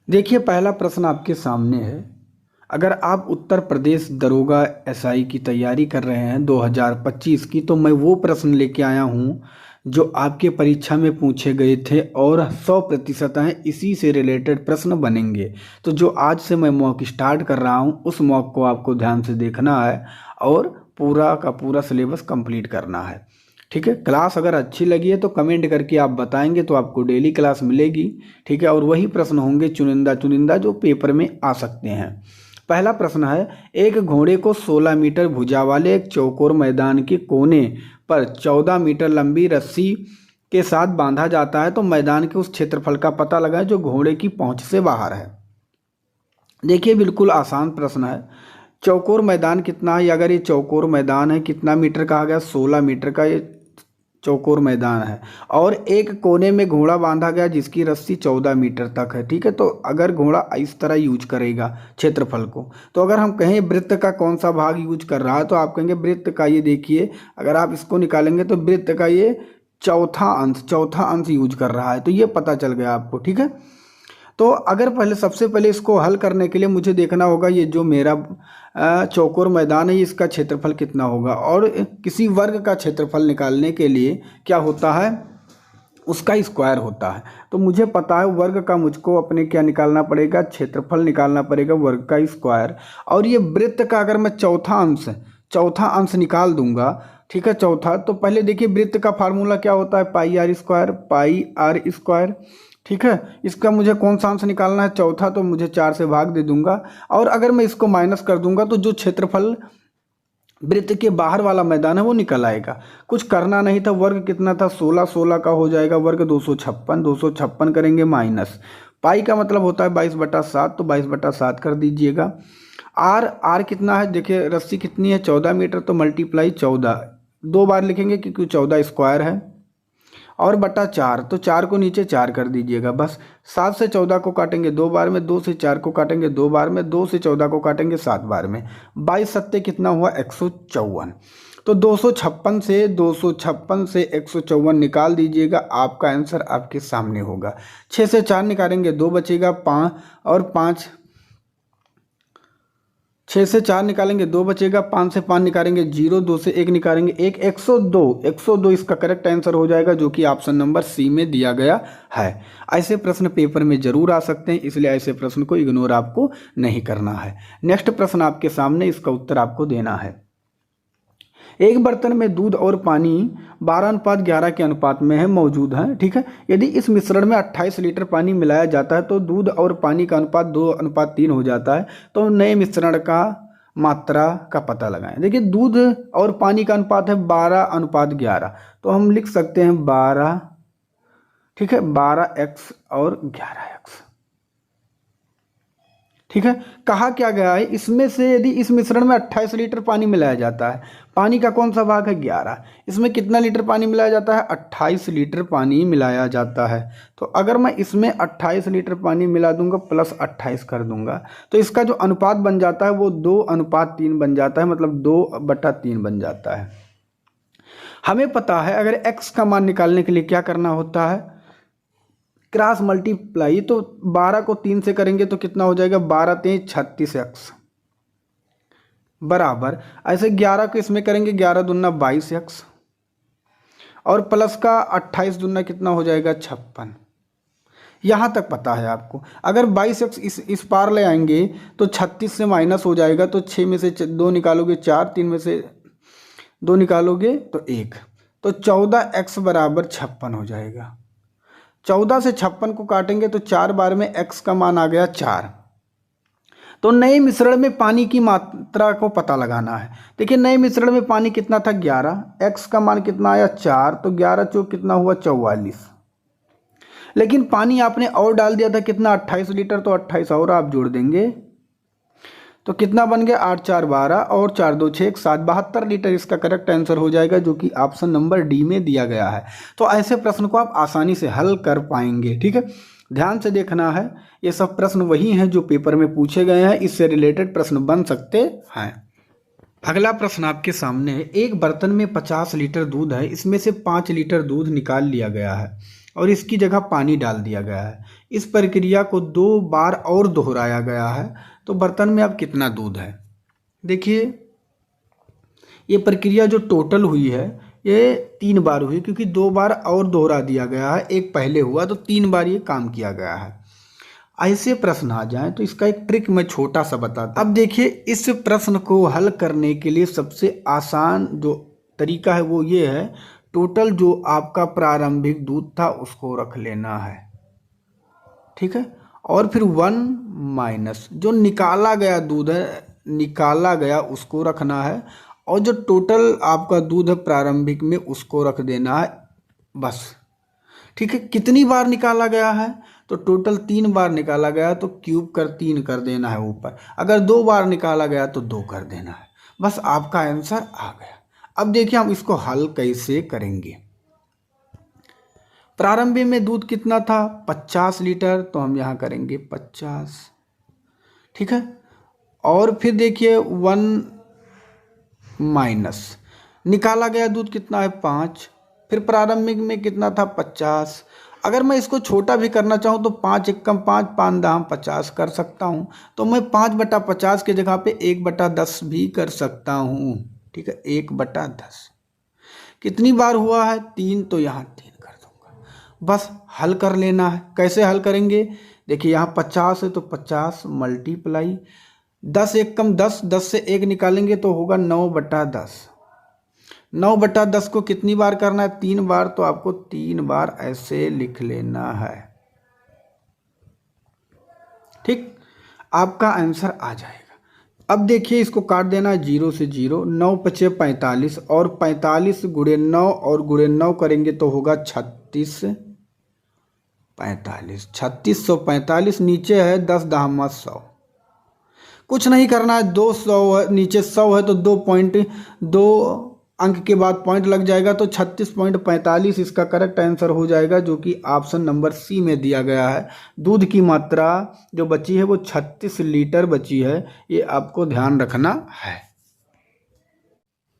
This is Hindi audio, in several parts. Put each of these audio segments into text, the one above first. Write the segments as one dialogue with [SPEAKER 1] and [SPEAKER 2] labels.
[SPEAKER 1] देखिए, पहला प्रश्न आपके सामने है। अगर आप उत्तर प्रदेश दरोगा एसआई की तैयारी कर रहे हैं 2025 की, तो मैं वो प्रश्न लेके आया हूँ जो आपके परीक्षा में पूछे गए थे और 100% हैं, इसी से रिलेटेड प्रश्न बनेंगे। तो जो आज से मैं मॉक स्टार्ट कर रहा हूँ, उस मॉक को आपको ध्यान से देखना है और पूरा का पूरा सिलेबस कंप्लीट करना है। ठीक है, क्लास अगर अच्छी लगी है तो कमेंट करके आप बताएंगे तो आपको डेली क्लास मिलेगी। ठीक है, और वही प्रश्न होंगे चुनिंदा चुनिंदा जो पेपर में आ सकते हैं। पहला प्रश्न है, एक घोड़े को 16 मीटर भुजा वाले एक चौकोर मैदान के कोने पर 14 मीटर लंबी रस्सी के साथ बांधा जाता है, तो मैदान के उस क्षेत्रफल का पता लगाएं जो घोड़े की पहुंच से बाहर है। देखिए, बिल्कुल आसान प्रश्न है। चौकोर मैदान कितना है? अगर ये चौकोर मैदान है, कितना मीटर कहा गया? 16 मीटर का ये चौकोर मैदान है और एक कोने में घोड़ा बांधा गया जिसकी रस्सी 14 मीटर तक है। ठीक है, तो अगर घोड़ा इस तरह यूज करेगा क्षेत्रफल को, तो अगर हम कहें वृत्त का कौन सा भाग यूज कर रहा है, तो आप कहेंगे वृत्त का, ये देखिए अगर आप इसको निकालेंगे तो वृत्त का ये चौथा अंश यूज कर रहा है, तो ये पता चल गया आपको। ठीक है, तो अगर सबसे पहले इसको हल करने के लिए मुझे देखना होगा ये जो मेरा चौकोर मैदान है इसका क्षेत्रफल कितना होगा, और किसी वर्ग का क्षेत्रफल निकालने के लिए क्या होता है, उसका स्क्वायर होता है। तो मुझे पता है वर्ग का मुझको अपने क्या निकालना पड़ेगा, क्षेत्रफल निकालना पड़ेगा, वर्ग का स्क्वायर। और ये वृत्त का अगर मैं चौथा अंश निकाल दूंगा, ठीक है, चौथा, तो पहले देखिए वृत्त का फार्मूला क्या होता है, पाई आर स्क्वायर। ठीक है, इसका मुझे कौन सा अंश निकालना है, चौथा, तो मुझे 4 से भाग दे दूंगा। और अगर मैं इसको माइनस कर दूंगा तो जो क्षेत्रफल वृत्त के बाहर वाला मैदान है वो निकल आएगा। कुछ करना नहीं था। वर्ग कितना था, 16 का हो जाएगा वर्ग 256 करेंगे माइनस पाई का मतलब होता है 22/7, तो 22/7 कर दीजिएगा। आर कितना है, देखिए रस्सी कितनी है 14 मीटर, तो मल्टीप्लाई 14 दो बार लिखेंगे क्योंकि 14 स्क्वायर है, और बटा 4, तो 4 को नीचे 4 कर दीजिएगा बस। 7 से 14 को काटेंगे 2 बार में, 2 से 4 को काटेंगे 2 बार में, 2 से 14 को काटेंगे 7 बार में। 22 सत्ते कितना हुआ, 154। तो 256 से 154 निकाल दीजिएगा, आपका आंसर आपके सामने होगा। 6 से 4 निकालेंगे 2 बचेगा, 5 और 5, 6 से 4 निकालेंगे 2 बचेगा, 5 से 5 निकालेंगे 0, 2 से 1 निकालेंगे 1, 102 इसका करेक्ट आंसर हो जाएगा, जो कि ऑप्शन नंबर सी में दिया गया है। ऐसे प्रश्न पेपर में जरूर आ सकते हैं, इसलिए ऐसे प्रश्न को इग्नोर आपको नहीं करना है। नेक्स्ट प्रश्न आपके सामने, इसका उत्तर आपको देना है। एक बर्तन में दूध और पानी 12:11 के अनुपात में है मौजूद है। ठीक है, यदि इस मिश्रण में 28 लीटर पानी मिलाया जाता है तो दूध और पानी का अनुपात 2:3 हो जाता है। तो नए मिश्रण का मात्रा का पता लगाएं। देखिए, दूध और पानी का अनुपात है 12:11, तो हम लिख सकते हैं 12, ठीक है, 12x और 11x। ठीक है, कहा क्या गया है, इसमें से यदि इस मिश्रण में 28 लीटर पानी मिलाया जाता है, पानी का कौन सा भाग है 11, इसमें कितना लीटर पानी मिलाया जाता है, 28 लीटर पानी मिलाया जाता है। तो अगर मैं इसमें 28 लीटर पानी मिला दूंगा प्लस 28 कर दूंगा, तो इसका जो अनुपात बन जाता है वो 2:3 बन जाता है, मतलब 2/3 बन जाता है। हमें पता है अगर x का मान निकालने के लिए क्या करना होता है, क्रॉस मल्टीप्लाई। तो 12 को 3 से करेंगे तो कितना हो जाएगा, 12 3 36x बराबर, ऐसे 11 को इसमें करेंगे 11 दूना 22x, और प्लस का 28 दूना कितना हो जाएगा 56। यहाँ तक पता है आपको। अगर 22x इस पार ले आएंगे तो 36 से माइनस हो जाएगा, तो 6 में से 2 निकालोगे 4, 3 में से 2 निकालोगे तो 1, तो 14x बराबर 56 हो जाएगा। 14 से 56 को काटेंगे तो 4 बार में x का मान आ गया 4। तो नए मिश्रण में पानी की मात्रा को पता लगाना है। देखिए, नए मिश्रण में पानी कितना था 11, x का मान कितना आया 4, तो 11 चौक कितना हुआ 44। लेकिन पानी आपने और डाल दिया था कितना 28 लीटर, तो 28 और आप जोड़ देंगे तो कितना बन गया 8 4 12 और 4 2 6 7, 72 लीटर इसका करेक्ट आंसर हो जाएगा, जो कि ऑप्शन नंबर डी में दिया गया है। तो ऐसे प्रश्न को आप आसानी से हल कर पाएंगे। ठीक है, ध्यान से देखना है, ये सब प्रश्न वही हैं जो पेपर में पूछे गए हैं, इससे रिलेटेड प्रश्न बन सकते हैं। अगला प्रश्न आपके सामने है। एक बर्तन में 50 लीटर दूध है, इसमें से 5 लीटर दूध निकाल लिया गया है। और इसकी जगह पानी डाल दिया गया है। इस प्रक्रिया को 2 बार और दोहराया गया है। तो बर्तन में अब कितना दूध है? देखिए, ये प्रक्रिया जो टोटल हुई है ये 3 बार हुई, क्योंकि 2 बार और दोहरा दिया गया है, एक पहले हुआ तो 3 बार ये काम किया गया है। ऐसे प्रश्न आ जाएं तो इसका एक ट्रिक मैं छोटा सा बताता हूं। अब देखिए, इस प्रश्न को हल करने के लिए सबसे आसान जो तरीका है वो ये है, टोटल जो आपका प्रारंभिक दूध था उसको रख लेना है, ठीक है, और फिर 1 माइनस जो निकाला गया दूध है, निकाला गया उसको रखना है, और जो टोटल आपका दूध है प्रारंभिक में उसको रख देना है, बस। ठीक है, कितनी बार निकाला गया है? तो टोटल 3 बार निकाला गया, तो क्यूब कर 3 कर देना है ऊपर। अगर 2 बार निकाला गया तो 2 कर देना है। बस आपका आंसर आ गया। अब देखिए हम इसको हल कैसे करेंगे। प्रारंभ में दूध कितना था? 50 लीटर, तो हम यहाँ करेंगे 50, ठीक है। और फिर देखिए 1 माइनस निकाला गया दूध कितना है? 5। फिर प्रारंभिक में कितना था? 50। अगर मैं इसको छोटा भी करना चाहूँ तो 5 एकम 5, 5 दाम 50 कर सकता हूँ। तो मैं 5/50 के जगह पे 1/10 भी कर सकता हूँ, ठीक है, 1/10। कितनी बार हुआ है? 3, तो यहाँ 3 कर दूंगा। बस हल कर लेना है। कैसे हल करेंगे? देखिए यहाँ 50 है तो 50 मल्टीप्लाई 10 एकम 10, 10 से 1 निकालेंगे तो होगा 9/10। 9/10 को कितनी बार करना है? 3 बार, तो आपको 3 बार ऐसे लिख लेना है, ठीक। आपका आंसर आ जाएगा। अब देखिए इसको काट देना है 0 से 0, 9 पचे 45, और 45 गुणे 9 और गुणे 9 करेंगे तो होगा 36, 45, 3645। नीचे है 10 दाम 100, कुछ नहीं करना है। 200 है, नीचे 100 है तो 2 अंक के बाद पॉइंट लग जाएगा, तो 36.45 इसका करेक्ट आंसर हो जाएगा, जो कि ऑप्शन नंबर सी में दिया गया है। दूध की मात्रा जो बची है वो 36 लीटर बची है, ये आपको ध्यान रखना है।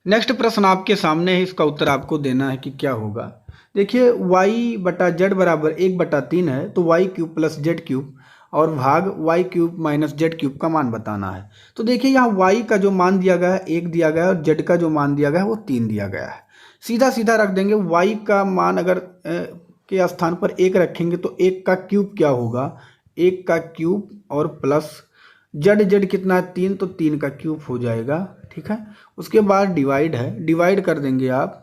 [SPEAKER 1] नेक्स्ट प्रश्न आपके सामने है, इसका उत्तर आपको देना है कि क्या होगा। देखिए y/z बराबर 1/3 है, तो y³ + z³ और भाग y³ - z³ का मान बताना है। तो देखिए यहाँ y का जो मान दिया गया है 1 दिया गया है, और z का जो मान दिया गया है वो 3 दिया गया है। सीधा सीधा रख देंगे। y का मान अगर के स्थान पर 1 रखेंगे तो 1 का क्यूब क्या होगा? 1 का क्यूब और प्लस z कितना है? 3, तो 3 का क्यूब हो जाएगा, ठीक है। उसके बाद डिवाइड है, डिवाइड कर देंगे आप।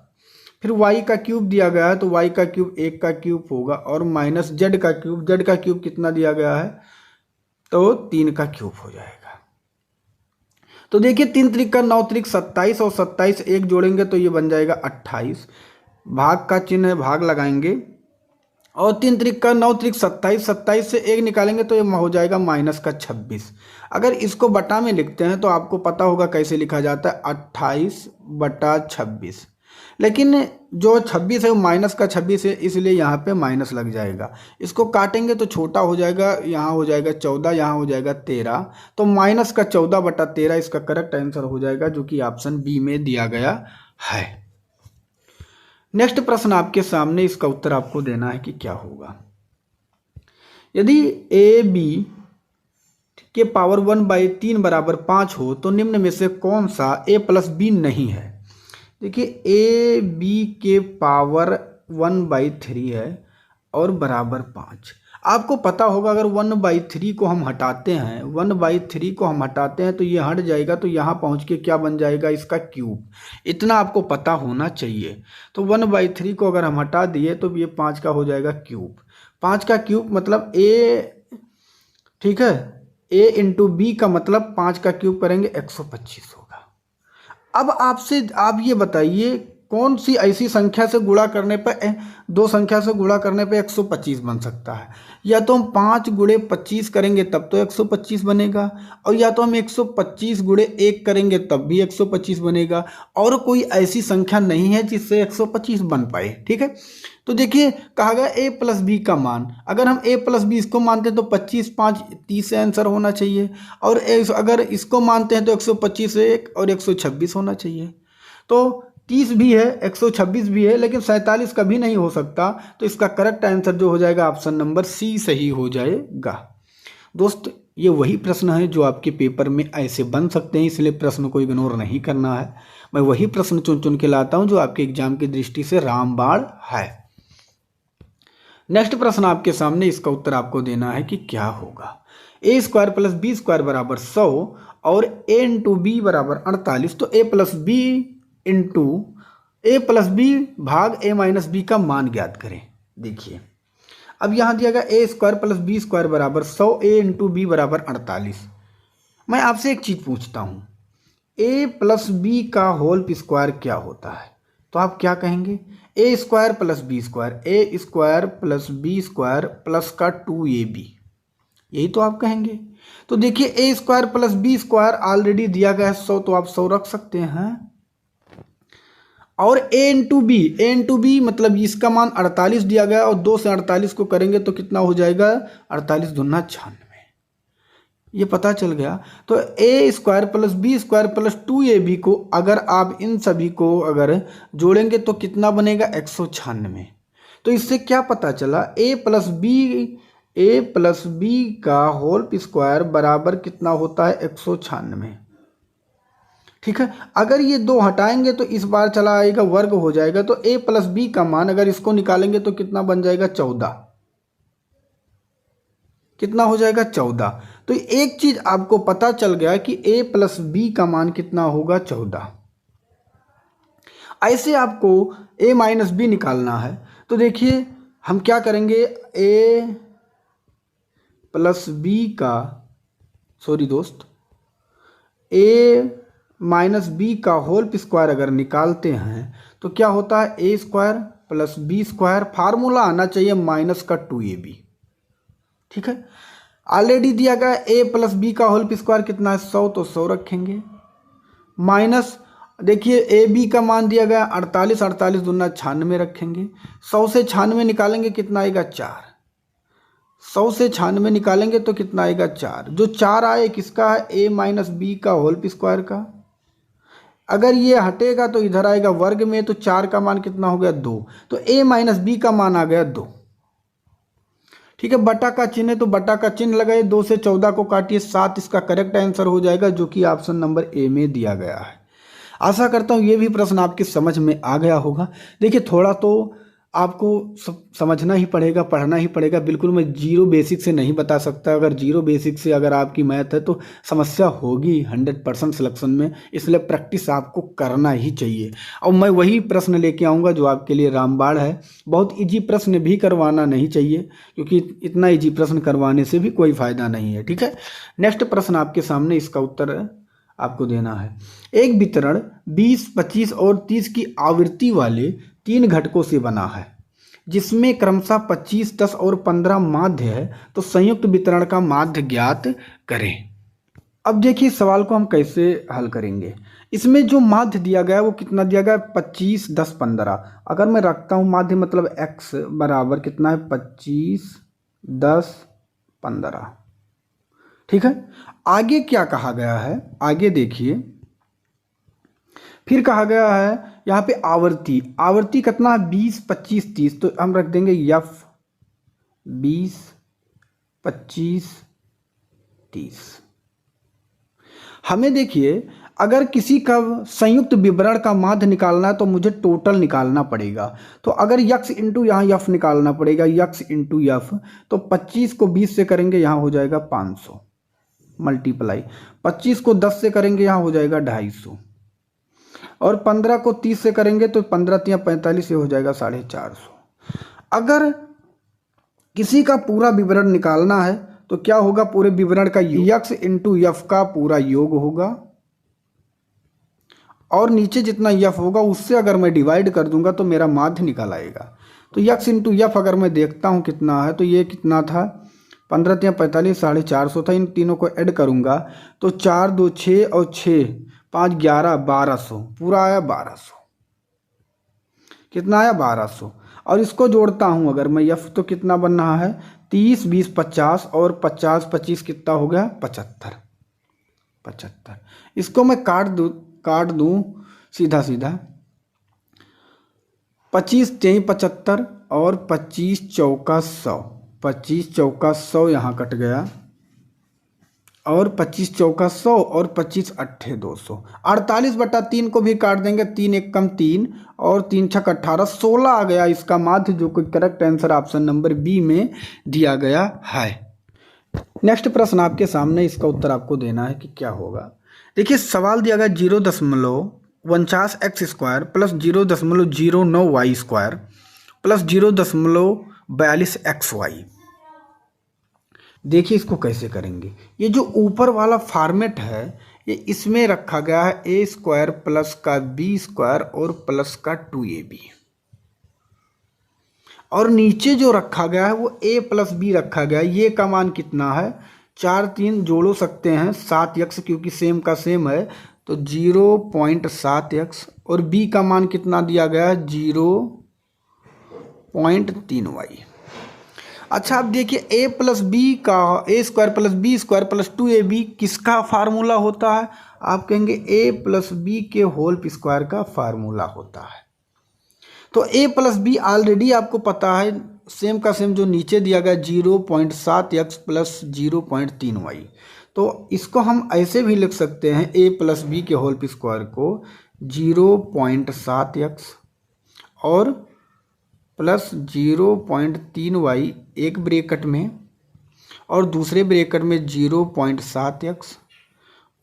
[SPEAKER 1] फिर y का क्यूब दिया गया है तो y का क्यूब 1 का क्यूब होगा, और माइनस z का क्यूब, z का क्यूब कितना दिया गया है? तो 3 का क्यूब हो जाएगा। तो देखिए 3 त्रिक का 9 त्रिक 27, और 27 1 जोड़ेंगे तो ये बन जाएगा 28। भाग का चिन्ह है, भाग लगाएंगे, और 3 त्रिक का 9 त्रिक 27, 27 से 1 निकालेंगे तो ये हो जाएगा -26। अगर इसको बटा में लिखते हैं तो आपको पता होगा कैसे लिखा जाता है, 28/26। लेकिन जो 26 है वो -26 है, इसलिए यहाँ पे माइनस लग जाएगा। इसको काटेंगे तो छोटा हो जाएगा, यहाँ हो जाएगा 14, यहाँ हो जाएगा 13, तो -14/13 इसका करेक्ट आंसर हो जाएगा, जो कि ऑप्शन बी में दिया गया है। नेक्स्ट प्रश्न आपके सामने, इसका उत्तर आपको देना है कि क्या होगा। यदि AB के पावर 1/3 बराबर 5 हो तो निम्न में से कौन सा A + B नहीं है? देखिए AB के पावर 1/3 है और बराबर 5। आपको पता होगा अगर 1/3 को हम हटाते हैं, 1/3 को हम हटाते हैं तो ये हट जाएगा, तो यहाँ पहुँच के क्या बन जाएगा? इसका क्यूब। इतना आपको पता होना चाहिए। तो 1/3 को अगर हम हटा दिए तो ये 5 का हो जाएगा क्यूब। 5 का क्यूब मतलब A, ठीक है, A × B का मतलब 5 का क्यूब करेंगे 125 होगा। अब आपसे आप ये बताइए कौन सी ऐसी संख्या से गुणा करने पर, 2 संख्या से गुणा करने पे 125 बन सकता है? या तो हम 5 × 25 करेंगे तब तो 125 बनेगा, और या तो हम 125 × 1 करेंगे तब भी 125 बनेगा, और कोई ऐसी संख्या नहीं है जिससे 125 बन पाए, ठीक है। तो देखिए कहा गया A + B का मान, अगर हम A + B इसको मानते हैं तो 25, 5, 30 से आंसर होना चाहिए, और अगर इसको मानते हैं तो 125 से 1 और 126 होना चाहिए। तो 30 भी है, 126 भी है, लेकिन 47 कभी नहीं हो सकता। तो इसका करेक्ट आंसर जो हो जाएगा ऑप्शन नंबर सी सही हो जाएगा। दोस्त ये वही प्रश्न है जो आपके पेपर में ऐसे बन सकते हैं, इसलिए प्रश्न को इग्नोर नहीं करना है। मैं वही प्रश्न चुन चुन के लाता हूं जो आपके एग्जाम की दृष्टि से रामबाण है। नेक्स्ट प्रश्न आपके सामने, इसका उत्तर आपको देना है कि क्या होगा। ए स्क्वायर प्लस बी स्क्वायर बराबर 100 और ए इंटू बी बराबर 48। तो A plus B into A plus B भाग ए माइनस बी का मान ज्ञात करें। देखिए अब यहां दिया गया ए स्क्वायर प्लस बी स्क्वायर बराबर 100, ए इंटू बी बराबर 48। मैं आपसे एक चीज पूछता हूं, ए प्लस बी का होल स्क्वायर क्या होता है? तो आप क्या कहेंगे? A square plus B square, A square plus B square plus का 2ab, यही तो आप कहेंगे। तो देखिए A square plus B square already दिया गया है 100, तो आप 100 रख सकते हैं। और ए इंटू बी मतलब इसका मान 48 दिया गया, और 2 से 48 को करेंगे तो कितना हो जाएगा? 48 दूना 96, ये पता चल गया। तो A square plus B square plus 2ab को अगर आप इन सभी को अगर जोड़ेंगे तो कितना बनेगा? 196। तो इससे क्या पता चला? ए प्लस बी का होल स्क्वायर बराबर कितना होता है? 196। ठीक है, अगर ये 2 हटाएंगे तो इस बार चला आएगा, वर्ग हो जाएगा। तो ए प्लस बी का मान अगर इसको निकालेंगे तो कितना बन जाएगा? 14। कितना हो जाएगा? 14। तो एक चीज आपको पता चल गया कि ए प्लस बी का मान कितना होगा? 14। ऐसे आपको ए माइनस बी निकालना है। तो देखिए हम क्या करेंगे, ए प्लस बी का ए माइनस बी का होल स्क्वायर अगर निकालते हैं तो क्या होता है? A square plus B square, formula आना चाहिए माइनस का 2ab। ठीक है, ऑलरेडी दिया गया ए प्लस बी का होल स्क्वायर कितना है? 100, तो 100 रखेंगे। माइनस देखिए ए बी का मान दिया गया 48, 48 दूना 96 रखेंगे। 100 से 96 निकालेंगे कितना आएगा? 4। 100 से 96 निकालेंगे तो कितना आएगा? 4। जो 4 आए किसका है? ए माइनस बी का होल स्क्वायर का। अगर ये हटेगा तो इधर आएगा वर्ग में, तो 4 का मान कितना हो गया? 2। तो ए माइनस बी का मान आ गया 2। ठीक है, बटा का चिन्ह है तो बटा का चिन्ह लगाए, 2 से 14 को काटिए 7, इसका करेक्ट आंसर हो जाएगा जो कि ऑप्शन नंबर ए में दिया गया है। आशा करता हूँ ये भी प्रश्न आपकी समझ में आ गया होगा। देखिए थोड़ा तो आपको समझना ही पड़ेगा, पढ़ना ही पड़ेगा। बिल्कुल मैं जीरो बेसिक से नहीं बता सकता। अगर जीरो बेसिक से अगर आपकी मैथ है तो समस्या होगी 100% सिलेक्शन में, इसलिए प्रैक्टिस आपको करना ही चाहिए। और मैं वही प्रश्न लेके आऊँगा जो आपके लिए रामबाण है। बहुत इजी प्रश्न भी करवाना नहीं चाहिए, क्योंकि इतना इजी प्रश्न करवाने से भी कोई फ़ायदा नहीं है। ठीक है, नेक्स्ट प्रश्न आपके सामने, इसका उत्तर आपको देना है। एक वितरण 20, 25 और 30 की आवृत्ति वाले 3 घटकों से बना है, जिसमें क्रमशः 25, 10 और 15 माध्य है। तो संयुक्त वितरण का माध्य ज्ञात करें। अब देखिए सवाल को हम कैसे हल करेंगे। इसमें जो माध्य दिया गया है वो कितना दिया गया है? 25, 10, 15। अगर मैं रखता हूँ माध्य मतलब x बराबर कितना है? 25, 10, 15। ठीक है, आगे क्या कहा गया है? आगे देखिए फिर कहा गया है यहाँ पे आवृत्ति कितना है? 20, 25, 30। तो हम रख देंगे f 20, 25, 30। हमें देखिए अगर किसी का संयुक्त विवरण का माध्य निकालना है तो मुझे टोटल निकालना पड़ेगा। तो अगर यक्स इंटू यहाँ यफ निकालना पड़ेगा, यक्स इंटू यफ। तो 25 को 20 से करेंगे, यहाँ हो जाएगा 500 मल्टीप्लाई। 25 को 10 से करेंगे, यहाँ हो जाएगा 250। और 15 को 30 से करेंगे तो 15 तिया 45, से हो जाएगा 450। अगर किसी का पूरा विवरण निकालना है तो क्या होगा? पूरे विवरण का यक्स इंटू यफ का पूरा योग होगा, और नीचे जितना यफ होगा उससे अगर मैं डिवाइड कर दूंगा तो मेरा माध्य निकल आएगा। तो यक्स इंटू यफ अगर मैं देखता हूँ कितना है, तो ये कितना था? 15 तिया 45, 450 था। इन तीनों को ऐड करूंगा तो 4, 2, 6 और 6, 5, 11, 1200 पूरा आया 1200। कितना आया? 1200। और इसको जोड़ता हूं अगर मैं यफ तो कितना बन रहा है? 30, 20, 50 और 50, 25 कितना हो गया? 75। इसको मैं काट दूं सीधा सीधा। 25 तेईं 75 और 25 चौका 100, 25 चौका 100 यहाँ कट गया और 25 चौका 100 और 25 अट्ठे 200, 48/3 को भी काट देंगे, 3 एक कम 3 और 3 छक 18, 16 आ गया इसका माध्य, जो कि correct answer option number B में दिया गया है। नेक्स्ट प्रश्न आपके सामने, इसका उत्तर आपको देना है कि क्या होगा। देखिए सवाल दिया गया 0.49x² plus 0.09y² plus 0.42xy। देखिए इसको कैसे करेंगे। ये जो ऊपर वाला फॉर्मेट है ये इसमें रखा गया है a² प्लस का b² और प्लस का 2ab, और नीचे जो रखा गया है वो a प्लस b रखा गया है। ये का मान कितना है, 4 3 जोड़ो सकते हैं 7x, क्योंकि सेम का सेम है तो 0.7x, और b का मान कितना दिया गया है 0.3y। अच्छा अब देखिए a प्लस बी का a² plus b² plus 2ab किसका फार्मूला होता है, आप कहेंगे a प्लस बी के होल स्क्वायर का फार्मूला होता है। तो a प्लस बी ऑलरेडी आपको पता है, सेम का सेम जो नीचे दिया गया 0.7x प्लस 0.3y। तो इसको हम ऐसे भी लिख सकते हैं a प्लस बी के होल स्क्वायर को 0.7x और प्लस 0.3y एक ब्रैकेट में, और दूसरे ब्रैकेट में 0.7x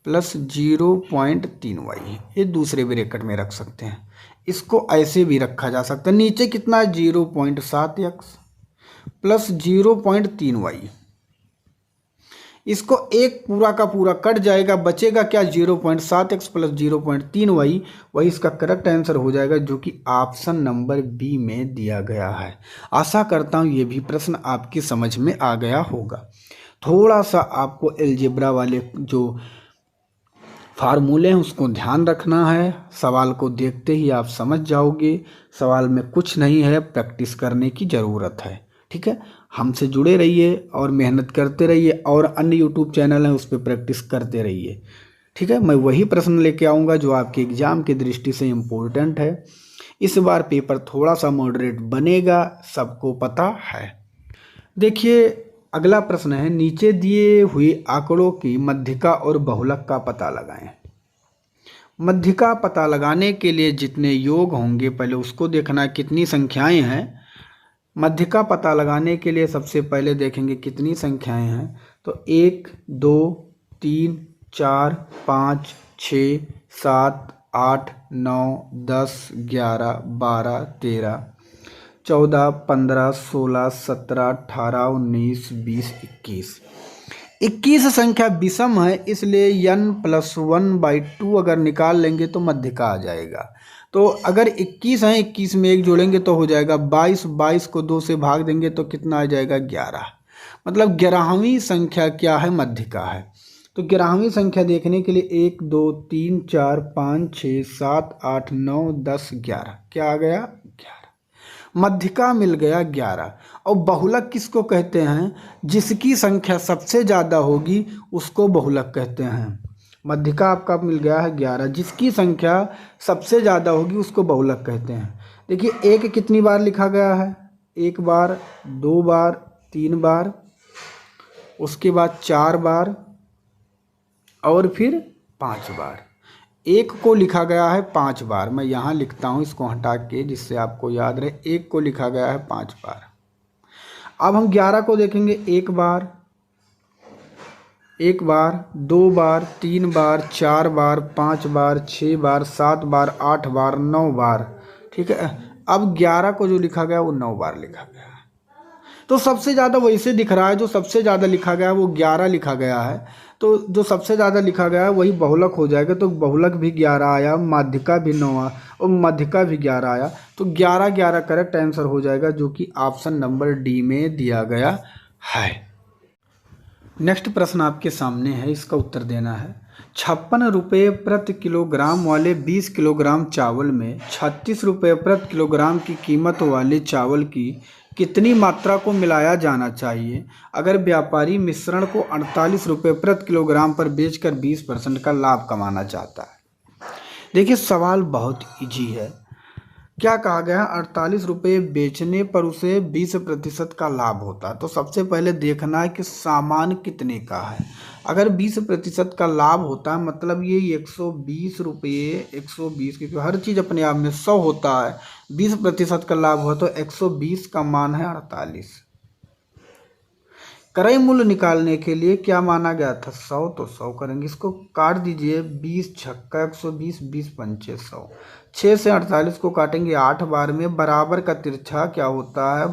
[SPEAKER 1] प्लस 0.3y ये दूसरे ब्रैकेट में रख सकते हैं। इसको ऐसे भी रखा जा सकता है, नीचे कितना है 0.7x प्लस 0.3y। इसको एक पूरा का पूरा कट जाएगा, बचेगा क्या 0.7x प्लस 0.3y, वही इसका करेक्ट आंसर हो जाएगा, जो कि ऑप्शन नंबर बी में दिया गया है। आशा करता हूँ ये भी प्रश्न आपकी समझ में आ गया होगा। थोड़ा सा आपको अलजेब्रा वाले जो फार्मूले हैं उसको ध्यान रखना है, सवाल को देखते ही आप समझ जाओगे। सवाल में कुछ नहीं है, प्रैक्टिस करने की ज़रूरत है। ठीक है, हमसे जुड़े रहिए और मेहनत करते रहिए, और अन्य यूट्यूब चैनल हैं उस पर प्रैक्टिस करते रहिए। ठीक है, मैं वही प्रश्न लेके आऊँगा जो आपके एग्ज़ाम की दृष्टि से इम्पोर्टेंट है। इस बार पेपर थोड़ा सा मॉडरेट बनेगा, सबको पता है। देखिए अगला प्रश्न है, नीचे दिए हुए आंकड़ों की मध्यिका और बहुलक का पता लगाएं। मध्यिका पता लगाने के लिए जितने योग होंगे पहले उसको देखना है कितनी संख्याएं हैं। मध्यिका पता लगाने के लिए सबसे पहले देखेंगे कितनी संख्याएं हैं, तो 1 2 3 4 5 6 7 8 9 10 11 12 13 14 15 16 17 18 19 20 21। 21 संख्या विषम है, इसलिए n+1/2 अगर निकाल लेंगे तो मध्यिका आ जाएगा। तो अगर 21 हैं, 21 में 1 जोड़ेंगे तो हो जाएगा 22, 22 को 2 से भाग देंगे तो कितना आ जाएगा 11। मतलब 11वीं संख्या क्या है, मध्यिका है। तो 11वीं संख्या देखने के लिए 1 2 3 4 5 6 7 8 9 10 11 क्या आ गया 11, मध्यिका मिल गया 11। और बहुलक किसको कहते हैं, जिसकी संख्या सबसे ज़्यादा होगी उसको बहुलक कहते हैं। मध्यिका आपका मिल गया है 11, जिसकी संख्या सबसे ज़्यादा होगी उसको बहुलक कहते हैं। देखिए एक कितनी बार लिखा गया है, 1 बार 2 बार 3 बार, उसके बाद 4 बार और फिर 5 बार। 1 को लिखा गया है 5 बार, मैं यहाँ लिखता हूँ इसको हटा के जिससे आपको याद रहे। 1 को लिखा गया है 5 बार। अब हम 11 को देखेंगे, 1 बार 2 बार 3 बार 4 बार 5 बार 6 बार 7 बार 8 बार 9 बार। ठीक है, अब 11 को जो लिखा गया वो 9 बार लिखा गया है। तो सबसे ज़्यादा वैसे दिख रहा है, जो सबसे ज़्यादा लिखा गया है वो 11 लिखा गया है, तो जो सबसे ज़्यादा लिखा गया है वही बहुलक हो जाएगा। तो बहुलक भी 11 आया, माध्यिका भी 9 और मध्यिका भी 11 आया, तो 11 11 करेक्ट आंसर हो जाएगा, जो कि ऑप्शन नंबर डी में दिया गया है। नेक्स्ट प्रश्न आपके सामने है, इसका उत्तर देना है। 56 रुपये प्रति किलोग्राम वाले 20 किलोग्राम चावल में 36 रुपये प्रति किलोग्राम की कीमत वाले चावल की कितनी मात्रा को मिलाया जाना चाहिए अगर व्यापारी मिश्रण को 48 रुपये प्रति किलोग्राम पर बेचकर 20% का लाभ कमाना चाहता है। देखिए सवाल बहुत इजी है। क्या कहा गया है, 48 रुपये बेचने पर उसे 20% का लाभ होता है। तो सबसे पहले देखना है कि सामान कितने का है। अगर 20% का लाभ होता है मतलब ये 120 रुपये, 120, क्योंकि हर चीज़ अपने आप में 100 होता है, 20% का लाभ हुआ तो 120 का मान है 48। क्रय मूल्य निकालने के लिए क्या माना गया था, 100, तो 100 करेंगे। इसको काट दीजिए, 20 छक्का 120, 20 पंचे 100, 6 से 48 को काटेंगे 8 बार में, बराबर का तिरछा क्या होता है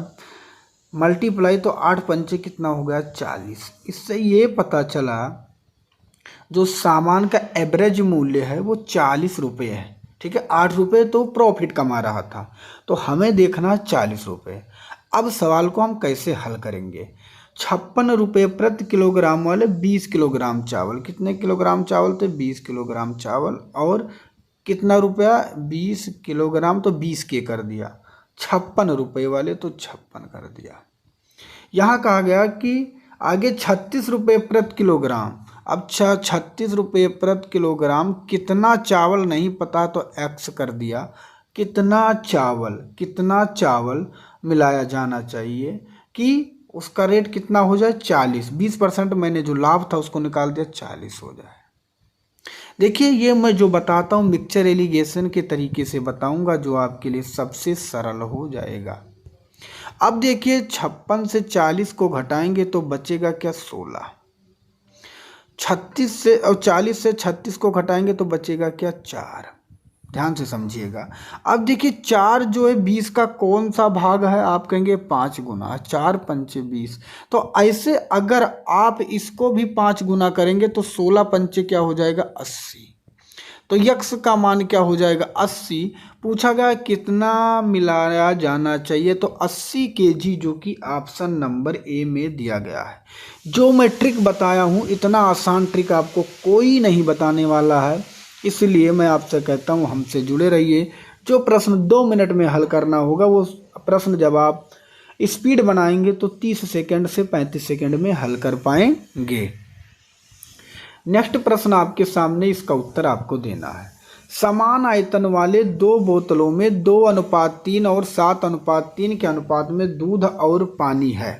[SPEAKER 1] मल्टीप्लाई, तो 8 पंचे कितना हो गया 40। इससे ये पता चला जो सामान का एवरेज मूल्य है वो 40 रुपये है। ठीक है, 8 रुपये तो प्रॉफिट कमा रहा था, तो हमें देखना है 40 रुपये। अब सवाल को हम कैसे हल करेंगे, 56 रुपये प्रति किलोग्राम वाले 20 किलोग्राम चावल, कितने किलोग्राम चावल थे 20 किलोग्राम चावल, और कितना रुपया 20 किलोग्राम, तो 20 के कर दिया, 56 रुपये वाले तो 56 कर दिया। यहाँ कहा गया कि आगे 36 रुपये प्रति किलोग्राम। अब 36 रुपये प्रति किलोग्राम, कितना चावल नहीं पता तो एक्स कर दिया, कितना चावल मिलाया जाना चाहिए कि उसका रेट कितना हो जाए 40, 20% मैंने जो लाभ था उसको निकाल दिया 40 हो जाए। देखिए ये मैं जो बताता हूँ मिक्सचर एलिगेशन के तरीके से बताऊंगा जो आपके लिए सबसे सरल हो जाएगा। अब देखिए 56 से 40 को घटाएंगे तो बचेगा क्या 16, 36 से और 40 से 36 को घटाएंगे तो बचेगा क्या 4। ध्यान से समझिएगा। अब देखिए 4 जो है 20 का कौन सा भाग है, आप कहेंगे 5 गुना, 4 पंचे 20। तो ऐसे अगर आप इसको भी 5 गुना करेंगे तो 16 पंचे क्या हो जाएगा 80। तो यक्स का मान क्या हो जाएगा 80। पूछा गया कितना मिलाया जाना चाहिए, तो 80 केजी, जो कि ऑप्शन नंबर ए में दिया गया है। जो मैं ट्रिक बताया हूँ इतना आसान ट्रिक आपको कोई नहीं बताने वाला है, इसलिए मैं आपसे कहता हूँ हमसे जुड़े रहिए। जो प्रश्न 2 मिनट में हल करना होगा वो प्रश्न जब आप स्पीड बनाएंगे तो 30 सेकंड से 35 सेकंड में हल कर पाएंगे। नेक्स्ट प्रश्न आपके सामने, इसका उत्तर आपको देना है। समान आयतन वाले 2 बोतलों में 2:3 और 7:3 के अनुपात में दूध और पानी है।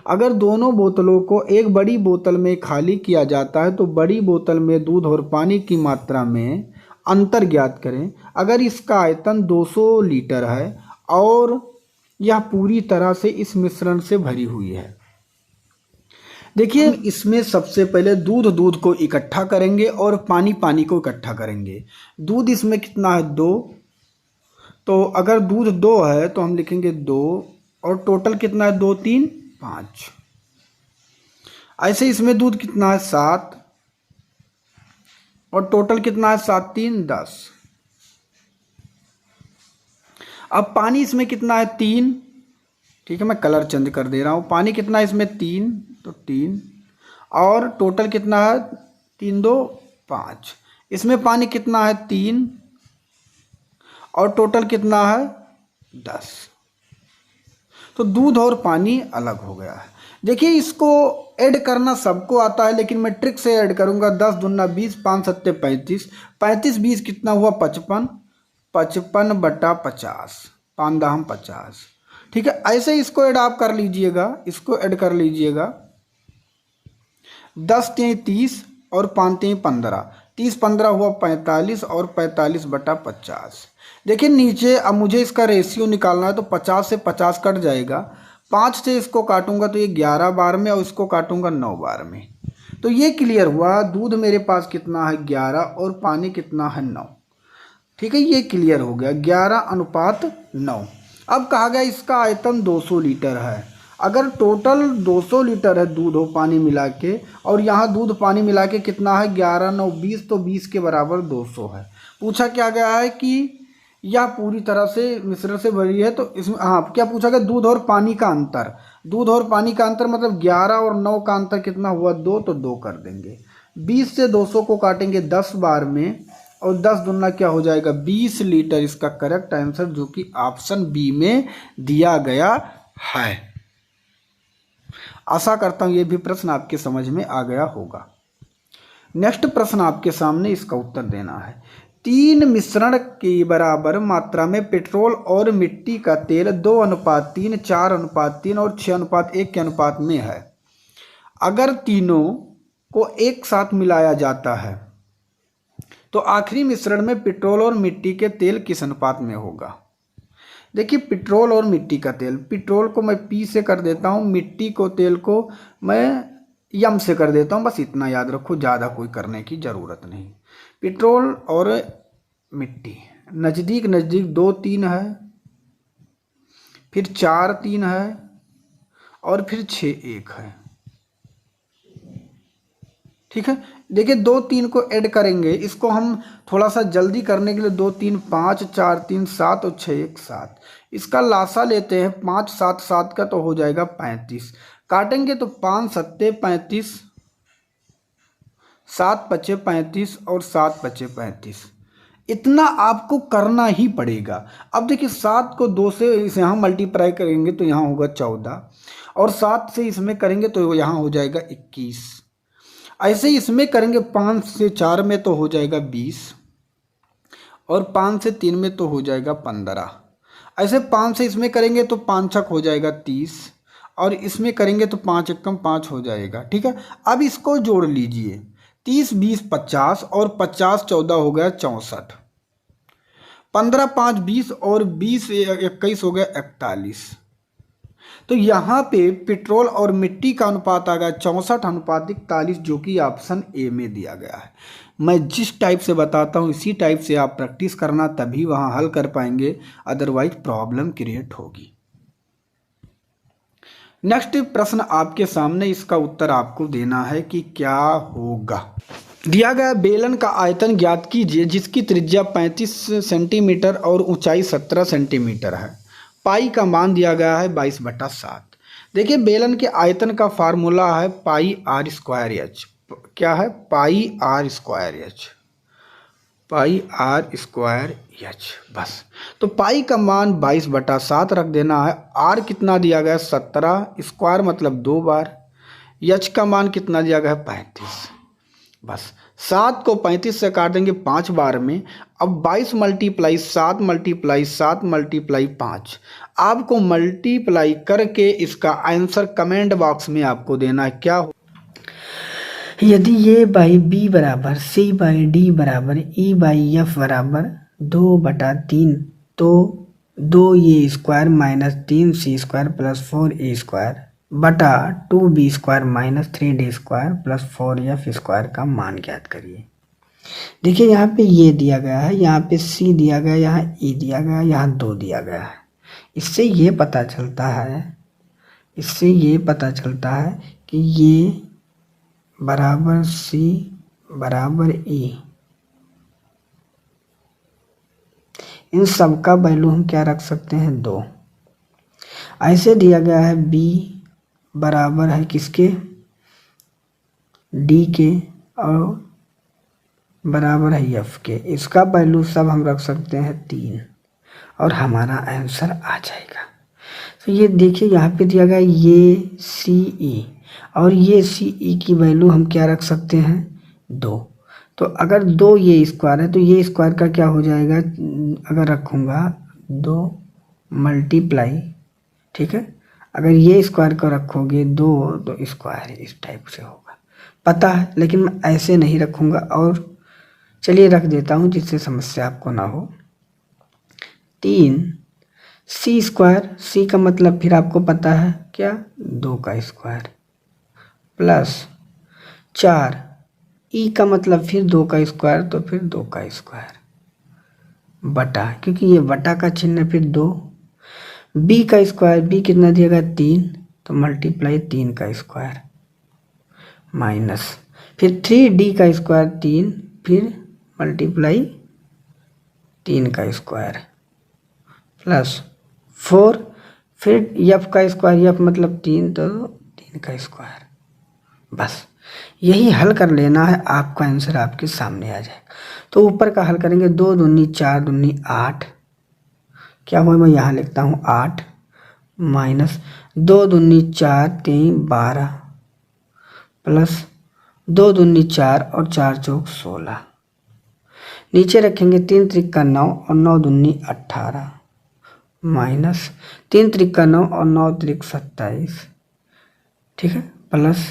[SPEAKER 1] अगर दोनों बोतलों को एक बड़ी बोतल में खाली किया जाता है तो बड़ी बोतल में दूध और पानी की मात्रा में अंतर ज्ञात करें। अगर इसका आयतन 200 लीटर है और यह पूरी तरह से इस मिश्रण से भरी हुई है। देखिए इसमें सबसे पहले दूध को इकट्ठा करेंगे और पानी को इकट्ठा करेंगे। दूध इसमें कितना है 2, तो अगर दूध 2 है तो हम लिखेंगे 2, और टोटल कितना है 2 3 5। ऐसे इसमें दूध कितना है 7, और टोटल कितना है 7 3 10। अब पानी इसमें कितना है 3, ठीक है मैं कलर चेंज कर दे रहा हूँ। पानी कितना है इसमें 3, तो 3, और टोटल कितना है 3 2 5। इसमें पानी कितना है 3, और टोटल कितना है 10। तो दूध और पानी अलग हो गया है। देखिए इसको ऐड करना सबको आता है, लेकिन मैं ट्रिक से ऐड करूंगा। 10 दूना 20, 5 सत्ते 35, 35 20 कितना हुआ 55, 55 बटा 50, 5 दहम 50। ठीक है, ऐसे इसको ऐड आप कर लीजिएगा, इसको ऐड कर लीजिएगा। 10 3 30 और 5 3 15, 30 15 हुआ 45, और 45 बटा 50। देखिए नीचे अब मुझे इसका रेशियो निकालना है, तो 50 से 50 कट जाएगा। 5 से इसको काटूंगा तो ये 11 बार में, और इसको काटूंगा 9 बार में। तो ये क्लियर हुआ, दूध मेरे पास कितना है 11 और पानी कितना है 9। ठीक है, ये क्लियर हो गया 11:9। अब कहा गया इसका आयतन 200 लीटर है। अगर टोटल 200 लीटर है दूध और पानी मिला के, और यहाँ दूध पानी मिला के कितना है 11 9 20, तो 20 के बराबर 200 है। पूछा क्या गया है कि यह पूरी तरह से मिश्रण से भरी है, तो इसमें हाँ क्या पूछा गया, दूध और पानी का अंतर। दूध और पानी का अंतर मतलब 11 और 9 का अंतर कितना हुआ 2, तो 2 कर देंगे। 20 से 200 को काटेंगे 10 बार में, और 10 दूना क्या हो जाएगा 20 लीटर। इसका करेक्ट आंसर जो कि ऑप्शन बी में दिया गया है। आशा करता हूं ये भी प्रश्न आपके समझ में आ गया होगा। नेक्स्ट प्रश्न आपके सामने, इसका उत्तर देना है। 3 मिश्रण की बराबर मात्रा में पेट्रोल और मिट्टी का तेल 2:3, 4:3 और 6:1 के अनुपात में है। अगर तीनों को एक साथ मिलाया जाता है तो आखिरी मिश्रण में पेट्रोल और मिट्टी के तेल किस अनुपात में होगा। देखिए, पेट्रोल और मिट्टी का तेल, पेट्रोल को मैं P से कर देता हूँ, मिट्टी को तेल को मैं यम से कर देता हूँ। बस इतना याद रखो, ज़्यादा कोई करने की ज़रूरत नहीं। पेट्रोल और मिट्टी नज़दीक नज़दीक 2 3 है, फिर 4 3 है और फिर 6 1 है। ठीक है, देखिए 2 3 को ऐड करेंगे, इसको हम थोड़ा सा जल्दी करने के लिए 2 3 5 4 3 7 और 6 1 7, इसका लासा लेते हैं 5 7 7 का तो हो जाएगा 35। काटेंगे तो 5 7 35, 7 5 35 और 7 5 35। इतना आपको करना ही पड़ेगा। अब देखिए 7 को 2 से इसे यहाँ मल्टीप्लाई करेंगे तो यहाँ होगा 14 और 7 से इसमें करेंगे तो यहाँ हो जाएगा 21। ऐसे ही इसमें करेंगे 5 से 4 में तो हो जाएगा 20 और 5 से 3 में तो हो जाएगा 15। ऐसे 5 से इसमें करेंगे तो 5 छक हो जाएगा 30 और इसमें करेंगे तो 5 एकम 5 हो जाएगा। ठीक है, अब इसको जोड़ लीजिए, 30 20 50 और 50 14 हो गया 64, 15 5 20 और 20 21 हो गया 41। तो यहाँ पे पेट्रोल और मिट्टी का अनुपात आ गया 64:41, जो कि ऑप्शन ए में दिया गया है। मैं जिस टाइप से बताता हूँ इसी टाइप से आप प्रैक्टिस करना, तभी वहाँ हल कर पाएंगे, अदरवाइज प्रॉब्लम क्रिएट होगी। नेक्स्ट प्रश्न आपके सामने, इसका उत्तर आपको देना है कि क्या होगा। दिया गया बेलन का आयतन ज्ञात कीजिए जिसकी त्रिज्या 35 सेंटीमीटर और ऊंचाई 17 सेंटीमीटर है। पाई का मान दिया गया है 22/7। देखिए, बेलन के आयतन का फार्मूला है पाई आर स्क्वायर एच। क्या है? Pi R square H, pi R square H. बस, तो पाई का मान 22/7 रख देना है। आर कितना दिया गया है? 17, स्क्वायर मतलब 2 बार। एच का मान कितना दिया गया है? 35। बस, 7 को 35 से काट देंगे 5 बार में। अब 22 मल्टीप्लाई 7 मल्टीप्लाई 7 मल्टीप्लाई 5, आपको मल्टीप्लाई करके इसका आंसर कमेंट बॉक्स में आपको देना है। क्या हो?
[SPEAKER 2] यदि ए बाई बी बराबर सी बाई डी बराबर ई बाई एफ बराबर 2/3, तो 2a² minus 3c² plus 4a² बटा 2b² minus 3d² plus 4f² का मान ज्ञात करिए। देखिए, यहाँ पे ये दिया गया है, यहाँ पे c दिया गया है, यहाँ e दिया गया है, यहाँ 2 दिया गया है। इससे ये पता चलता है कि ये बराबर c बराबर e, इन सब का वैल्यू हम क्या रख सकते हैं? 2। ऐसे दिया गया है b बराबर है किसके? d के, और बराबर है f के। इसका वैल्यू सब हम रख सकते हैं 3 और हमारा आंसर आ जाएगा। तो ये देखिए, यहाँ पे दिया गया ये CE और ये CE की वैल्यू हम क्या रख सकते हैं? 2। तो अगर 2 ये स्क्वायर है तो ये स्क्वायर का क्या हो जाएगा? अगर रखूँगा 2 मल्टीप्लाई, ठीक है, अगर ये स्क्वायर को रखोगे 2 तो स्क्वायर इस टाइप से होगा, पता है, लेकिन मैं ऐसे नहीं रखूँगा। और चलिए रख देता हूँ जिससे समस्या आपको ना हो। 3c² c का मतलब फिर आपको पता है क्या? 2 का स्क्वायर प्लस 4 e का मतलब फिर 2 का स्क्वायर, तो फिर 2 का स्क्वायर बटा, क्योंकि ये बटा का चिन्ह फिर 2। b का स्क्वायर, b कितना दिया गया? 3, तो मल्टीप्लाई 3 का स्क्वायर माइनस फिर 3d का स्क्वायर 3, फिर मल्टीप्लाई 3 का स्क्वायर प्लस 4, फिर f का स्क्वायर, f मतलब 3, तो 3 का स्क्वायर। बस, यही हल कर लेना है, आपका आंसर आपके सामने आ जाएगा। तो ऊपर का हल करेंगे, 2 दूनी 4 दूनी 8, क्या हुआ? मैं यहाँ लिखता हूँ 8 माइनस 2 दूनी 4 3 12 प्लस 2 दूनी 4 और 4 चौक 16। नीचे रखेंगे 3 त्रिक 9 और 9 दूनी 18 माइनस 3 त्रिक 9 और 9 त्रिक 27, ठीक है, प्लस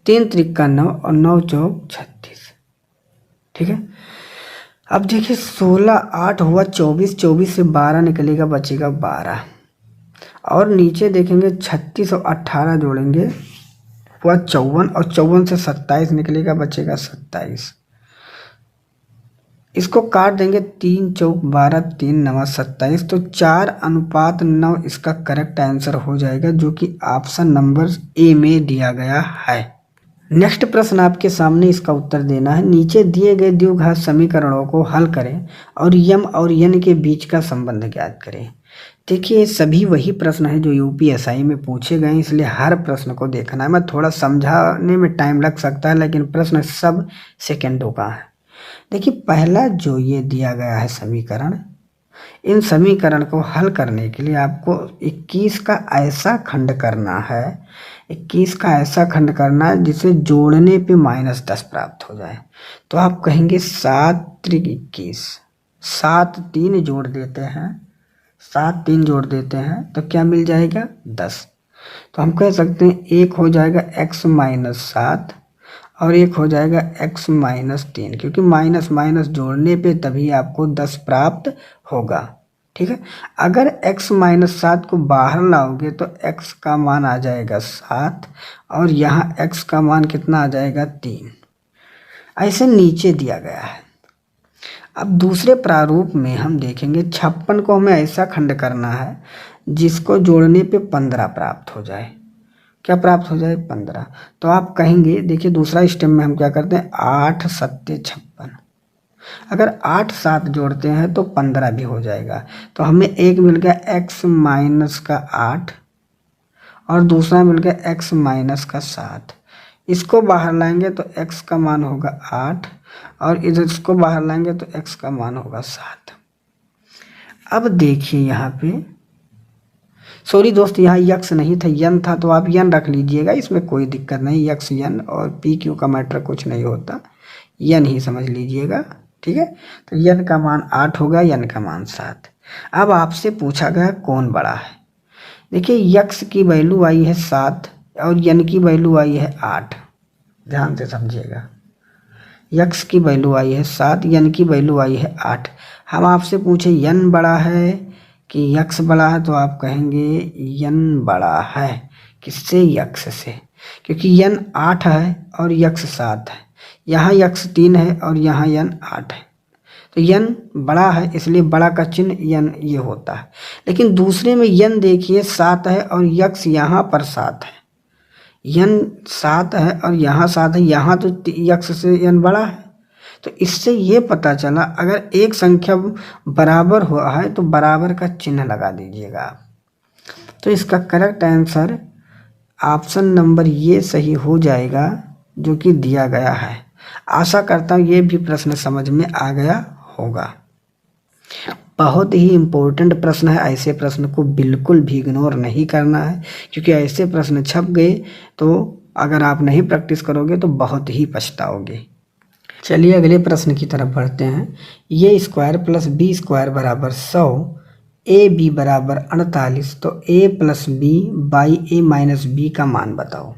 [SPEAKER 2] 3 त्रिक 9 और 9 चौक 36, ठीक है। अब देखिए 16 8 हुआ 24, 24 से 12 निकलेगा, बचेगा 12 और नीचे देखेंगे 36 और 18 जोड़ेंगे हुआ 54 और 54 से 27 निकलेगा, बचेगा 27। इसको काट देंगे 3 चौक 12 3 9 27, तो 4:9 इसका करेक्ट आंसर हो जाएगा, जो कि ऑप्शन नंबर ए में दिया गया है। नेक्स्ट प्रश्न आपके सामने, इसका उत्तर देना है। नीचे दिए गए द्विघात समीकरणों को हल करें और यम और यन के बीच का संबंध ज्ञात करें। देखिए सभी वही प्रश्न है जो यूपीएसआई में पूछे गए, इसलिए हर प्रश्न को देखना है। मैं थोड़ा समझाने में टाइम लग सकता है, लेकिन प्रश्न सब सेकेंडों का है। देखिए पहला जो ये दिया गया है समीकरण, इन समीकरण को हल करने के लिए आपको 21 का ऐसा खंड करना है, 21 का ऐसा खंड करना है जिसे जोड़ने पे -10 प्राप्त हो जाए। तो आप कहेंगे 7 त्रिक 21, 7 3 जोड़ देते हैं, 7 3 जोड़ देते हैं तो क्या मिल जाएगा 10। तो हम कह सकते हैं एक हो जाएगा x - 7 और एक हो जाएगा x - 3, क्योंकि माइनस माइनस जोड़ने पे तभी आपको 10 प्राप्त होगा, ठीक है। अगर x - 7 को बाहर लाओगे तो x का मान आ जाएगा 7 और यहाँ x का मान कितना आ जाएगा 3। ऐसे नीचे दिया गया है। अब दूसरे प्रारूप में हम देखेंगे 56 को हमें ऐसा खंड करना है जिसको जोड़ने पे 15 प्राप्त हो जाए। क्या प्राप्त हो जाए 15। तो आप कहेंगे, देखिए दूसरा स्टेप में हम क्या करते हैं 8 7 56, अगर 8 7 जोड़ते हैं तो 15 भी हो जाएगा। तो हमें एक मिल गया x माइनस का 8 और दूसरा मिल गया x माइनस का 7। इसको बाहर लाएंगे तो x का मान होगा 8 और इधर इसको बाहर लाएंगे तो x का मान होगा 7। अब देखिए यहाँ पे, सॉरी दोस्त यहाँ यक्स नहीं था यन था, तो आप यन रख लीजिएगा, इसमें कोई दिक्कत नहीं। यक्स यन और पी क्यू का मैटर कुछ नहीं होता, यन ही समझ लीजिएगा, ठीक है। तो यन का मान 8 होगा, यन का मान 7। अब आपसे पूछा गया कौन बड़ा है। देखिए यक्स की वैल्यू आई है 7 और यन की वैल्यू आई है 8, ध्यान से समझिएगा। यक्स की वैल्यू आई है 7, यन की वैल्यू आई है 8। हम आपसे पूछे यन बड़ा है कि यक्स बड़ा है, तो आप कहेंगे यन बड़ा है। किससे? यक्स से, क्योंकि यन 8 है और यक्स 7 है, यहाँ यक्स 3 है और यहाँ यन 8 है। तो यन बड़ा है, इसलिए बड़ा का चिन्ह यन ये होता है। लेकिन दूसरे में यन देखिए 7 है और यक्स यहाँ पर 7 है, यन 7 है और यहाँ 7 है, यहाँ तो यक्स से यन बड़ा है। तो इससे ये पता चला अगर एक संख्या बराबर हुआ है तो बराबर का चिन्ह लगा दीजिएगा आप। तो इसका करेक्ट आंसर ऑप्शन नंबर ये सही हो जाएगा जो कि दिया गया है। आशा करता हूँ ये भी प्रश्न समझ में आ गया होगा। बहुत ही इम्पोर्टेंट प्रश्न है, ऐसे प्रश्न को बिल्कुल भी इग्नोर नहीं करना है, क्योंकि ऐसे प्रश्न छप गए तो अगर आप नहीं प्रैक्टिस करोगे तो बहुत ही पछताओगे। चलिए अगले प्रश्न की तरफ बढ़ते हैं। A square plus B square बराबर 100, ए बी बराबर 48, तो A plus B by A minus B का मान बताओ।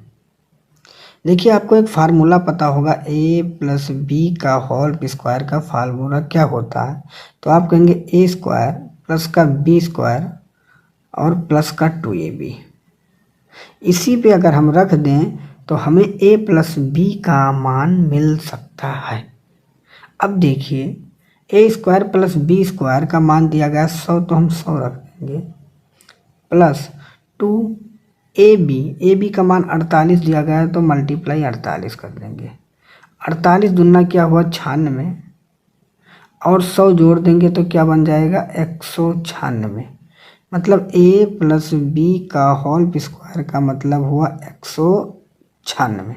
[SPEAKER 2] देखिए आपको एक फार्मूला पता होगा, ए प्लस बी का होल स्क्वायर का फार्मूला क्या होता है। तो आप कहेंगे ए स्क्वायर प्लस का बी स्क्वायर और प्लस का 2ab। इसी पे अगर हम रख दें तो हमें a प्लस बी का मान मिल सकता है। अब देखिए A square plus B square का मान दिया गया 100, तो हम 100 रख देंगे, प्लस 2ab का मान 48 दिया गया है तो मल्टीप्लाई 48 कर देंगे। 48 दूना क्या हुआ 96 और 100 जोड़ देंगे तो क्या बन जाएगा 196। मतलब a प्लस बी का होल स्क्वायर का मतलब हुआ 196।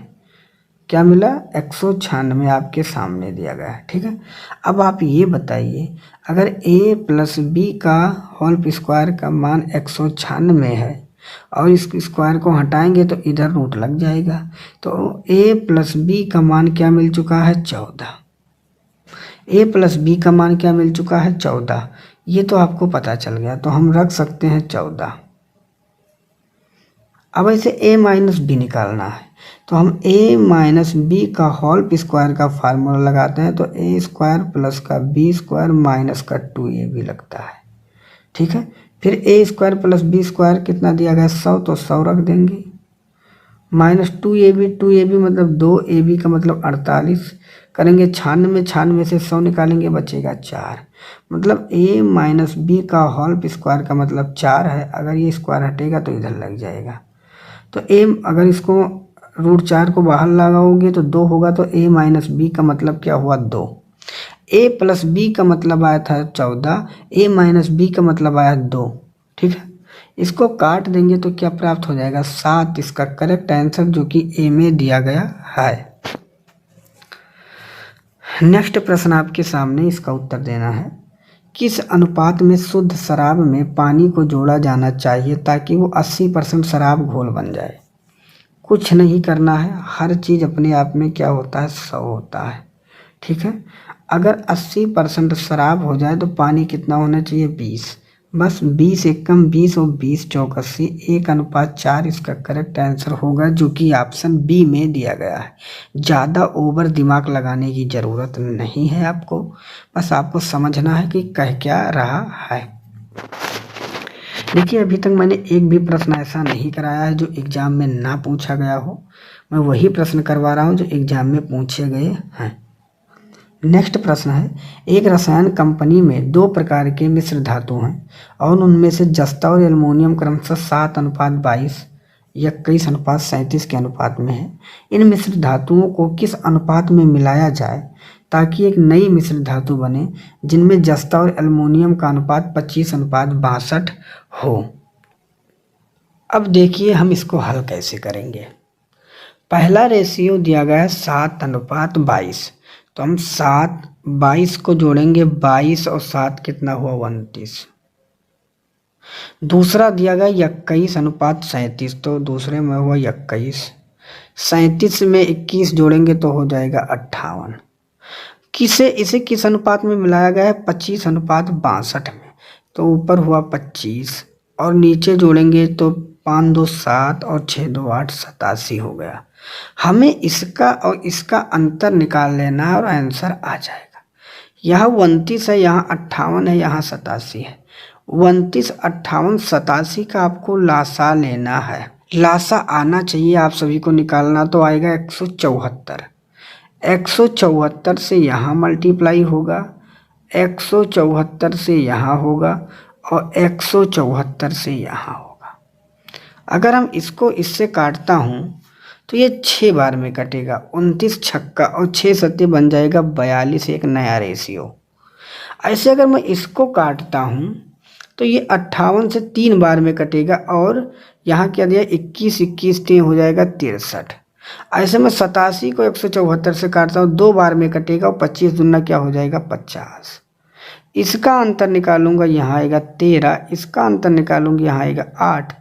[SPEAKER 2] क्या मिला 196 आपके सामने दिया गया है, ठीक है। अब आप ये बताइए अगर a प्लस बी का होल स्क्वायर का मान 196 है और इस स्क्वायर को हटाएंगे तो इधर रूट लग जाएगा, तो a प्लस बी का मान क्या मिल चुका है 14। ए प्लस बी का मान क्या मिल चुका है 14, ये तो आपको पता चल गया, तो हम रख सकते हैं 14। अब इसे ए माइनस बी निकालना है, तो हम ए माइनस बी का होल स्क्वायर का फार्मूला लगाते हैं, तो ए स्क्वायर प्लस का बी स्क्वायर माइनस का 2ab लगता है। ठीक है, फिर ए स्क्वायर प्लस बी स्क्वायर कितना दिया गया 100, तो 100 रख देंगे, माइनस 2ab मतलब 2ab का मतलब 48 करेंगे, 96 से 100 निकालेंगे बचेगा 4, मतलब a माइनस बी का होल स्क्वायर का मतलब 4 है। अगर ये स्क्वायर हटेगा तो इधर लग जाएगा, तो a अगर इसको √4 को बाहर लगाओगे तो 2 होगा, तो a माइनस बी का मतलब क्या हुआ 2। a प्लस बी का मतलब आया था 14, a माइनस बी का मतलब आया 2। ठीक है, इसको काट देंगे तो क्या प्राप्त हो जाएगा 7, इसका करेक्ट आंसर जो कि ए में दिया गया है। नेक्स्ट प्रश्न आपके सामने, इसका उत्तर देना है। किस अनुपात में शुद्ध शराब में पानी को जोड़ा जाना चाहिए ताकि वो 80% शराब घोल बन जाए? कुछ नहीं करना है, हर चीज़ अपने आप में क्या होता है 100 होता है। ठीक है, अगर 80% शराब हो जाए तो पानी कितना होना चाहिए 20, बस 20 एकम 20 और 20 चौक 80, 1:4 इसका करेक्ट आंसर होगा जो कि ऑप्शन बी में दिया गया है। ज़्यादा ओवर दिमाग लगाने की ज़रूरत नहीं है आपको, बस आपको समझना है कि कह क्या रहा है। देखिए, अभी तक मैंने एक भी प्रश्न ऐसा नहीं कराया है जो एग्ज़ाम में ना पूछा गया हो, मैं वही प्रश्न करवा रहा हूँ जो एग्ज़ाम में पूछे गए हैं। नेक्स्ट प्रश्न है, एक रसायन कंपनी में 2 प्रकार के मिश्र धातु हैं और उनमें से जस्ता और एल्युमिनियम क्रमशः 7:22 या 21:37 के अनुपात में है। इन मिश्र धातुओं को किस अनुपात में मिलाया जाए ताकि एक नई मिश्र धातु बने जिनमें जस्ता और एल्युमिनियम का अनुपात 25:62 हो? अब देखिए हम इसको हल कैसे करेंगे। पहला रेशियो दिया गया है 7:22, तो हम 7:22 को जोड़ेंगे, 22 और 7 कितना हुआ 29। दूसरा दिया गया 21:37, तो दूसरे में हुआ 21। 37 में 21 जोड़ेंगे तो हो जाएगा 58। इसे किस अनुपात में मिलाया गया है 25:62 में, तो ऊपर हुआ 25 और नीचे जोड़ेंगे तो 5 2 7 और 6 2 8 87 हो गया। हमें इसका और इसका अंतर निकाल लेना है और आंसर आ जाएगा। यहाँ 29 है, यहाँ 58 है, यहाँ 87 है। 29 58 87 का आपको लासा लेना है, लासा आना चाहिए आप सभी को निकालना, तो आएगा 174। 174 से यहाँ मल्टीप्लाई होगा, 174 से यहाँ होगा और 174 से यहाँ होगा। अगर हम इसको इससे काटता हूँ तो ये 6 बार में कटेगा, 29 छक्का और 6 सत्ते बन जाएगा 42, एक नया रेशियो। ऐसे अगर मैं इसको काटता हूँ तो ये 58 से 3 बार में कटेगा और यहाँ क्या दिया 21 21 3 हो जाएगा 63। ऐसे में 87 को 174 से काटता हूँ, 2 बार में कटेगा और 25 दूना क्या हो जाएगा 50। इसका अंतर निकालूंगा, यहाँ आएगा 13, इसका अंतर निकालूंगी, यहाँ आएगा 8।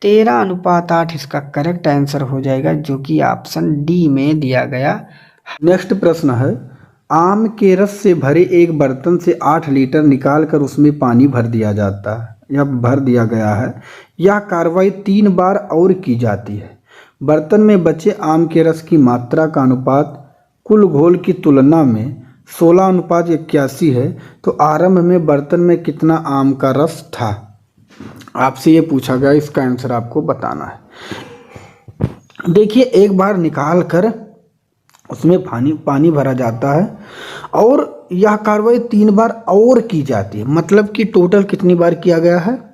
[SPEAKER 2] 13:8 इसका करेक्ट आंसर हो जाएगा जो कि ऑप्शन डी में दिया गया।
[SPEAKER 1] नेक्स्ट प्रश्न है, आम के रस से भरे एक बर्तन से 8 लीटर निकाल कर उसमें पानी भर दिया जाता है या भर दिया गया है। यह कार्रवाई 3 बार और की जाती है। बर्तन में बचे आम के रस की मात्रा का अनुपात कुल घोल की तुलना में 16:81 है, तो आरंभ में बर्तन में कितना आम का रस था? आपसे ये पूछा गया, इसका आंसर आपको बताना है। देखिए, एक बार निकाल कर उसमें पानी भरा जाता है और यह कार्रवाई 3 बार और की जाती है, मतलब कि टोटल कितनी बार किया गया है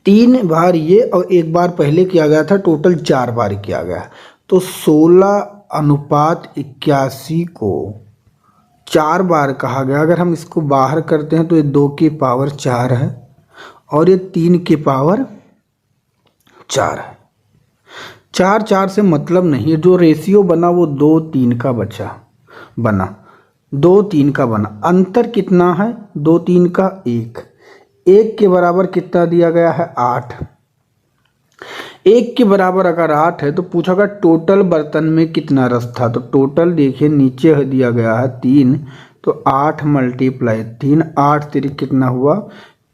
[SPEAKER 1] 3 बार ये और 1 बार पहले किया गया था, टोटल 4 बार किया गया। तो 16:81 को 4 बार कहा गया। अगर हम इसको बाहर करते हैं तो ये 2 की पावर 4 है और ये 3 की पावर 4 है। 4 4 से मतलब नहीं है, जो रेशियो बना वो 2 3 का बना 2 3 का बना। अंतर कितना है 2 3 का 1 के बराबर कितना दिया गया है 8। 1 के बराबर अगर 8 है तो पूछा गया टोटल बर्तन में कितना रस था, तो टोटल देखिए नीचे दिया गया है 3, तो 8 मल्टीप्लाई 3, 8 तिरिक कितना हुआ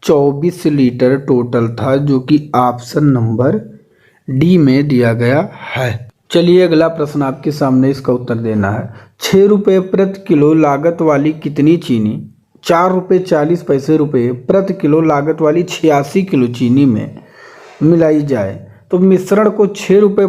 [SPEAKER 1] 24 लीटर टोटल था, जो कि ऑप्शन नंबर डी में दिया गया है। चलिए अगला प्रश्न आपके सामने, इसका उत्तर देना है। 6 रुपये प्रति किलो लागत वाली कितनी चीनी 4 रुपये 40 पैसे रुपये प्रति किलो लागत वाली 86 किलो चीनी में मिलाई जाए तो मिश्रण को 6 रुपये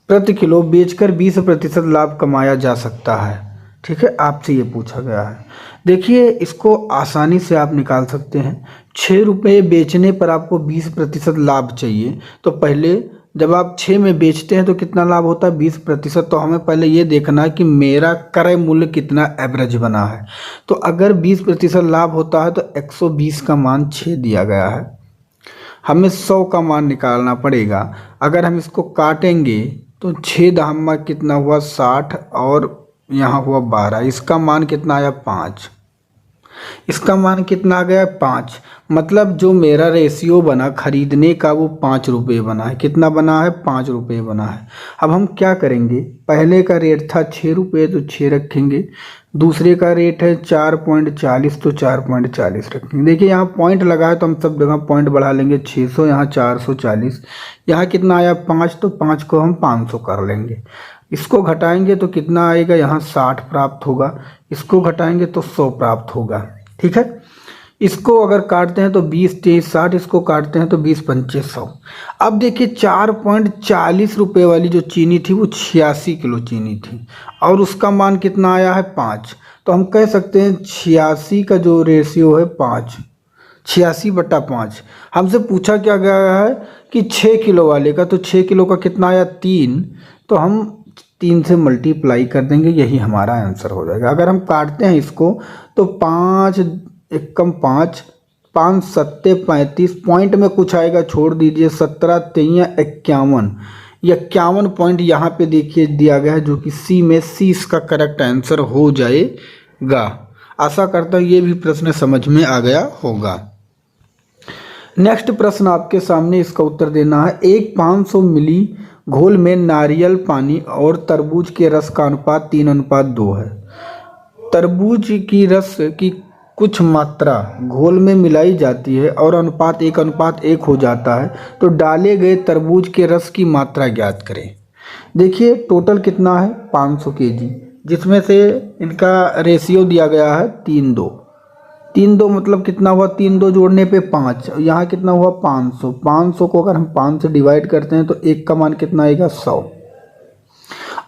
[SPEAKER 1] प्रति किलो बेचकर 20% लाभ कमाया जा सकता है। ठीक है, आपसे ये पूछा गया है। देखिए इसको आसानी से आप निकाल सकते हैं। 6 रुपये बेचने पर आपको 20% लाभ चाहिए, तो पहले जब आप 6 में बेचते हैं तो कितना लाभ होता है 20%। तो हमें पहले ये देखना है कि मेरा क्रय मूल्य कितना एवरेज बना है। तो अगर 20% लाभ होता है तो 120 का मान 6 दिया गया है, हमें 100 का मान निकालना पड़ेगा। अगर हम इसको काटेंगे तो 6 दहम्मा कितना हुआ 60 और यहाँ हुआ 12, इसका मान कितना आया 5, इसका मान कितना आ गया 5। मतलब जो मेरा रेशियो बना खरीदने का वो 5 रुपये बना है। कितना बना है 5 रुपये बना है। अब हम क्या करेंगे, पहले का रेट था 6 रुपये तो 6 रखेंगे, दूसरे का रेट है 4.40 तो 4.40 रखेंगे। देखिए यहाँ पॉइंट लगा है तो हम सब जगह पॉइंट बढ़ा लेंगे, 600 यहाँ 440, यहाँ कितना आया 5 तो 5 को हम 500 कर लेंगे। इसको घटाएंगे तो कितना आएगा, यहाँ 60 प्राप्त होगा, इसको घटाएंगे तो 100 प्राप्त होगा। ठीक है, इसको अगर काटते हैं तो 20 23 60, इसको काटते हैं तो 20 25 100। अब देखिए 4.40 रुपये वाली जो चीनी थी वो 86 किलो चीनी थी और उसका मान कितना आया है 5। तो हम कह सकते हैं 86 का जो रेशियो है 5, 86/5। हमसे पूछा क्या गया है कि 6 किलो वाले का, तो 6 किलो का कितना आया 3, तो हम 3 से मल्टीप्लाई कर देंगे, यही हमारा आंसर हो जाएगा। अगर हम काटते हैं इसको तो 5 एकम 5, 5 सत्ते 35, पॉइंट में कुछ आएगा छोड़ दीजिए, 17 3 51, 51 पॉइंट यहाँ पे देखिए दिया गया है, जो कि सी में, सी इसका करेक्ट आंसर हो जाएगा। आशा करता हूँ ये भी प्रश्न समझ में आ गया होगा। नेक्स्ट प्रश्न आपके सामने, इसका उत्तर देना है। एक 500 मिली घोल में नारियल पानी और तरबूज के रस का अनुपात 3:2 है। तरबूज की रस की कुछ मात्रा घोल में मिलाई जाती है और अनुपात 1:1 हो जाता है, तो डाले गए तरबूज के रस की मात्रा ज्ञात करें। देखिए टोटल कितना है 500 kg, जिसमें से इनका रेशियो दिया गया है 3:2। 3:2 मतलब कितना हुआ, 3:2 जोड़ने पे 5, यहाँ कितना हुआ 500। 500 को अगर हम 5 से डिवाइड करते हैं तो 1 का मान कितना आएगा 100।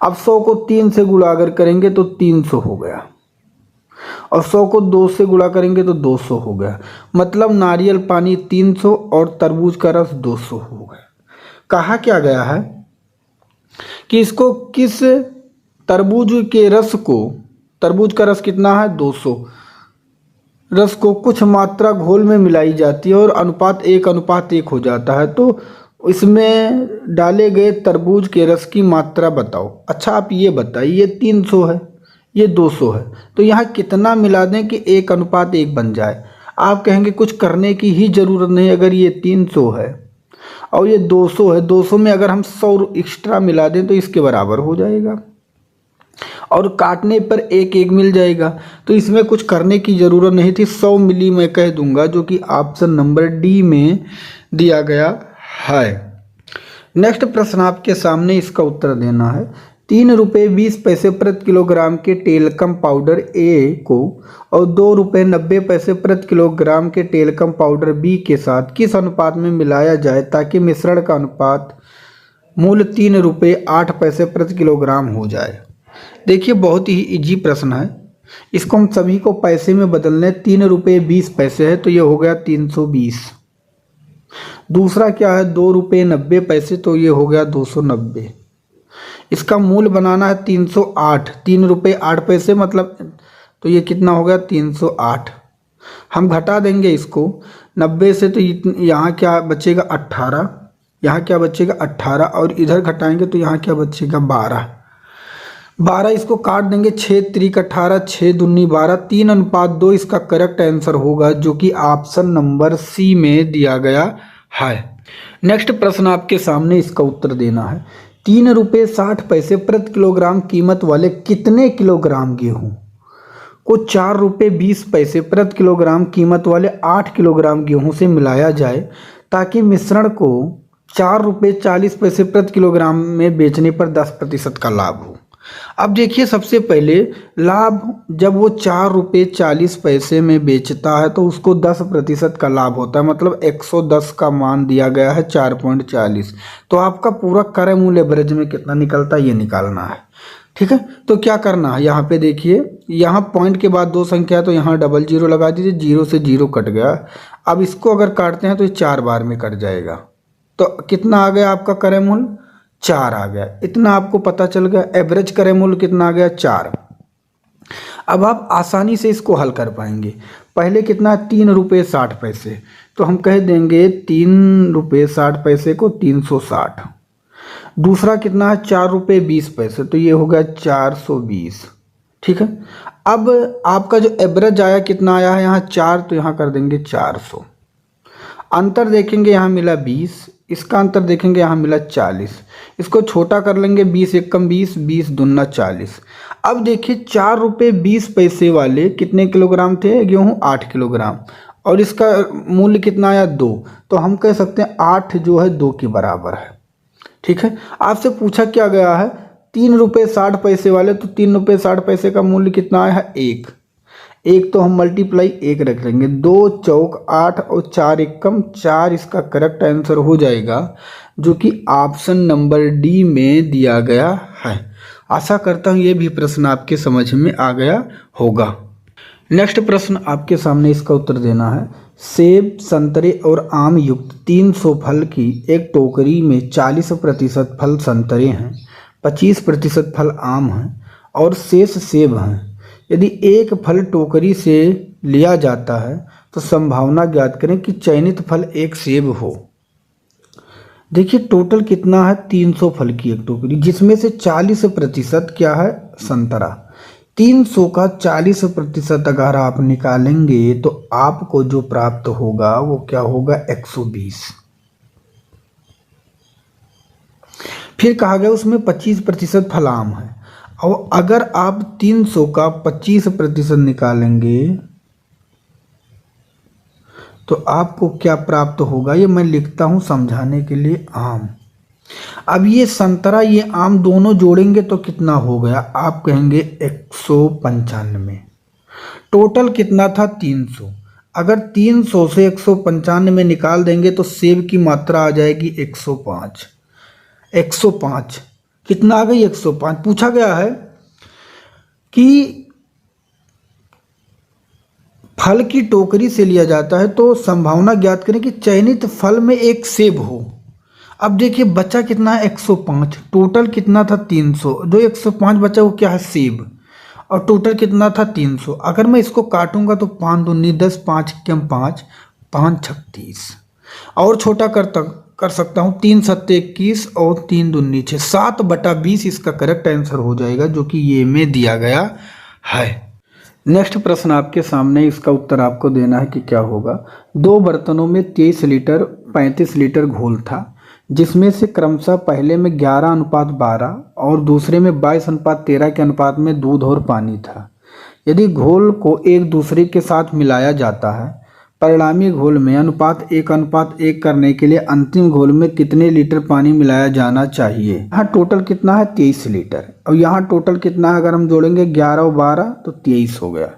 [SPEAKER 1] अब 100 को 3 से गुणा अगर करेंगे तो 300 हो गया, और 100 को 2 से गुणा करेंगे तो 200 हो गया। मतलब नारियल पानी 300 और तरबूज का रस 200 हो गया। कहा क्या गया है कि इसको किस तरबूज के रस को, तरबूज का रस कितना है 200, रस को कुछ मात्रा घोल में मिलाई जाती है और अनुपात 1:1 हो जाता है, तो इसमें डाले गए तरबूज के रस की मात्रा बताओ। अच्छा आप ये बताइए, ये 300 है, ये 200 है, तो यहाँ कितना मिला दें कि 1:1 बन जाए। आप कहेंगे कुछ करने की ही ज़रूरत नहीं। अगर ये 300 है और ये 200 है, 200 में अगर हम 100 एक्स्ट्रा मिला दें तो इसके बराबर हो जाएगा, और काटने पर 1 मिल जाएगा। तो इसमें कुछ करने की ज़रूरत नहीं थी, 100 मिली मैं कह दूंगा, जो कि ऑप्शन नंबर डी में दिया गया है। नेक्स्ट प्रश्न आपके सामने, इसका उत्तर देना है। 3 रुपये 20 पैसे प्रति किलोग्राम के टेलकम पाउडर ए को और 2 रुपये 90 पैसे प्रति किलोग्राम के टेलकम पाउडर बी के साथ किस अनुपात में मिलाया जाए ताकि मिश्रण का अनुपात मूल्य 3 रुपये 8 पैसे प्रति किलोग्राम हो जाए। देखिए बहुत ही इजी प्रश्न है, इसको हम सभी को पैसे में बदलने। 3 रुपये 20 पैसे है तो ये हो गया 320। दूसरा क्या है 2 रुपये 90 पैसे, तो ये हो गया 290। इसका मूल बनाना है 308, 3 रुपये 8 पैसे मतलब, तो ये कितना हो गया 308। हम घटा देंगे इसको 90 से, तो यहाँ क्या बचेगा 18, यहाँ क्या बचेगा 18, और इधर घटाएंगे तो यहाँ क्या बचेगा 12। इसको काट देंगे, 6 3 18, 6 दूनी 12, 3:2 इसका करेक्ट आंसर होगा, जो कि ऑप्शन नंबर सी में दिया गया है। नेक्स्ट प्रश्न आपके सामने, इसका उत्तर देना है। ₹3.60 प्रति किलोग्राम कीमत वाले कितने किलोग्राम गेहूं को ₹4.20 प्रति किलोग्राम कीमत वाले 8 किलोग्राम गेहूं से मिलाया जाए ताकि मिश्रण को ₹4.40 प्रति किलोग्राम में बेचने पर 10% का लाभ हो। अब देखिए, सबसे पहले लाभ जब वो ₹4.40 में बेचता है तो उसको 10% का लाभ होता है, मतलब 110 का मान दिया गया है 4.40। तो आपका पूरा क्रय मूल्य एवरेज में कितना निकलता है ये निकालना है। ठीक है, तो क्या करना है, यहाँ पे देखिए, यहाँ पॉइंट के बाद 2 संख्या है तो यहाँ डबल जीरो लगा दीजिए, 0 से 0 कट गया। अब इसको अगर काटते हैं तो ये 4 बार में कट जाएगा। तो कितना आ गया आपका क्रय मूल्य, 4 आ गया। इतना आपको पता चल गया। एवरेज क्रय मूल्य कितना आ गया, 4। अब आप आसानी से इसको हल कर पाएंगे। पहले कितना है, ₹3.60, तो हम कह देंगे ₹3.60 को 360। दूसरा कितना है, ₹4.20, तो ये हो गया 420। ठीक है, अब आपका जो एवरेज आया कितना आया है, यहाँ 4, तो यहाँ कर देंगे 400। अंतर देखेंगे, यहाँ मिला 20, इसका अंतर देखेंगे, यहाँ मिला 40। इसको छोटा कर लेंगे, 20 एकम 20, 20 दूना 40। अब देखिए, ₹4.20 वाले कितने किलोग्राम थे गेहूँ, 8 किलोग्राम, और इसका मूल्य कितना आया, 2। तो हम कह सकते हैं 8 जो है 2 के बराबर है। ठीक है, आपसे पूछा क्या गया है, ₹3.60 वाले, तो ₹3.60 का मूल्य कितना आया है, 1। तो हम मल्टीप्लाई 1 रख लेंगे, 2 चौक 8 और 4 एकम 4, इसका करेक्ट आंसर हो जाएगा, जो कि ऑप्शन नंबर डी में दिया गया है। आशा करता हूँ ये भी प्रश्न आपके समझ में आ गया होगा। नेक्स्ट प्रश्न आपके सामने, इसका उत्तर देना है। सेब, संतरे और आम युक्त 300 फल की एक टोकरी में 40% फल संतरे हैं, 25% फल आम हैं और शेष सेब हैं। यदि एक फल टोकरी से लिया जाता है तो संभावना ज्ञात करें कि चयनित फल एक सेब हो। देखिए, टोटल कितना है, 300 फल की एक टोकरी, जिसमें से 40% क्या है, संतरा। 300 का 40% अगर आप निकालेंगे तो आपको जो प्राप्त होगा वो क्या होगा, 120। फिर कहा गया उसमें 25% फल आम है, और अगर आप 300 का 25% निकालेंगे तो आपको क्या प्राप्त होगा, ये मैं लिखता हूं समझाने के लिए, आम। अब ये संतरा ये आम दोनों जोड़ेंगे तो कितना हो गया, आप कहेंगे 195। टोटल कितना था, 300। अगर 300 से 195 निकाल देंगे तो सेब की मात्रा आ जाएगी 105। 105 कितना आ गई, 105। पूछा गया है कि फल की टोकरी से लिया जाता है तो संभावना ज्ञात करें कि चयनित फल में एक सेब हो। अब देखिए, बचा कितना है, 105। टोटल कितना था, 300। जो 105 बचा वो क्या है, सेब, और टोटल कितना था, 300। अगर मैं इसको काटूंगा तो 5 दूनी 10, 5 एकम 5, 5 36, और छोटा कर सकता हूँ, 3 सत्ते 21 और 3 दूनी 6, 7/20 इसका करेक्ट आंसर हो जाएगा, जो कि ये में दिया गया है। नेक्स्ट प्रश्न आपके सामने, इसका उत्तर आपको देना है कि क्या होगा। 2 बर्तनों में 23 लीटर 35 लीटर घोल था, जिसमें से क्रमशः पहले में 11:12 और दूसरे में 22:13 के अनुपात में दूध और पानी था। यदि घोल को एक दूसरे के साथ मिलाया जाता है, परिणामी घोल में अनुपात 1:1 करने के लिए अंतिम घोल में कितने लीटर पानी मिलाया जाना चाहिए। यहाँ टोटल कितना है, 23 लीटर, और यहाँ टोटल कितना है, अगर हम जोड़ेंगे 11 और 12 तो 23 हो गया।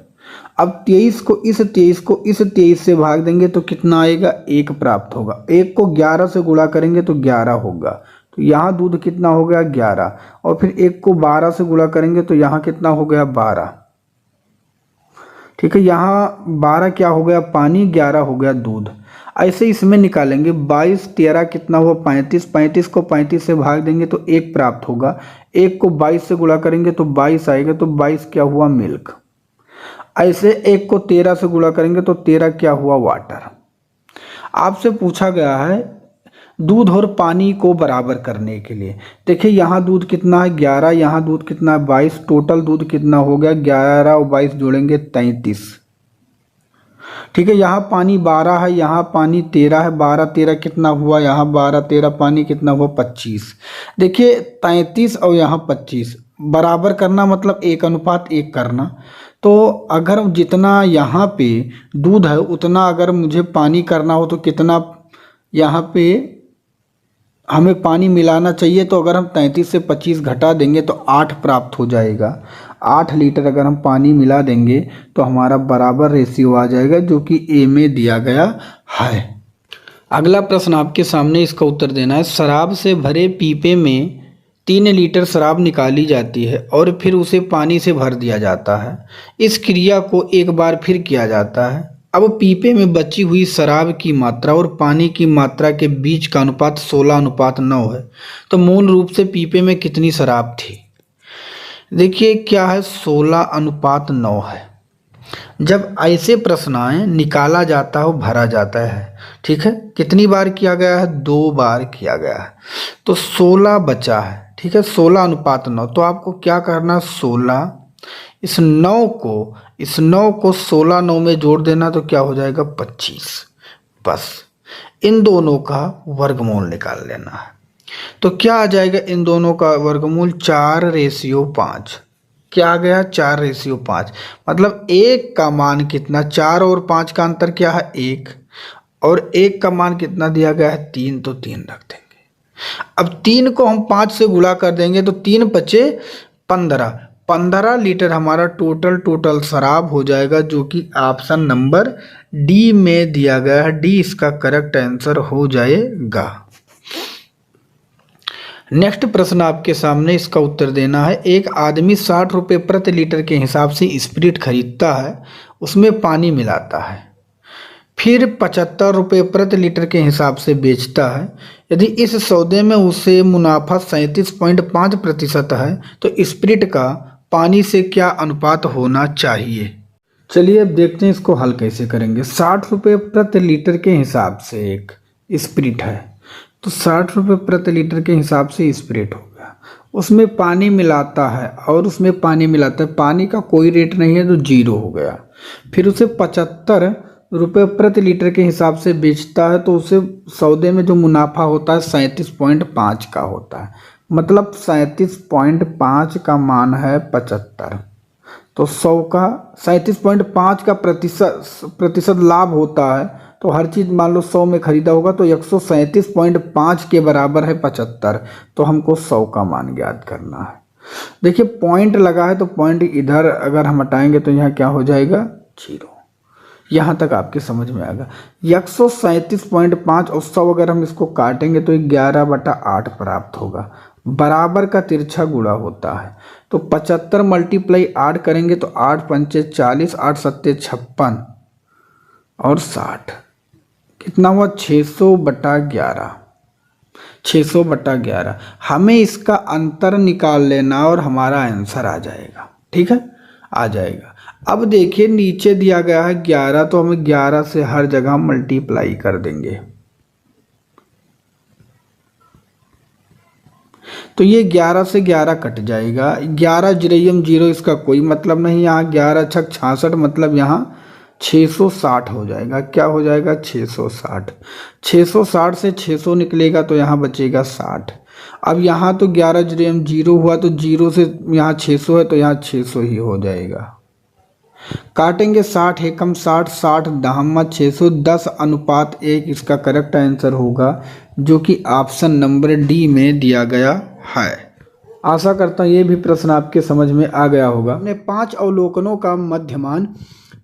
[SPEAKER 1] अब 23 को इस 23 से भाग देंगे तो कितना आएगा, 1 प्राप्त होगा। 1 को 11 से गुणा करेंगे तो 11 होगा, तो यहाँ दूध कितना हो गया, 11, और फिर 1 को 12 से गुणा करेंगे तो यहाँ कितना हो गया, 12। ठीक है, यहाँ 12 क्या हो गया, पानी, 11 हो गया दूध। ऐसे इसमें निकालेंगे, 22 13 कितना हुआ, 35। 35 को 35 से भाग देंगे तो 1 प्राप्त होगा। 1 को 22 से गुणा करेंगे तो 22 आएगा, तो 22 क्या हुआ, मिल्क। ऐसे 1 को 13 से गुणा करेंगे तो 13 क्या हुआ, वाटर। आपसे पूछा गया है दूध और पानी को बराबर करने के लिए। देखिए, यहाँ दूध कितना है, 11, यहाँ दूध कितना है, 22। टोटल दूध कितना हो गया, 11 और 22 जोड़ेंगे 33। ठीक है, यहाँ पानी 12 है, यहाँ पानी 13 है, 12 13 कितना हुआ, यहाँ 12 13 पानी कितना हुआ 25। देखिए 33 और यहाँ 25 बराबर करना मतलब 1:1 करना। तो अगर जितना यहाँ पे दूध है उतना अगर मुझे पानी करना हो तो कितना यहाँ पे हमें पानी मिलाना चाहिए। तो अगर हम 33 से 25 घटा देंगे तो 8 प्राप्त हो जाएगा। 8 लीटर अगर हम पानी मिला देंगे तो हमारा बराबर रेशियो आ जाएगा, जो कि ए में दिया गया है। अगला प्रश्न आपके सामने, इसका उत्तर देना है। शराब से भरे पीपे में 3 लीटर शराब निकाली जाती है और फिर उसे पानी से भर दिया जाता है। इस क्रिया को एक बार फिर किया जाता है। अब पीपे में बची हुई शराब की मात्रा और पानी की मात्रा के बीच का अनुपात 16:9 है। तो मूल रूप से पीपे में कितनी शराब थी? देखिए क्या है, 16:9 है। जब ऐसे प्रश्न आए, निकाला जाता हो भरा जाता है, ठीक है, कितनी बार किया गया है? 2 बार किया गया है। तो 16 बचा है, ठीक है, 16:9। तो आपको क्या करना, 16 इस 9 को 16 9 में जोड़ देना, तो क्या हो जाएगा 25। बस इन दोनों का वर्गमूल निकाल लेना है। तो क्या आ जाएगा इन दोनों का वर्गमूल? 4:5। क्या आ गया? 4:5। मतलब 1 का मान कितना, 4 और 5 का अंतर क्या है? 1। और 1 का मान कितना दिया गया है? 3। तो 3 रख देंगे। अब 3 को हम 5 से गुणा कर देंगे तो 3 बचे 15। 15 लीटर हमारा टोटल शराब हो जाएगा, जो कि ऑप्शन नंबर डी में दिया गया है। डी इसका करेक्ट आंसर हो जाएगा। नेक्स्ट प्रश्न आपके सामने, इसका उत्तर देना है। एक आदमी 60 रुपये प्रति लीटर के हिसाब से स्प्रिट खरीदता है, उसमें पानी मिलाता है, फिर 75 रुपये प्रति लीटर के हिसाब से बेचता है। यदि इस सौदे में उसे मुनाफा 37.5% है तो स्प्रिट का पानी से क्या अनुपात होना चाहिए? चलिए अब देखते हैं इसको हल कैसे करेंगे। 60 रुपये प्रति लीटर के हिसाब से एक स्प्रिट है, तो 60 रुपये प्रति लीटर के हिसाब से स्प्रिट हो गया। उसमें पानी मिलाता है और उसमें पानी मिलाता है, पानी का कोई रेट नहीं है तो 0 हो गया। फिर उसे 75 रुपये प्रति लीटर के हिसाब से बेचता है, तो उसे सौदे में जो मुनाफा होता है 37.5 का होता है। मतलब 37.5 का मान है 75। तो 100 का 37.5 का प्रतिशत लाभ होता है। तो हर चीज़ मान लो 100 में खरीदा होगा तो 137.5 के बराबर है 75। तो हमको 100 का मान ज्ञात करना है। देखिए पॉइंट लगा है तो पॉइंट इधर अगर हम हटाएंगे तो यहाँ क्या हो जाएगा? 0। यहाँ तक आपके समझ में आएगा। 137.5 और 100 अगर हम इसको काटेंगे तो 11/8 प्राप्त होगा। बराबर का तिरछा गुणा होता है। तो 75 × 8 करेंगे तो 8 पंचे 40, 8 सत्ते 56 और 60 कितना हुआ? 600/11। 600/11 हमें इसका अंतर निकाल लेना और हमारा आंसर आ जाएगा। ठीक है, आ जाएगा। अब देखिए नीचे दिया गया है 11, तो हमें 11 से हर जगह मल्टीप्लाई कर देंगे। तो ये 11 से 11 कट जाएगा। 11 0 0 इसका कोई मतलब नहीं। यहाँ 11 छक 66 मतलब यहाँ 660 हो जाएगा। क्या हो जाएगा? 660। 660 से 600 निकलेगा तो यहाँ बचेगा 60। अब यहाँ तो 11 0 हुआ तो 0 से यहाँ 600 है तो यहाँ 600 ही हो जाएगा। काटेंगे 60 एकम 60, 60 दहम्मा 600, 10:1 इसका करेक्ट आंसर होगा, जो कि ऑप्शन नंबर डी में दिया गया है। आशा करता हूँ ये भी प्रश्न आपके समझ में आ गया होगा। हमने 5 अवलोकनों का मध्यमान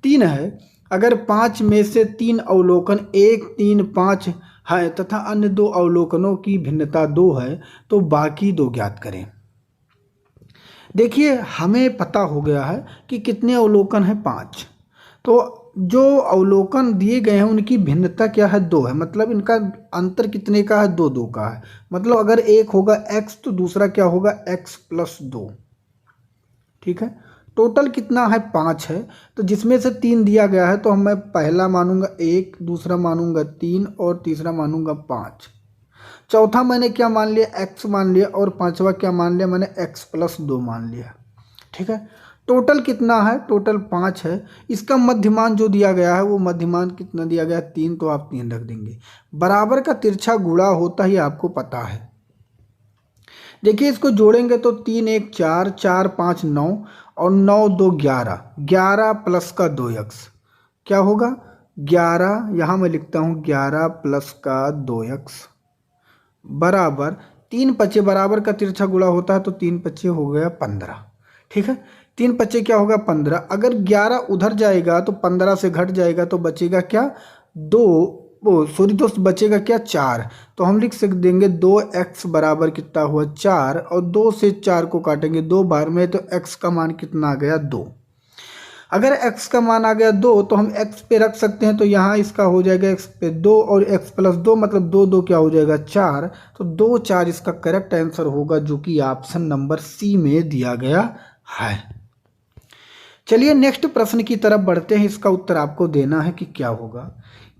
[SPEAKER 1] 3 है। अगर 5 में से 3 अवलोकन 1, 3, 5 है तथा अन्य 2 अवलोकनों की भिन्नता 2 है तो बाकी 2 ज्ञात करें। देखिए हमें पता हो गया है कि कितने अवलोकन हैं? 5। तो जो अवलोकन दिए गए हैं उनकी भिन्नता क्या है? 2 है। मतलब इनका अंतर कितने का है? 2 2 का है। मतलब अगर एक होगा x तो दूसरा क्या होगा? x + 2। ठीक है, टोटल कितना है? 5 है। तो जिसमें से 3 दिया गया है तो मैं पहला मानूंगा 1, दूसरा मानूंगा 3 और तीसरा मानूंगा 5। चौथा मैंने क्या मान लिया? x मान लिया। और पांचवा क्या मान लिया? मैंने x + 2 मान लिया। ठीक है, टोटल कितना है, टोटल 5 है। इसका मध्यमान जो दिया गया है वो मध्यमान कितना दिया गया है, 3, तो आप 3 रख देंगे। बराबर का तिरछा गुणा होता ही आपको पता है। देखिए इसको जोड़ेंगे तो 3 1 4, 4 5 9 और 9 2 11, 11 प्लस का 2x क्या होगा 11, यहाँ मैं लिखता हूँ 11 प्लस का 2x बराबर 3 पच्चे, बराबर का तिरछा गुणा होता है तो 3 पच्चे हो गया 15। ठीक है, 3 पच्चे क्या होगा 15। अगर 11 उधर जाएगा तो 15 से घट जाएगा तो बचेगा क्या 2, सॉरी दोस्त बचेगा क्या 4। तो हम लिख सक देंगे 2x बराबर कितना हुआ 4, और 2 से 4 को काटेंगे 2 बार में तो x का मान कितना आ गया 2। अगर x का मान आ गया 2 तो हम x पे रख सकते हैं, तो यहाँ इसका हो जाएगा x पे 2 और x प्लस 2 मतलब 2 2 क्या हो जाएगा 4, तो 2 4 इसका करेक्ट आंसर होगा, जो कि ऑप्शन नंबर सी में दिया गया है। चलिए नेक्स्ट प्रश्न की तरफ बढ़ते हैं। इसका उत्तर आपको देना है कि क्या होगा।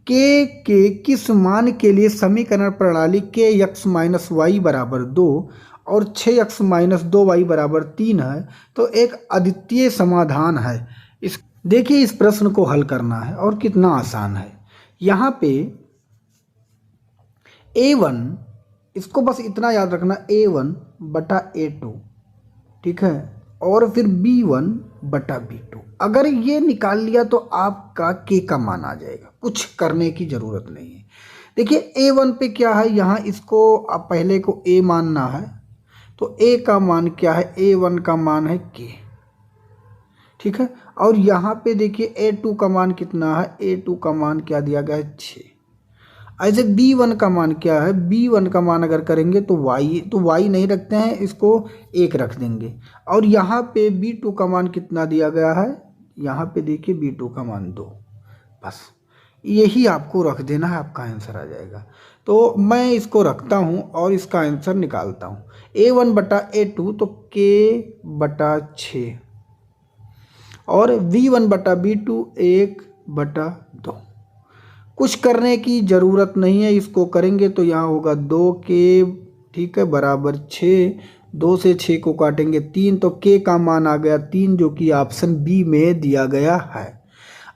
[SPEAKER 1] के किस मान के लिए समीकरण प्रणाली के x माइनस वाई बराबर 2 और 6x माइनस 2y बराबर 3 है, तो एक अद्वितीय समाधान है। इस देखिए इस प्रश्न को हल करना है और कितना आसान है। यहाँ पे a1, इसको बस इतना याद रखना a1 बटा a2, ठीक है, और फिर b1 बटा b2। अगर ये निकाल लिया तो आपका k का मान आ जाएगा, कुछ करने की ज़रूरत नहीं है। देखिए a1 पे क्या है, यहाँ इसको आप पहले को a मानना है, तो a का मान क्या है, a1 का मान है k, ठीक है। और यहाँ पे देखिए a2 का मान कितना है, a2 का मान क्या दिया गया है 6। ऐसे b1 का मान क्या है, b1 का मान अगर करेंगे तो y नहीं रखते हैं, इसको 1 रख देंगे। और यहाँ पे b2 का मान कितना दिया गया है, यहाँ पे देखिए b2 का मान 2, बस यही आपको रख देना है, आपका आंसर आ जाएगा। तो मैं इसको रखता हूँ और इसका आंसर निकालता हूँ। a1 बटा a2 तो k बटा 6 और v1 बटा b2 1 बटा 2। कुछ करने की ज़रूरत नहीं है, इसको करेंगे तो यहाँ होगा 2k, ठीक है, बराबर 6, 2 से 6 को काटेंगे 3, तो k का मान आ गया 3, जो कि ऑप्शन बी में दिया गया है।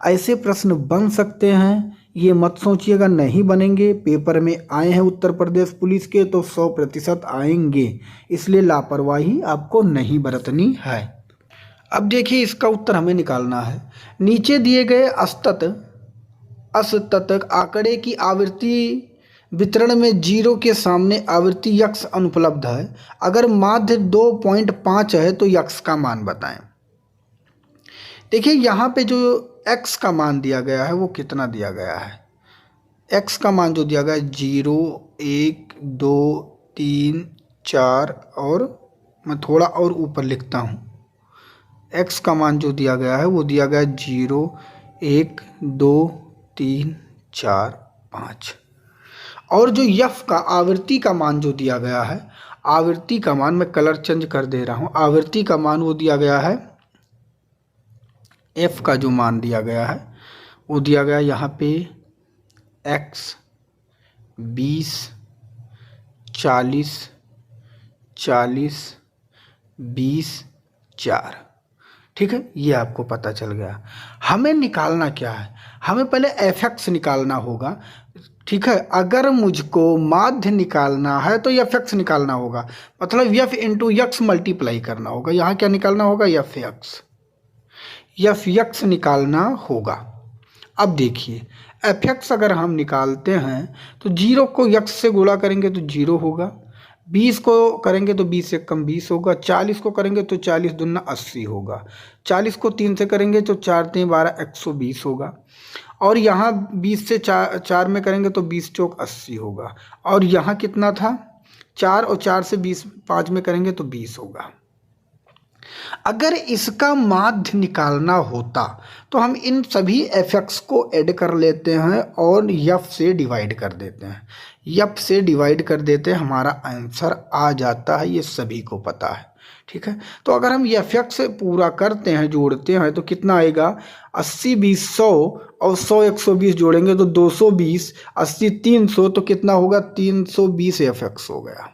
[SPEAKER 1] ऐसे प्रश्न बन सकते हैं, ये मत सोचिएगा नहीं बनेंगे। पेपर में आए हैं उत्तर प्रदेश पुलिस के तो 100% आएंगे, इसलिए लापरवाही आपको नहीं बरतनी है। अब देखिए इसका उत्तर हमें निकालना है। नीचे दिए गए असतत आंकड़े की आवृत्ति वितरण में 0 के सामने आवृत्ति x अनुपलब्ध है। अगर माध्य 2.5 है तो x का मान बताएं। देखिए यहाँ पे जो x का मान दिया गया है वो कितना दिया गया है, x का मान जो दिया गया है 0 1 2 3 4, और मैं थोड़ा और ऊपर लिखता हूँ, x का मान जो दिया गया है वो दिया गया है 0 1 2 3 4 5। और जो f का आवृत्ति का मान जो दिया गया है, आवृत्ति का मान मैं कलर चेंज कर दे रहा हूँ, आवृत्ति का मान वो दिया गया है, f का जो मान दिया गया है वो दिया गया यहाँ पे x 20 40 40 20 4, ठीक है, ये आपको पता चल गया। हमें निकालना क्या है, हमें पहले fx निकालना होगा, ठीक है। अगर मुझको माध्य निकालना है तो fx निकालना होगा, मतलब f इंटू x मल्टीप्लाई करना होगा। यहाँ क्या निकालना होगा, fx निकालना होगा। अब देखिए fx अगर हम निकालते हैं तो 0 को x से गुणा करेंगे तो 0 होगा, 20 को करेंगे तो 20 से कम 20 होगा, 40 को करेंगे तो 40 दूना 80 होगा, 40 को 3 से करेंगे तो 4 3 12 120 होगा, और यहाँ 20 से 4 में करेंगे तो 20 चौक 80 होगा, और यहाँ कितना था 4 और 4 से 20 5 में करेंगे तो 20 होगा। अगर इसका माध्य निकालना होता तो हम इन सभी fx को ऐड कर लेते हैं और f से डिवाइड कर देते हैं, f से डिवाइड कर देते हैं, हमारा आंसर आ जाता है, ये सभी को पता है, ठीक है। तो अगर हम fx से पूरा करते हैं, जोड़ते हैं तो कितना आएगा 80 20 100 और 100 120 जोड़ेंगे तो 220, 80 300 तो कितना होगा 320 fx हो गया।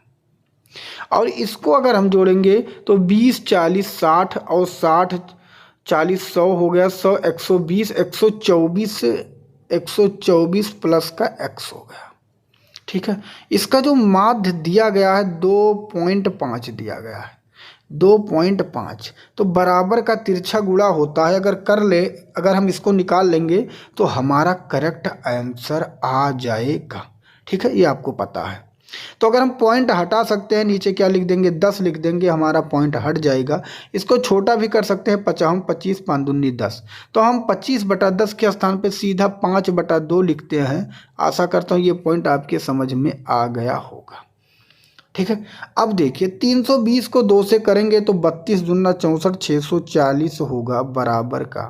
[SPEAKER 1] और इसको अगर हम जोड़ेंगे तो 20 40 60 और 60 40 100 हो गया, 100 120 124, 124 प्लस का x हो गया। ठीक है, इसका जो माध्य दिया गया है 2.5 दिया गया है, 2.5। तो बराबर का तिरछा गुणा होता है, अगर हम इसको निकाल लेंगे तो हमारा करेक्ट आंसर आ जाएगा। ठीक है, ये आपको पता है। तो अगर हम पॉइंट हटा सकते हैं, नीचे क्या लिख देंगे 10 लिख देंगे, हमारा पॉइंट हट जाएगा। इसको छोटा भी कर सकते हैं, 50 25 5 दूनी 10, तो हम 25/10 के स्थान पे सीधा 5/2 लिखते हैं। आशा करता हूँ ये पॉइंट आपके समझ में आ गया होगा। ठीक है, अब देखिए 320 को 2 से करेंगे तो 32 दूना 64, 640 होगा बराबर का।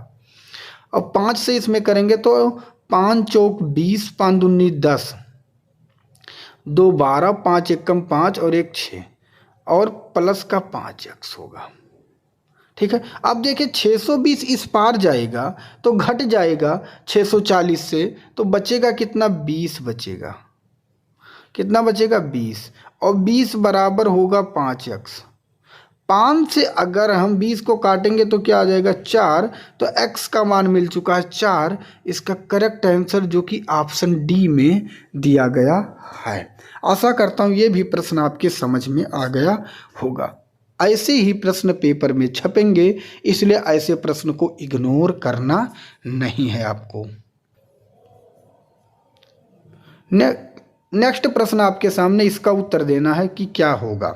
[SPEAKER 1] अब 5 से इसमें करेंगे तो 5 चौक 20, 5 दूनी 10, 2 12, 5 एकम 5 और 1 6 और प्लस का 5x होगा। ठीक है, अब देखिए 620 इस पार जाएगा तो घट जाएगा 640 से, तो बचेगा कितना 20 बचेगा। कितना बचेगा 20, और 20 बराबर होगा 5x। 5 से अगर हम 20 को काटेंगे तो क्या आ जाएगा 4, तो x का मान मिल चुका है 4। इसका करेक्ट आंसर जो कि ऑप्शन डी में दिया गया है। आशा करता हूँ ये भी प्रश्न आपके समझ में आ गया होगा। ऐसे ही प्रश्न पेपर में छपेंगे, इसलिए ऐसे प्रश्न को इग्नोर करना नहीं है आपको। नेक्स्ट प्रश्न आपके सामने, इसका उत्तर देना है कि क्या होगा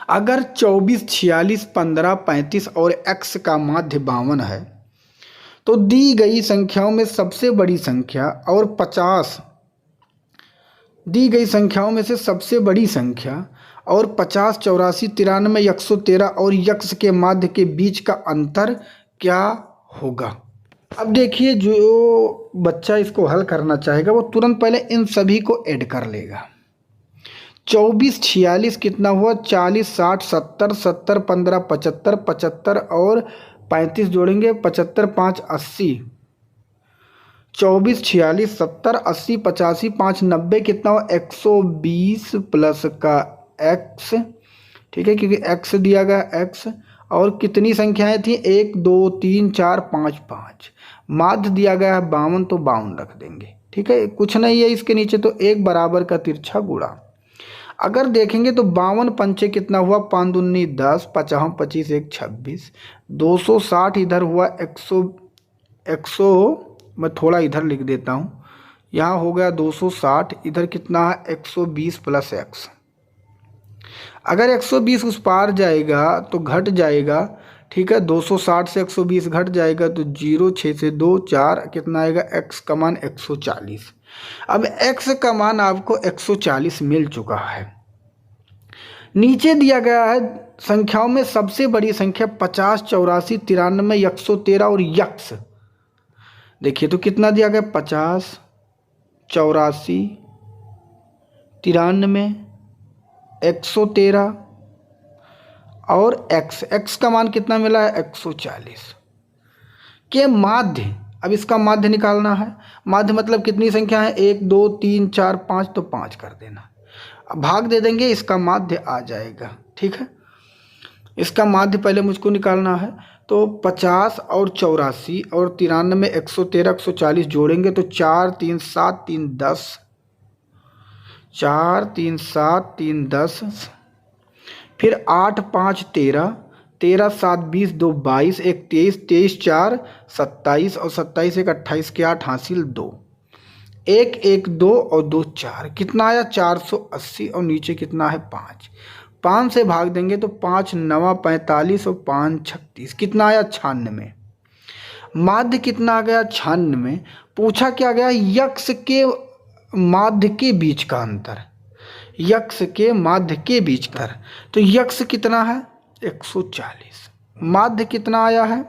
[SPEAKER 1] अगर 24 46 15 35 और x का माध्य 52 है, तो दी गई संख्याओं में सबसे बड़ी संख्या और 50 दी गई संख्याओं में से सबसे बड़ी संख्या और 50 84 93 113 और यक्ष के माध्य के बीच का अंतर क्या होगा। अब देखिए जो बच्चा इसको हल करना चाहेगा वो तुरंत पहले इन सभी को ऐड कर लेगा। 24 46 कितना हुआ 40 60 70 70 15 75 75 और 35 जोड़ेंगे 75 5 80। 24 46 70 80 85 5 90 कितना हुआ 120 प्लस का x। ठीक है, क्योंकि x दिया गया x, और कितनी संख्याएं थी 1 2 3 4 5 5। माध्य दिया गया है 52, तो 52 रख देंगे। ठीक है, कुछ नहीं है इसके नीचे, तो एक बराबर का तिरछा गुणा। अगर देखेंगे तो 52 पंचे कितना हुआ 5 दूनी 10, 50 25 1 26, 260 इधर हुआ 100 मैं थोड़ा इधर लिख देता हूँ, यहाँ हो गया 260, इधर कितना है 120 प्लस x। अगर 120 उस पार जाएगा तो घट जाएगा। ठीक है, 260 से 120 घट जाएगा तो 0 6 से 2 4, कितना आएगा x का मान 140। अब x का मान आपको 140 मिल चुका है। नीचे दिया गया है संख्याओं में सबसे बड़ी संख्या 50 84 93 113 और यक्ष। देखिए तो कितना दिया गया 50 84 93 113 और x का मान कितना मिला है 140 के माध्य। अब इसका माध्य निकालना है। माध्य मतलब कितनी संख्या है 1 2 3 4 5, तो 5 कर देना, अब भाग दे देंगे, इसका माध्य आ जाएगा। ठीक है, इसका माध्य पहले मुझको निकालना है, तो 50 और 84 और 93 113 140 जोड़ेंगे तो 4 3 7 3 10, 4 3 7 3 10, फिर 8 5 13, 13 7 20 2 22 1 23, 23 4 27 और 27 1 28 के 8 हासिल 2, 1 1 2 और 2 4, कितना आया 480 और नीचे कितना है 5। 5 से भाग देंगे तो 5 9 45 और 5 36, कितना आया 96। माध्य कितना आ गया 96। पूछा क्या गया यक्ष के माध्य के बीच का अंतर, यक्ष के माध्य के बीच का, तो यक्ष कितना है 140, माध्य कितना आया है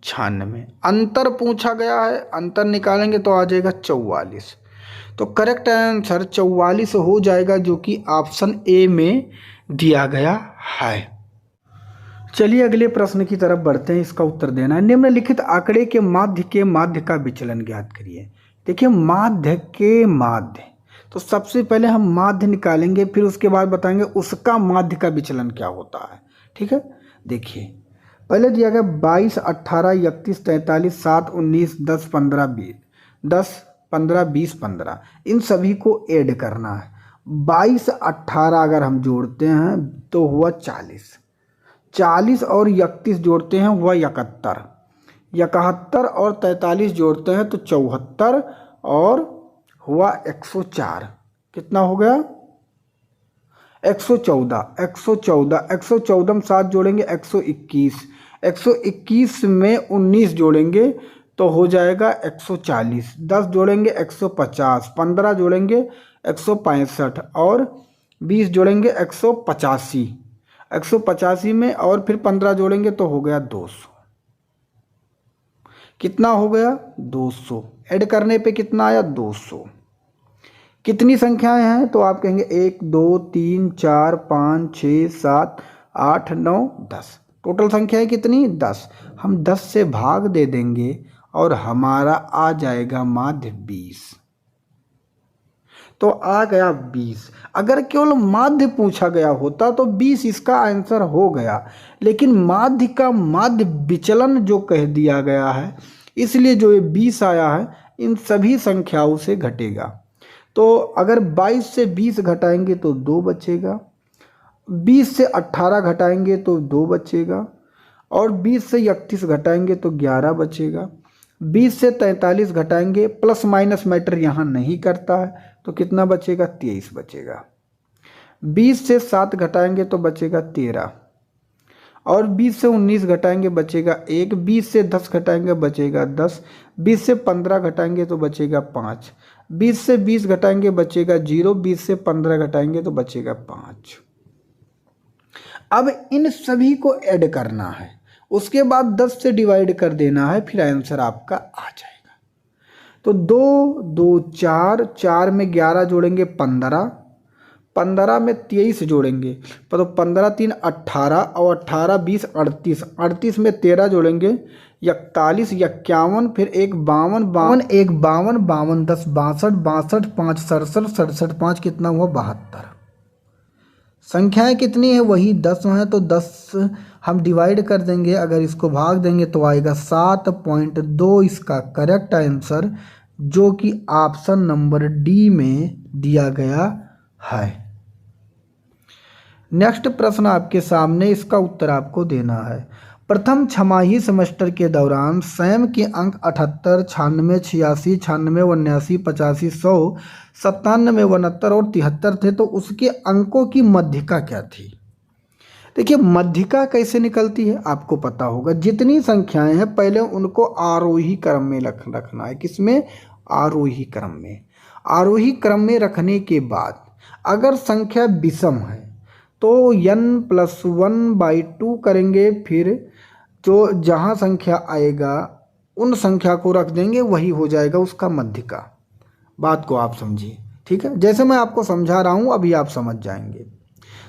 [SPEAKER 1] 96। अंतर पूछा गया है, अंतर निकालेंगे तो आ जाएगा 44, तो करेक्ट आंसर 44 हो जाएगा, जो कि ऑप्शन ए में दिया गया है। चलिए अगले प्रश्न की तरफ बढ़ते हैं, इसका उत्तर देना है। निम्नलिखित आंकड़े के माध्य का विचलन ज्ञात करिए। देखिए माध्य के माध्य, तो सबसे पहले हम माध्य निकालेंगे, फिर उसके बाद बताएंगे उसका माध्य का विचलन क्या होता है। ठीक है, देखिए पहले दिया गया 22, 18, 31, 43, 7, 19, 10, 15, 20, 10, 15, 20, 15, इन सभी को ऐड करना है। 22, 18 अगर हम जोड़ते हैं तो हुआ 40, 40 और 31 जोड़ते हैं हुआ 71, 71 और 43 जोड़ते हैं तो 74 और हुआ 104। कितना हो गया? 114, 114, 114 में 7 जोड़ेंगे 121, 121 में 19 जोड़ेंगे तो हो जाएगा 140, 10 जोड़ेंगे 150, 15 जोड़ेंगे 165 और 20 जोड़ेंगे 185, 185 में और फिर 15 जोड़ेंगे तो हो गया 200। कितना हो गया? 200। ऐड करने पे कितना आया? 200। कितनी संख्याएं हैं? तो आप कहेंगे 1, 2, 3, 4, 5, 6, 7, 8, 9, 10। टोटल संख्या है कितनी? 10। हम 10 से भाग दे देंगे और हमारा आ जाएगा माध्य 20। तो आ गया 20। अगर केवल माध्य पूछा गया होता तो 20 इसका आंसर हो गया, लेकिन माध्य का माध्य विचलन जो कह दिया गया है, इसलिए जो ये 20 आया है इन सभी संख्याओं से घटेगा। तो अगर 22 से 20 घटाएंगे तो 2 बचेगा, 20 से 18 घटाएंगे तो 2 बचेगा, और 20 से 31 घटाएंगे तो 11 बचेगा, 20 से 43 घटाएंगे, प्लस माइनस मैटर यहाँ नहीं करता है, तो कितना बचेगा? 23 बचेगा। 20 से 7 घटाएंगे तो बचेगा 13, और 20 से 19 घटाएंगे बचेगा 1, 20 से 10 घटाएंगे बचेगा 10, 20 से 15 घटाएंगे तो बचेगा 5, 20 से 20 घटाएंगे बचेगा 0, 20 से 15 घटाएंगे तो बचेगा 5। अब इन सभी को ऐड करना है, उसके बाद 10 से डिवाइड कर देना है, फिर आंसर आपका आ जाएगा। तो 2, 2, 4, 4 में 11 जोड़ेंगे 15, 15 में 23 जोड़ेंगे तो 15, 3, 18 और 18, 20, 38, 38 में 13 जोड़ेंगे 41, 51, फिर 1, 52, 52, 1, 52, 52, 10, 62, 62, 5, 67, 67, 5 कितना हुआ? 72। संख्याएं कितनी है? वही 10 है, तो 10 हम डिवाइड कर देंगे, अगर इसको भाग देंगे तो आएगा 7.2 इसका करेक्ट आंसर, जो कि ऑप्शन नंबर डी में दिया गया है। नेक्स्ट प्रश्न आपके सामने, इसका उत्तर आपको देना है। प्रथम छमाही सेमेस्टर के दौरान सैम के अंक 78, 96, 86, 96, 89, 85, 100, 97, 69 और 73 थे, तो उसके अंकों की मध्यिका क्या थी? देखिए, मध्यिका कैसे निकलती है आपको पता होगा। जितनी संख्याएं हैं पहले उनको आरोही क्रम में रखना है। किसमें? आरोही क्रम में। आरोही क्रम में रखने के बाद अगर संख्या विषम है तो n+1/2 करेंगे, फिर जो जहाँ संख्या आएगा उन संख्या को रख देंगे, वही हो जाएगा उसका मध्यिका। बात को आप समझिए, ठीक है? जैसे मैं आपको समझा रहा हूँ अभी आप समझ जाएंगे।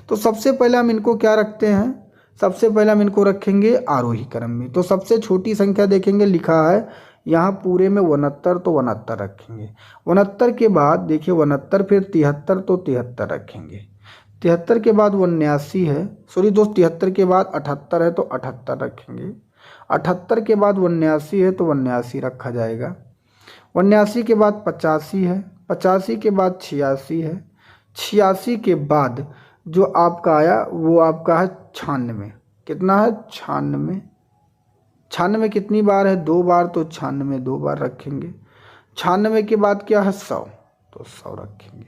[SPEAKER 1] तो सबसे पहले हम इनको क्या रखते हैं? सबसे पहले हम इनको रखेंगे आरोही क्रम में। तो सबसे छोटी संख्या देखेंगे, लिखा है यहाँ पूरे में 69, तो 69 रखेंगे। 69 के बाद देखिए 69, फिर 73, तो 73 रखेंगे। 73 के बाद 79 है, सॉरी दोस्त, 73 के बाद 78 है तो 78 रखेंगे। 78 के बाद 79 है तो 79 रखा जाएगा। 79 के बाद 85 है, 85 के बाद 86 है, 86 के बाद जो आपका आया वो आपका है 96। कितना है? 96। 96 कितनी बार है? 2 बार, तो 96 2 बार रखेंगे। 96 के बाद क्या है? 100, तो 100 रखेंगे।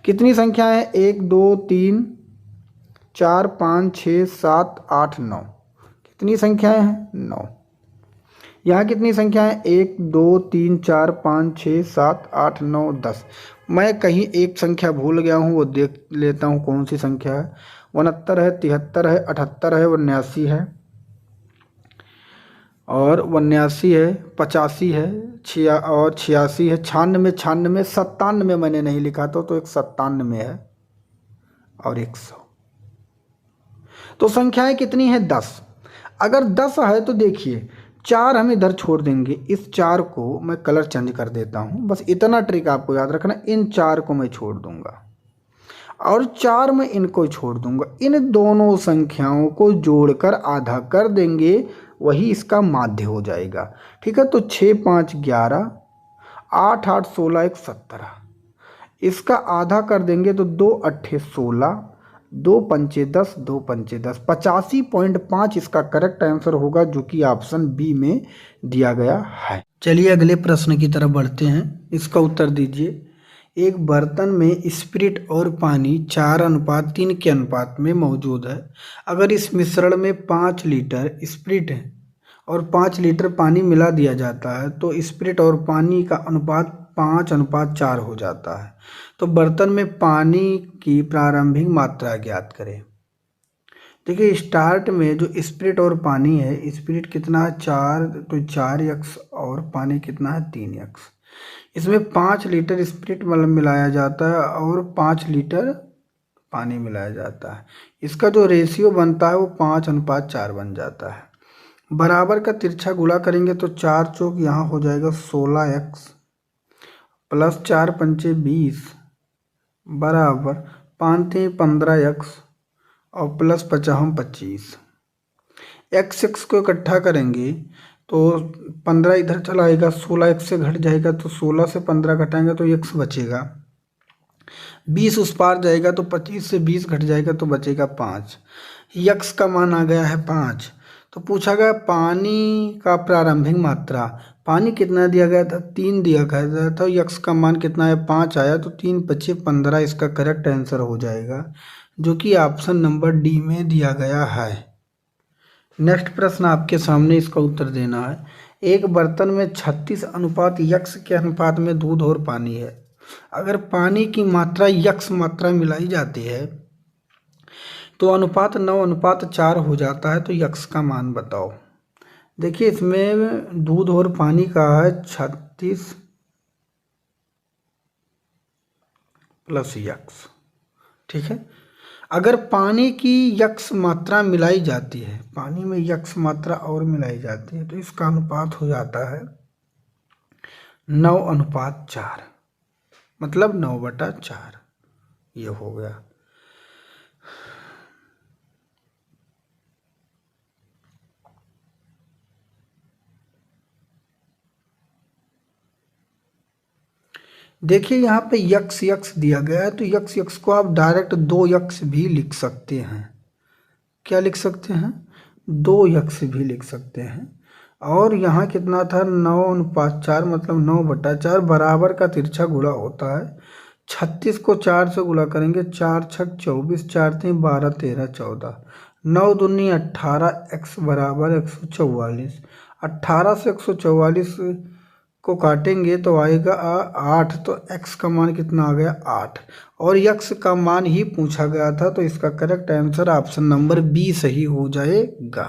[SPEAKER 1] कितनी संख्या है? 1, 2, 3, 4, 5, 6, 7, 8, 9। कितनी संख्याएं हैं? 9। यहाँ कितनी संख्या है? 1, 2, 3, 4, 5, 6, 7, 8, 9, 10। मैं कहीं एक संख्या भूल गया हूँ, वो देख लेता हूँ कौन सी संख्या है। 69 है, 73 है, 78 है, 79 है, और 79 है, 85 है, और 86 है, 96, 96, 97 मैंने नहीं लिखा था, तो एक 97 है और 100। तो संख्याएं कितनी है? 10। अगर 10 है तो देखिए 4 हम इधर छोड़ देंगे, इस 4 को मैं कलर चेंज कर देता हूं, बस इतना ट्रिक आपको याद रखना, इन 4 को मैं छोड़ दूंगा। और 4 में इनको छोड़ दूंगा। इन दोनों संख्याओं को जोड़कर आधा कर देंगे, वही इसका माध्य हो जाएगा। ठीक है, तो 6 5 11, 8 8 16 1 17, इसका आधा कर देंगे तो 2 8 16, 2 पंचे 10, 2 पंचे 10, 85.5 इसका करेक्ट आंसर होगा, जो कि ऑप्शन बी में दिया गया है। चलिए अगले प्रश्न की तरफ बढ़ते हैं, इसका उत्तर दीजिए। एक बर्तन में स्पिरिट और पानी 4:3 के अनुपात में मौजूद है। अगर इस मिश्रण में 5 लीटर स्पिरिट है और 5 लीटर पानी मिला दिया जाता है तो स्पिरिट और पानी का अनुपात 5:4 हो जाता है। तो बर्तन में पानी की प्रारंभिक मात्रा ज्ञात करें। देखिए स्टार्ट में जो स्पिरिट और पानी है, स्पिरिट कितना है 4, तो 4x और पानी कितना है 3x। इसमें 5 लीटर स्पिरिट मिलाया जाता है और 5 लीटर पानी मिलाया जाता है। इसका जो रेशियो बनता है वो 5:4 बन जाता है। बराबर का तिरछा गुणा करेंगे तो 4 चौक यहाँ हो जाएगा 16x प्लस 4 पंचे 20 बराबर 5 3 15x और प्लस 50 25। x को इकट्ठा करेंगे तो 15 इधर चला आएगा, 16 x से घट जाएगा तो 16 से 15 घटाएंगे तो x बचेगा। 20 उस पार जाएगा तो 25 से 20 घट जाएगा तो बचेगा 5। x का मान आ गया है 5। तो पूछा गया पानी का प्रारंभिक मात्रा, पानी कितना दिया गया था 3 दिया गया था, x का मान कितना है 5 आया, तो 3 5 15 इसका करेक्ट आंसर हो जाएगा, जो कि ऑप्शन नंबर डी में दिया गया है। नेक्स्ट प्रश्न आपके सामने, इसका उत्तर देना है। एक बर्तन में 36:x के अनुपात में दूध और पानी है। अगर पानी की मात्रा x मात्रा मिलाई जाती है तो अनुपात 9:4 हो जाता है, तो x का मान बताओ। देखिए इसमें दूध और पानी का है 36 प्लस x। ठीक है, अगर पानी की x मात्रा मिलाई जाती है, पानी में x मात्रा और मिलाई जाती है, तो इसका अनुपात हो जाता है 9:4, मतलब 9/4 ये हो गया। देखिए यहाँ पे x दिया गया है, तो x को आप डायरेक्ट 2x भी लिख सकते हैं। क्या लिख सकते हैं 2x भी लिख सकते हैं। और यहाँ कितना था 9:4, मतलब 9/4 बराबर का तिरछा गुणा होता है। 36 को 4 से गुणा करेंगे, 4 6 24, 4 3 12 13 14, 9 दूनी 18, x बराबर 144। 18 से 144 को काटेंगे तो आएगा 8, तो x का मान कितना आ गया 8, और x का मान ही पूछा गया था, तो इसका correct answer option number B सही हो जाएगा।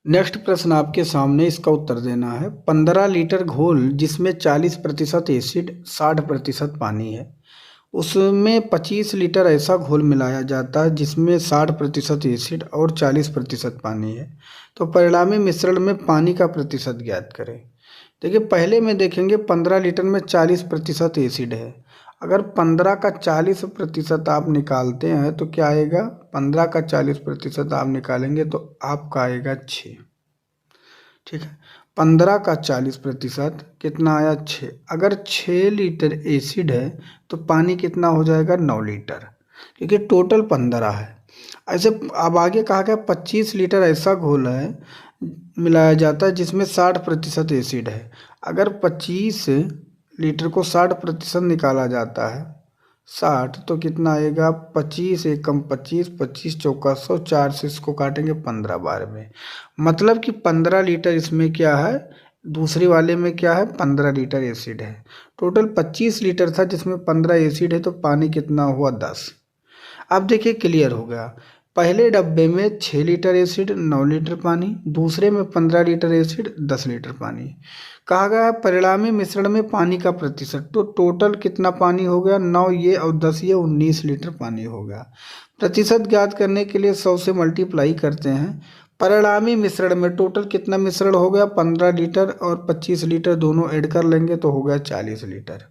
[SPEAKER 1] नेक्स्ट प्रश्न आपके सामने, इसका उत्तर देना है। 15 लीटर घोल जिसमें 40% एसिड 60% पानी है, उसमें 25 लीटर ऐसा घोल मिलाया जाता है जिसमें 60% एसिड और 40% पानी है। तो परिणामी मिश्रण में पानी का प्रतिशत ज्ञात करें। देखिए पहले में देखेंगे 15 लीटर में 40% एसिड है। अगर 15 का 40% आप निकालते हैं तो क्या आएगा, 15 का 40% आप निकालेंगे तो आपका आएगा 6। ठीक है, 15 का 40% कितना आया 6। अगर 6 लीटर एसिड है तो पानी कितना हो जाएगा 9 लीटर, क्योंकि टोटल 15 है। ऐसे अब आगे कहा गया 25 लीटर ऐसा घोल है मिलाया जाता है जिसमें 60% एसिड है। अगर 25 लीटर को 60% निकाला जाता है 60, तो कितना आएगा 25 एकम 25, 25 चौका 100, 4 से इसको काटेंगे 15 बार में, मतलब कि 15 लीटर इसमें क्या है, दूसरी वाले में क्या है 15 लीटर एसिड है। टोटल 25 लीटर था जिसमें 15 एसिड है, तो पानी कितना हुआ 10। अब देखिए क्लियर हो गया। पहले डब्बे में 6 लीटर एसिड 9 लीटर पानी, दूसरे में 15 लीटर एसिड 10 लीटर पानी। कहा गया परिणामी मिश्रण में पानी का प्रतिशत, तो टोटल कितना पानी हो गया 9 ये और 10 ये 19 लीटर पानी हो गया। प्रतिशत ज्ञात करने के लिए 100 से मल्टीप्लाई करते हैं। परिणामी मिश्रण में टोटल कितना मिश्रण हो गया 15 लीटर और 25 लीटर दोनों ऐड कर लेंगे तो हो गया 40 लीटर।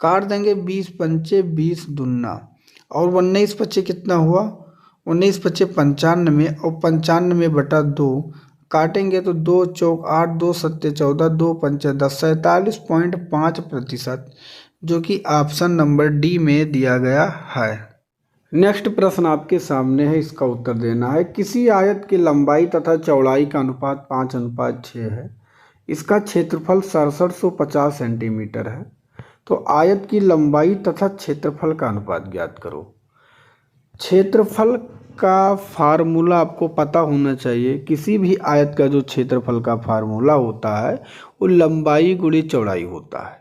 [SPEAKER 1] काट देंगे 20 पंचे 20 दूना और 19 कितना हुआ, 19 95 और 95/2 काटेंगे तो 2 चौक 8, 2 सत्ते 14, 2 पंचे 10, 47.5%, जो कि ऑप्शन नंबर डी में दिया गया है। नेक्स्ट प्रश्न आपके सामने है, इसका उत्तर देना है। किसी आयत की लंबाई तथा चौड़ाई का अनुपात 5:6 है। इसका क्षेत्रफल 6750 सेंटीमीटर है। तो आयत की लंबाई तथा क्षेत्रफल का अनुपात ज्ञात करो। क्षेत्रफल का फार्मूला आपको पता होना चाहिए। किसी भी आयत का जो क्षेत्रफल का फार्मूला होता है वो लंबाई गुणी चौड़ाई होता है।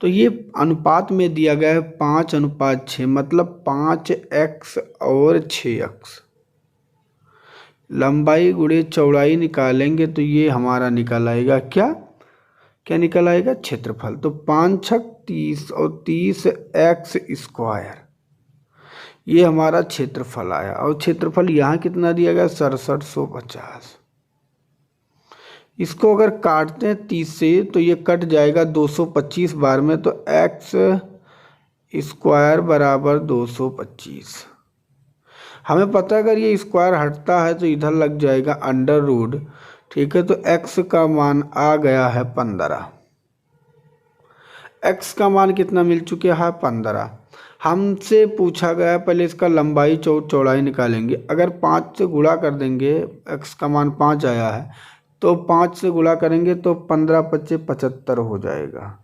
[SPEAKER 1] तो ये अनुपात में दिया गया है 5:6, मतलब 5x और 6x। लंबाई गुणे चौड़ाई निकालेंगे तो ये हमारा निकल आएगा क्या निकल आएगा, क्षेत्रफल। तो 5×6 30 और 30x², ये हमारा क्षेत्रफल आया। और क्षेत्रफल यहाँ कितना दिया गया, 6750। इसको अगर काटते हैं 30 से तो ये कट जाएगा 225 बार में, तो x² बराबर 225। हमें पता है अगर ये स्क्वायर हटता है तो इधर लग जाएगा अंडर रूट, ठीक है। तो x का मान आ गया है 15। x का मान कितना मिल चुके हैं, 15। हमसे पूछा गया, पहले इसका लंबाई चौड़ाई निकालेंगे। अगर 5 से गुणा कर देंगे, x का मान 5 आया है, तो 5 से गुणा करेंगे तो 15×5 = 75 हो जाएगा।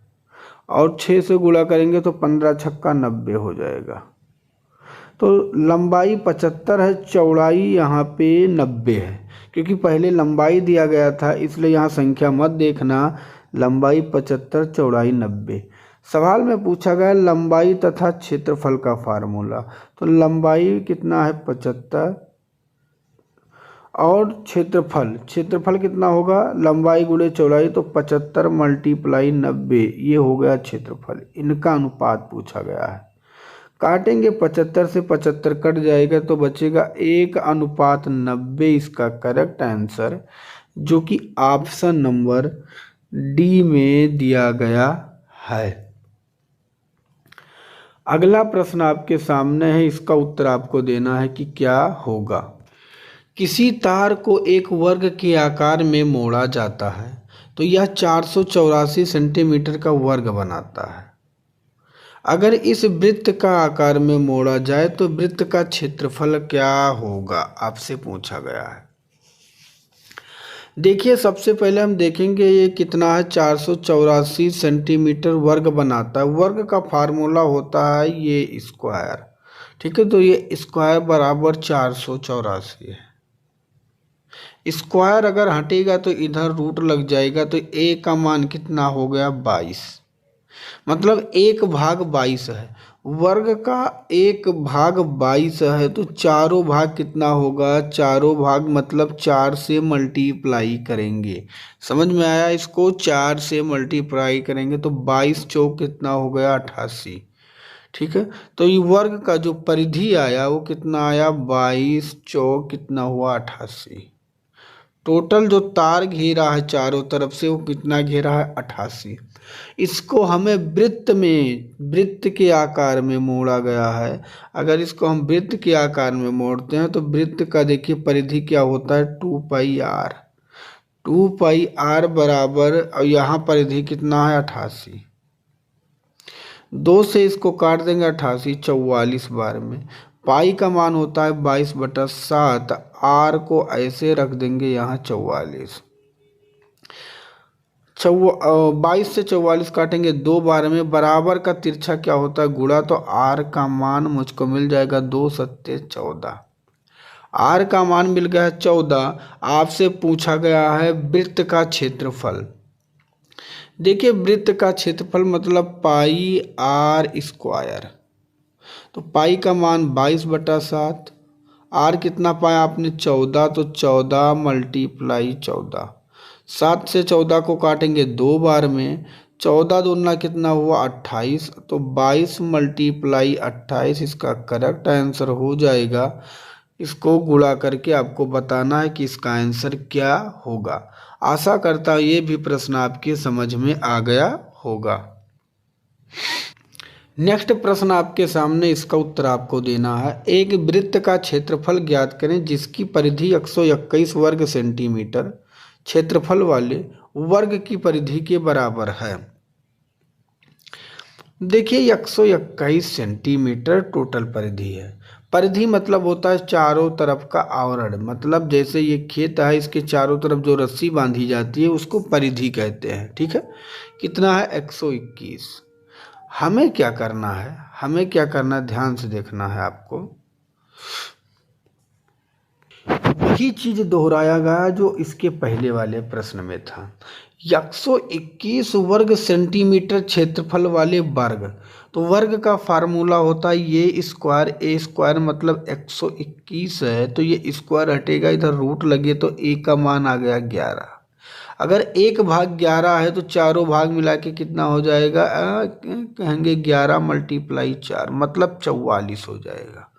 [SPEAKER 1] और 6 से गुणा करेंगे तो 15×6 = 90 हो जाएगा। तो लंबाई 75 है, चौड़ाई यहाँ पे 90 है। क्योंकि पहले लंबाई दिया गया था इसलिए यहाँ संख्या मत देखना। लंबाई 75, चौड़ाई 90। सवाल में पूछा गया लंबाई तथा क्षेत्रफल का फार्मूला। तो लंबाई कितना है 75 और क्षेत्रफल कितना होगा, लंबाई गुणे चौड़ाई, तो 75 × 90, ये हो गया क्षेत्रफल। इनका अनुपात पूछा गया है। काटेंगे 75 से 75 कट जाएगा तो बचेगा 1:90। इसका करेक्ट आंसर, जो कि ऑप्शन नंबर डी में दिया गया है। अगला प्रश्न आपके सामने है, इसका उत्तर आपको देना है कि क्या होगा। किसी तार को एक वर्ग के आकार में मोड़ा जाता है तो यह 484 सेंटीमीटर का वर्ग बनाता है। अगर इस वृत्त का आकार में मोड़ा जाए तो वृत्त का क्षेत्रफल क्या होगा, आपसे पूछा गया है। देखिए, सबसे पहले हम देखेंगे ये कितना है, 484 सेंटीमीटर वर्ग बनाता है। वर्ग का फार्मूला होता है ये स्क्वायर, ठीक है। तो ये स्क्वायर बराबर 484 है। स्क्वायर अगर हटेगा तो इधर रूट लग जाएगा, तो a का मान कितना हो गया, 22, मतलब 1/22 है। वर्ग का 1/22 है, तो चारों भाग कितना होगा, चारों भाग मतलब 4 से मल्टीप्लाई करेंगे। समझ में आया, इसको 4 से मल्टीप्लाई करेंगे तो 22 चौक कितना हो गया, 88, ठीक है। तो ये वर्ग का जो परिधि आया वो कितना आया, 22 चौक कितना हुआ, 88। टोटल जो तार घेरा है चारों तरफ से वो कितना घेरा है, 88। इसको हमें वृत्त के आकार में मोड़ा गया है। अगर इसको हम वृत्त के आकार में मोड़ते हैं तो वृत्त का देखिए परिधि क्या होता है, 2πr। 2πr बराबर, और यहाँ परिधि कितना है, 88। 2 से इसको काट देंगे, 88 44 बार में। पाई का मान होता है 22/7। आर को ऐसे रख देंगे यहाँ 44। 22 से 44 काटेंगे 2 बार में। बराबर का तिरछा क्या होता है, गुणा। तो आर का मान मुझको मिल जाएगा 2 सत्ते 14। आर का मान मिल गया है 14। आपसे पूछा गया है वृत्त का क्षेत्रफल। देखिए, वृत्त का क्षेत्रफल मतलब πr²। तो पाई का मान 22/7। आर कितना पाया आपने, 14। तो 14 × 14। 7 से 14 को काटेंगे 2 बार में। 14 दूना कितना हुआ, 28। तो 22 × 28 इसका करेक्ट आंसर हो जाएगा। इसको गुणा करके आपको बताना है कि इसका आंसर क्या होगा। आशा करता हूँ ये भी प्रश्न आपके समझ में आ गया होगा। नेक्स्ट प्रश्न आपके सामने, इसका उत्तर आपको देना है। एक वृत्त का क्षेत्रफल ज्ञात करें जिसकी परिधि 121 वर्ग सेंटीमीटर क्षेत्रफल वाले वर्ग की परिधि के बराबर है। देखिए 121 सेंटीमीटर टोटल परिधि है। परिधि मतलब होता है चारों तरफ का आवरण, मतलब जैसे ये खेत है, इसके चारों तरफ जो रस्सी बांधी जाती है उसको परिधि कहते हैं। ठीक है, कितना है 121। हमें क्या करना है, हमें क्या करना है, ध्यान से देखना है आपको। वही चीज दोहराया गया जो इसके पहले वाले प्रश्न में था। 121 वर्ग सेंटीमीटर क्षेत्रफल वाले वर्ग, तो वर्ग का फार्मूला होता है ये स्क्वायर, ए स्क्वायर मतलब 121 है तो ये स्क्वायर हटेगा, इधर रूट लगे तो ए का मान आ गया 11। अगर 1/11 है तो चारों भाग मिला के कितना हो जाएगा, कहेंगे 11 × 4 मतलब 44 हो जाएगा,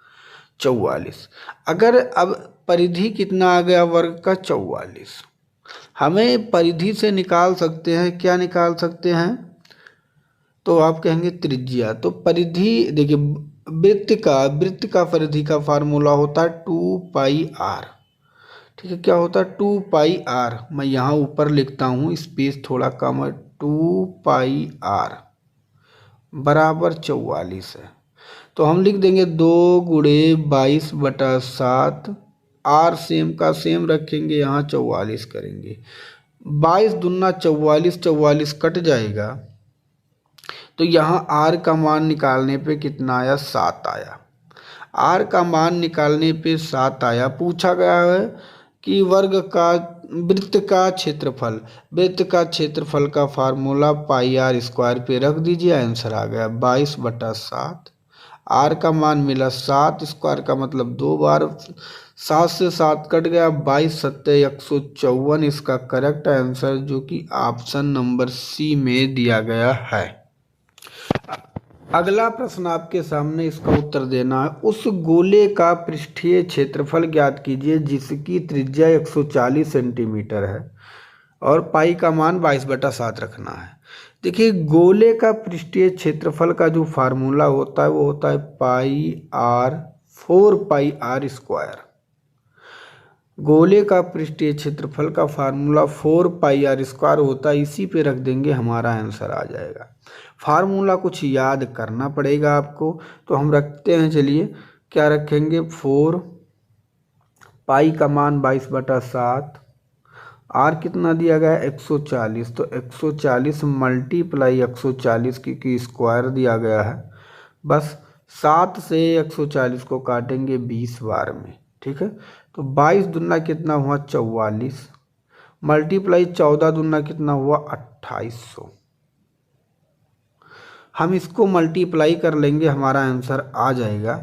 [SPEAKER 1] 44। अगर अब परिधि कितना आ गया वर्ग का, 44। हमें परिधि से निकाल सकते हैं, क्या निकाल सकते हैं, तो आप कहेंगे त्रिज्या। तो परिधि देखिए, वृत्त का परिधि का फार्मूला होता है 2πr। ठीक है, क्या होता है 2πr। मैं यहाँ ऊपर लिखता हूँ, स्पेस थोड़ा कम है, 2πr बराबर 44 है। तो हम लिख देंगे 2 × 22/7, आर सेम का सेम रखेंगे, यहाँ 44 करेंगे। 22 दूना 44, 44 कट जाएगा तो यहाँ आर का मान निकालने पे कितना आया, 7 आया। आर का मान निकालने पे 7 आया। पूछा गया है कि वृत्त का क्षेत्रफल, वृत्त का क्षेत्रफल का फार्मूला πr² पे रख दीजिए, आंसर आ गया 22/7। आर का मान मिला 7, स्क्वायर का मतलब 2 बार, 7 से 7 कट गया, 22 7 154 इसका करेक्ट आंसर, जो कि ऑप्शन नंबर सी में दिया गया है। अगला प्रश्न आपके सामने, इसका उत्तर देना है। उस गोले का पृष्ठीय क्षेत्रफल ज्ञात कीजिए जिसकी त्रिज्या 140 सेंटीमीटर है और पाई का मान 22/7 रखना है। देखिए गोले का पृष्ठीय क्षेत्रफल का जो फार्मूला होता है वो होता है πr, 4πr²। गोले का पृष्ठीय क्षेत्रफल का फार्मूला 4πr² होता है, इसी पे रख देंगे, हमारा आंसर आ जाएगा। फार्मूला कुछ याद करना पड़ेगा आपको, तो हम रखते हैं, चलिए क्या रखेंगे, 4, पाई का मान 22/7, आर कितना दिया गया है 140, तो 140 × 140 की स्क्वायर दिया गया है। बस 7 से 140 को काटेंगे 20 बार में। ठीक है, तो 22 दूना कितना हुआ 44, मल्टीप्लाई 14 दूना कितना हुआ 2800। हम इसको मल्टीप्लाई कर लेंगे, हमारा आंसर आ जाएगा।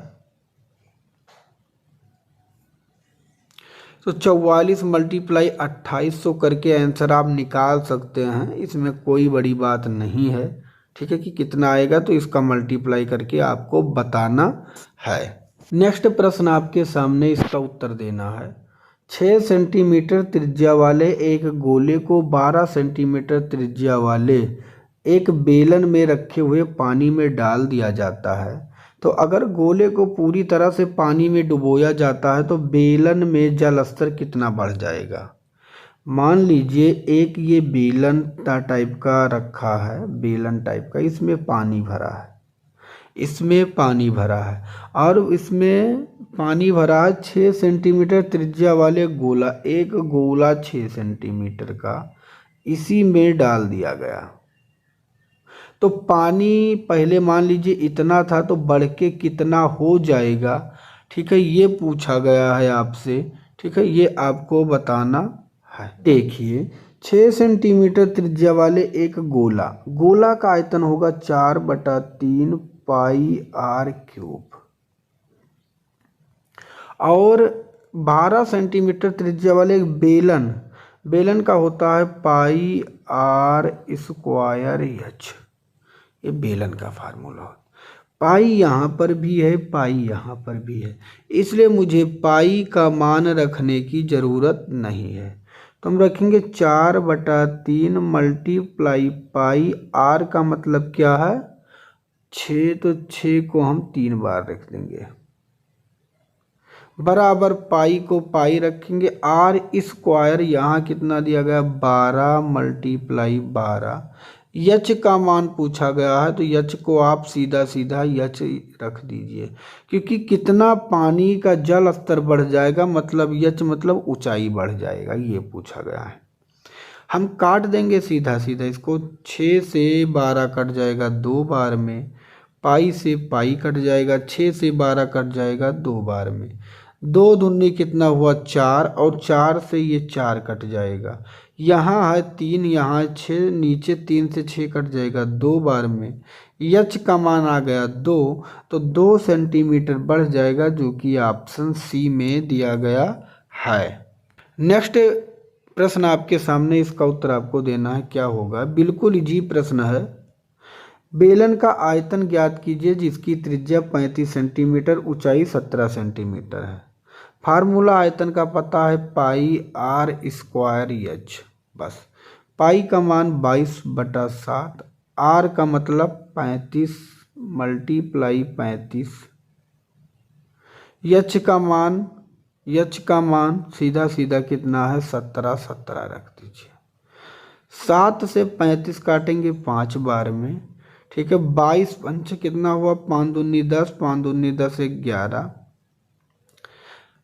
[SPEAKER 1] तो 44 × 2800 करके आंसर आप निकाल सकते हैं, इसमें कोई बड़ी बात नहीं है। ठीक है, कि कितना आएगा तो इसका मल्टीप्लाई करके आपको बताना है। नेक्स्ट प्रश्न आपके सामने, इसका उत्तर देना है। 6 सेंटीमीटर त्रिज्या वाले एक गोले को 12 सेंटीमीटर त्रिज्या वाले एक बेलन में रखे हुए पानी में डाल दिया जाता है, तो अगर गोले को पूरी तरह से पानी में डुबोया जाता है तो बेलन में जल स्तर कितना बढ़ जाएगा। मान लीजिए एक ये बेलन टाइप का रखा है, बेलन टाइप का, इसमें पानी भरा है, इसमें पानी भरा है और इसमें पानी भरा है 6 सेंटीमीटर त्रिज्या वाले गोला, एक गोला 6 सेंटीमीटर का इसी में डाल दिया गया। तो पानी पहले मान लीजिए इतना था तो बढ़ के कितना हो जाएगा। ठीक है, ये पूछा गया है आपसे। ठीक है, ये आपको बताना है। देखिए 6 सेंटीमीटर त्रिज्या वाले एक गोला, गोला का आयतन होगा 4/3 πr³ और 12 सेंटीमीटर त्रिज्या वाले एक बेलन, बेलन का होता है πr²h। ये बेलन का फार्मूला होता है। पाई यहाँ पर भी है, पाई यहाँ पर भी है, इसलिए मुझे पाई का मान रखने की ज़रूरत नहीं है। तो हम रखेंगे 4/3 × पाई, आर का मतलब क्या है 6 तो 6 को हम 3 बार रख देंगे, बराबर पाई को पाई रखेंगे। आर स्क्वायर यहाँ कितना दिया गया 12 मल्टीप्लाई 12। यच का मान पूछा गया है तो यच को आप सीधा सीधा यच रख दीजिए, क्योंकि कितना पानी का जल स्तर बढ़ जाएगा मतलब यच मतलब ऊंचाई बढ़ जाएगा, ये पूछा गया है। हम काट देंगे सीधा सीधा इसको, 6 से 12 कट जाएगा 2 बार में, पाई से पाई कट जाएगा, 6 से 12 कट जाएगा 2 बार में, 2 दूनी कितना हुआ 4, और 4 से ये 4 कट जाएगा, यहाँ है 3, यहाँ है 6, नीचे 3 से 6 कट जाएगा 2 बार में। यच का मान आ गया 2, तो 2 सेंटीमीटर बढ़ जाएगा, जो कि ऑप्शन सी में दिया गया है। नेक्स्ट प्रश्न आपके सामने, इसका उत्तर आपको देना है, क्या होगा। बिल्कुल इजी प्रश्न है। बेलन का आयतन ज्ञात कीजिए जिसकी त्रिज्या 35 सेंटीमीटर, ऊंचाई 17 सेंटीमीटर है। फार्मूला आयतन का पता है पाई आर स्क्वायर एच, बस पाई का मान 22/7, आर का मतलब 35 मल्टीप्लाई 35, यच का मान सीधा सीधा कितना है 17 रख दीजिए। 7 से 35 काटेंगे 5 बार में, ठीक है। 22 पंच कितना हुआ 5 दूनी 10, 5 दूनी 10 11,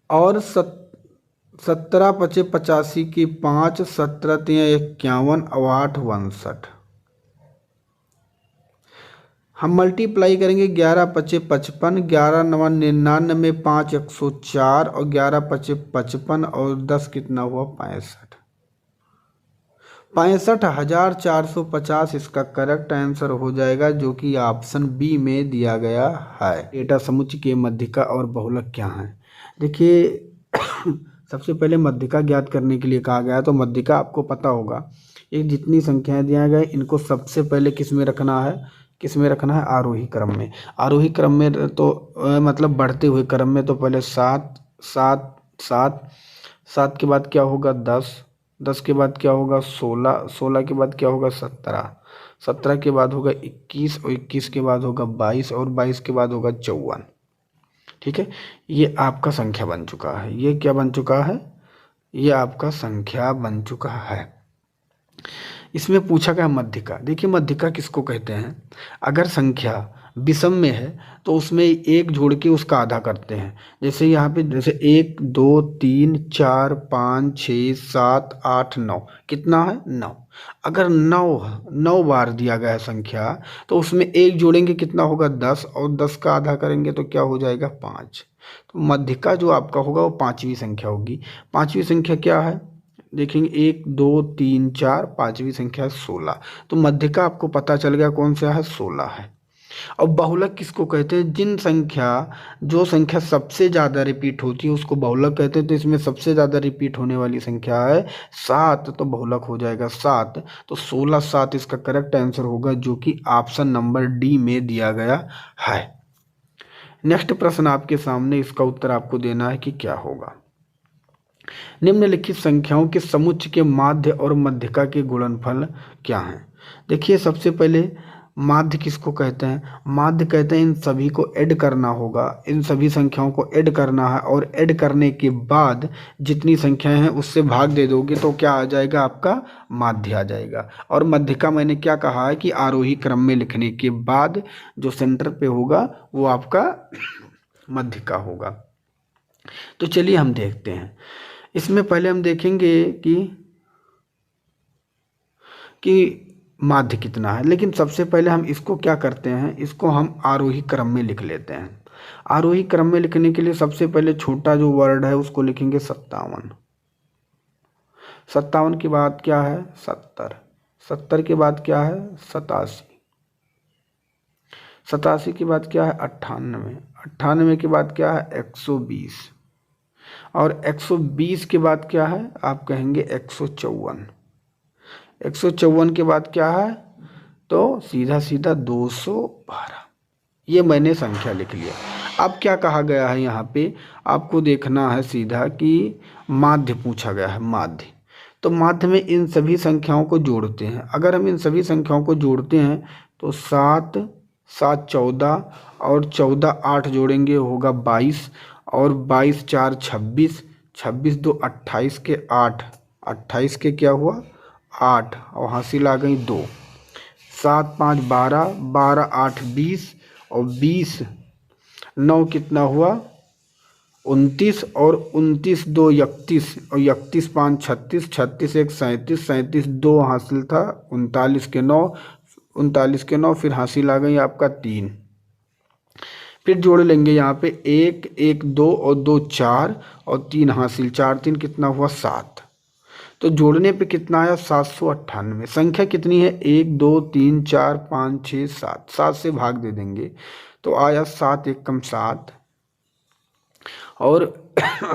[SPEAKER 1] और 17 पचे 85 की 5, 17 3 51 और 8 62। हम मल्टीप्लाई करेंगे 11 पचे 55, 11 9 99, 5 104, और 11 पचे 55, और 10 कितना हुआ 65। 65,450 इसका करेक्ट आंसर हो जाएगा, जो कि ऑप्शन बी में दिया गया है। डेटा समुच्चय के मध्यिका और बहुलक क्या है। देखिए सबसे पहले मध्यिका ज्ञात करने के लिए कहा गया, तो मध्यिका आपको पता होगा, ये जितनी संख्याएं दिया गया इनको सबसे पहले किस में रखना है, आरोही क्रम में। आरोही क्रम में तो मतलब बढ़ते हुए क्रम में, तो पहले 7 7 7, 7 के बाद क्या होगा 10, 10 के बाद क्या होगा 16, 16 के बाद क्या होगा 17, 17 के बाद होगा 21, और 21 के बाद होगा 22, और 22 के बाद होगा 54। ठीक है, ये आपका संख्या बन चुका है। ये क्या बन चुका है, ये आपका संख्या बन चुका है। इसमें पूछा गया मध्यिका। देखिए मध्यिका किसको कहते हैं, अगर संख्या विषम में है तो उसमें एक जोड़ के उसका आधा करते हैं। जैसे यहाँ पे जैसे 1 2 3 4 5 6 7 8 9, कितना है 9। अगर 9 बार दिया गया है संख्या, तो उसमें एक जोड़ेंगे कितना होगा 10, और 10 का आधा करेंगे तो क्या हो जाएगा 5। तो मध्यिका जो आपका होगा वो 5वीं संख्या होगी। 5वीं संख्या क्या है देखेंगे, 1 2 3 4, 5वीं संख्या 16। तो मध्यिका आपको पता चल गया कौन सा है 16 है। और बहुलक किसको कहते हैं, जो संख्या सबसे ज़्यादा रिपीट होती है उसको बहुलक कहते हैं। तो इसमें सबसे ज़्यादा रिपीट होने वाली संख्या है 7, तो बहुलक हो जाएगा 7। तो 16 7 इसका करेक्ट आंसर होगा, जो कि ऑप्शन नंबर डी में दिया गया है। नेक्स्ट प्रश्न आपके सामने, इसका उत्तर आपको देना है कि क्या होगा। निम्नलिखित संख्याओं के समुच्चय के माध्य और मध्यिका के गुणनफल क्या हैं। देखिए सबसे पहले माध्य किसको कहते हैं, माध्य कहते हैं इन सभी को ऐड करना होगा, इन सभी संख्याओं को ऐड करना है, और ऐड करने के बाद जितनी संख्याएं हैं उससे भाग दे दोगे तो क्या आ जाएगा, आपका माध्य आ जाएगा। और मध्यिका मैंने क्या कहा है कि आरोही क्रम में लिखने के बाद जो सेंटर पे होगा वो आपका मध्यिका होगा। तो चलिए हम देखते हैं। इसमें पहले हम देखेंगे कि माध्य कितना है, लेकिन सबसे पहले हम इसको क्या करते हैं, इसको हम आरोही क्रम में लिख लेते हैं। आरोही क्रम में लिखने के लिए सबसे पहले छोटा जो वर्ड है उसको लिखेंगे 57। 57 के बाद क्या है 70, 70 के बाद क्या है 87, 87 के बाद क्या है 98, 98 के बाद क्या है 120, और 120 के बाद क्या है आप कहेंगे 154, 154 के बाद क्या है तो सीधा सीधा 212। ये मैंने संख्या लिख लिया। अब क्या कहा गया है यहाँ पे, आपको देखना है सीधा कि माध्य पूछा गया है, माध्य। तो माध्य में इन सभी संख्याओं को जोड़ते हैं। अगर हम इन सभी संख्याओं को जोड़ते हैं तो 7 7 14 और 14 8 जोड़ेंगे होगा 22 और 22 4 26, 26 2 28 के 8, 28 के क्या हुआ 8 और हासिल आ गई 2, 7 5 12, 12 8 20 और 20 9 कितना हुआ 29 और 29 2 31 और 31 5 36, 36 1 37, 37 2 हासिल था 39 के 9, 39 के 9 फिर हासिल आ गई आपका 3। फिर जोड़ लेंगे यहाँ पे 1 1 2 और 2 4 और 3 हासिल 4 3 कितना हुआ 7। तो जोड़ने पे कितना आया 798। संख्या कितनी है 1 2 3 4 5 6 7, 7 से भाग दे देंगे तो आया 7 एकम 7 और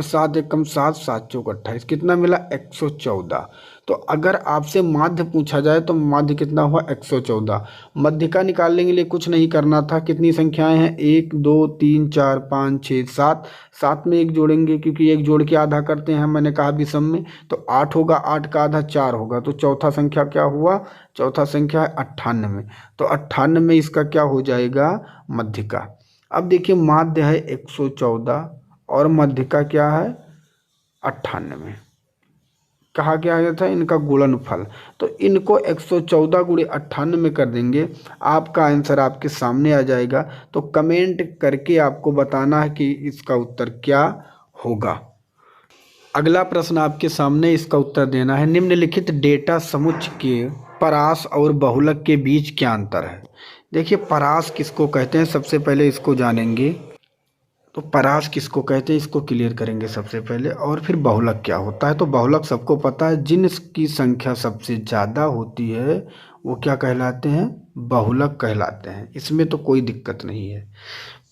[SPEAKER 1] 7 एकम 7, 7 चौक 28 कितना मिला 114। तो अगर आपसे माध्य पूछा जाए तो माध्य कितना हुआ 114। मध्य का निकालने के लिए कुछ नहीं करना था। कितनी संख्याएं हैं 1 2 3 4 5 6 7, 7 में 1 जोड़ेंगे क्योंकि 1 जोड़ के आधा करते हैं मैंने कहा विषम में, तो 8 होगा, 8 का आधा 4 होगा, तो चौथा संख्या क्या हुआ, चौथा संख्या है 98। तो 98 इसका क्या हो जाएगा मध्य का। अब देखिए माध्य है 114 और मध्य का क्या है 98। कहा गया था इनका गुणनफल, तो इनको 114 गुणे 98 कर देंगे, आपका आंसर आपके सामने आ जाएगा। तो कमेंट करके आपको बताना है कि इसका उत्तर क्या होगा। अगला प्रश्न आपके सामने, इसका उत्तर देना है निम्नलिखित डेटा समुच्चय के परास और बहुलक के बीच क्या अंतर है। देखिए परास किसको कहते हैं, सबसे पहले इसको जानेंगे। तो परास किसको कहते हैं इसको क्लियर करेंगे सबसे पहले, और फिर बहुलक क्या होता है। तो बहुलक सबको पता है, जिनकी संख्या सबसे ज़्यादा होती है वो क्या कहलाते हैं, बहुलक कहलाते हैं, इसमें तो कोई दिक्कत नहीं है।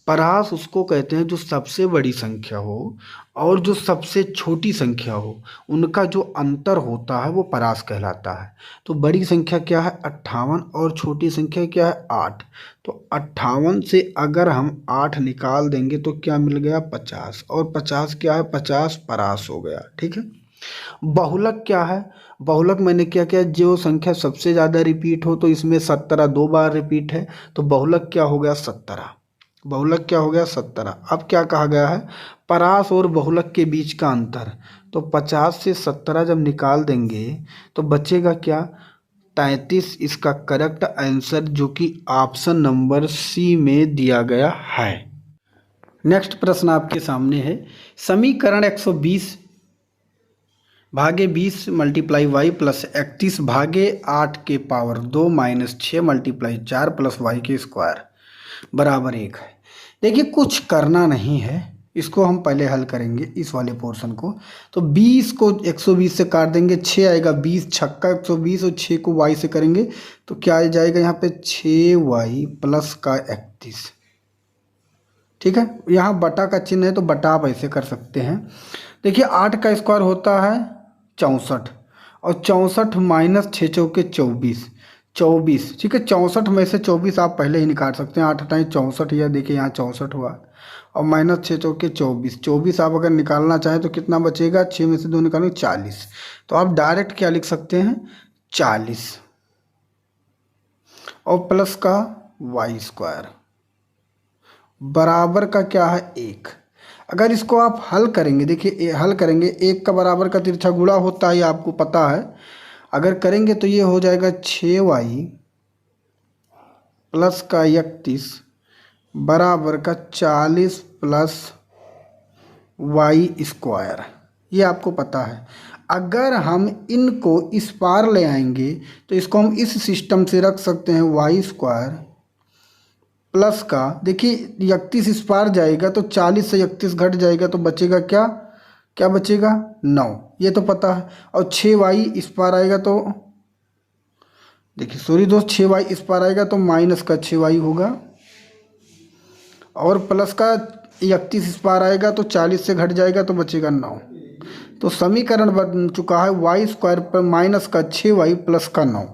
[SPEAKER 1] परास उसको कहते हैं जो सबसे बड़ी संख्या हो और जो सबसे छोटी संख्या हो, उनका जो अंतर होता है वो परास कहलाता है। तो बड़ी संख्या क्या है 58 और छोटी संख्या क्या है 8। तो 58 से अगर हम 8 निकाल देंगे तो क्या मिल गया 50, और 50 क्या है 50 परास हो गया। ठीक है। बहुलक क्या है, बहुलक मैंने क्या किया, जो संख्या सबसे ज़्यादा रिपीट हो, तो इसमें 17 2 बार रिपीट है, तो बहुलक क्या हो गया 17, बहुलक क्या हो गया 17। अब क्या कहा गया है परास और बहुलक के बीच का अंतर, तो 50 से 17 जब निकाल देंगे तो बचेगा क्या 33, इसका करेक्ट आंसर जो कि ऑप्शन नंबर सी में दिया गया है। नेक्स्ट प्रश्न आपके सामने है, समीकरण 120 भागे 20 मल्टीप्लाई वाई प्लस 31 भागे 8 के power 2 minus 6 multiply 4 plus Y के स्क्वायर बराबर 1 है। देखिए कुछ करना नहीं है, इसको हम पहले हल करेंगे इस वाले पोर्शन को। तो 20 को 120 से काट देंगे, 6 आएगा, 20 छक्का 120 और 6 को y से करेंगे तो क्या आ जाएगा यहाँ पे 6y प्लस का 31। ठीक है, यहाँ बटा का चिन्ह है तो बटा आप ऐसे कर सकते हैं। देखिए 8 का स्क्वायर होता है 64 और 64 माइनस 6 चौके 24, 24। ठीक है, 64 में से 24 आप पहले ही निकाल सकते हैं, 8 8 64, या देखिए यहाँ 64 हुआ और माइनस 6 चौके 24, 24 आप अगर निकालना चाहें तो कितना बचेगा, 6 में से 2 निकालेंगे 40। तो आप डायरेक्ट क्या लिख सकते हैं 40 और प्लस का वाई स्क्वायर बराबर का क्या है 1। अगर इसको आप हल करेंगे, देखिए हल करेंगे 1 का बराबर का तिरछा गुणा होता है, ये आपको पता है। अगर करेंगे तो ये हो जाएगा 6y प्लस का 31 बराबर का 40 प्लस वाई स्क्वायर, ये आपको पता है। अगर हम इनको इस पार ले आएंगे तो इसको हम इस सिस्टम से रख सकते हैं वाई स्क्वायर प्लस का, देखिए 31 इस पार जाएगा तो 40 से 31 घट जाएगा तो बचेगा क्या, क्या बचेगा 9, ये तो पता है। और 6y इस पार आएगा तो देखिए सॉरी दोस्त 6y इस पार आएगा तो माइनस का 6y होगा, और प्लस का 31 इस पार आएगा तो 40 से घट जाएगा तो बचेगा 9। तो समीकरण बन चुका है वाई स्क्वायर पर माइनस का 6y प्लस का 9।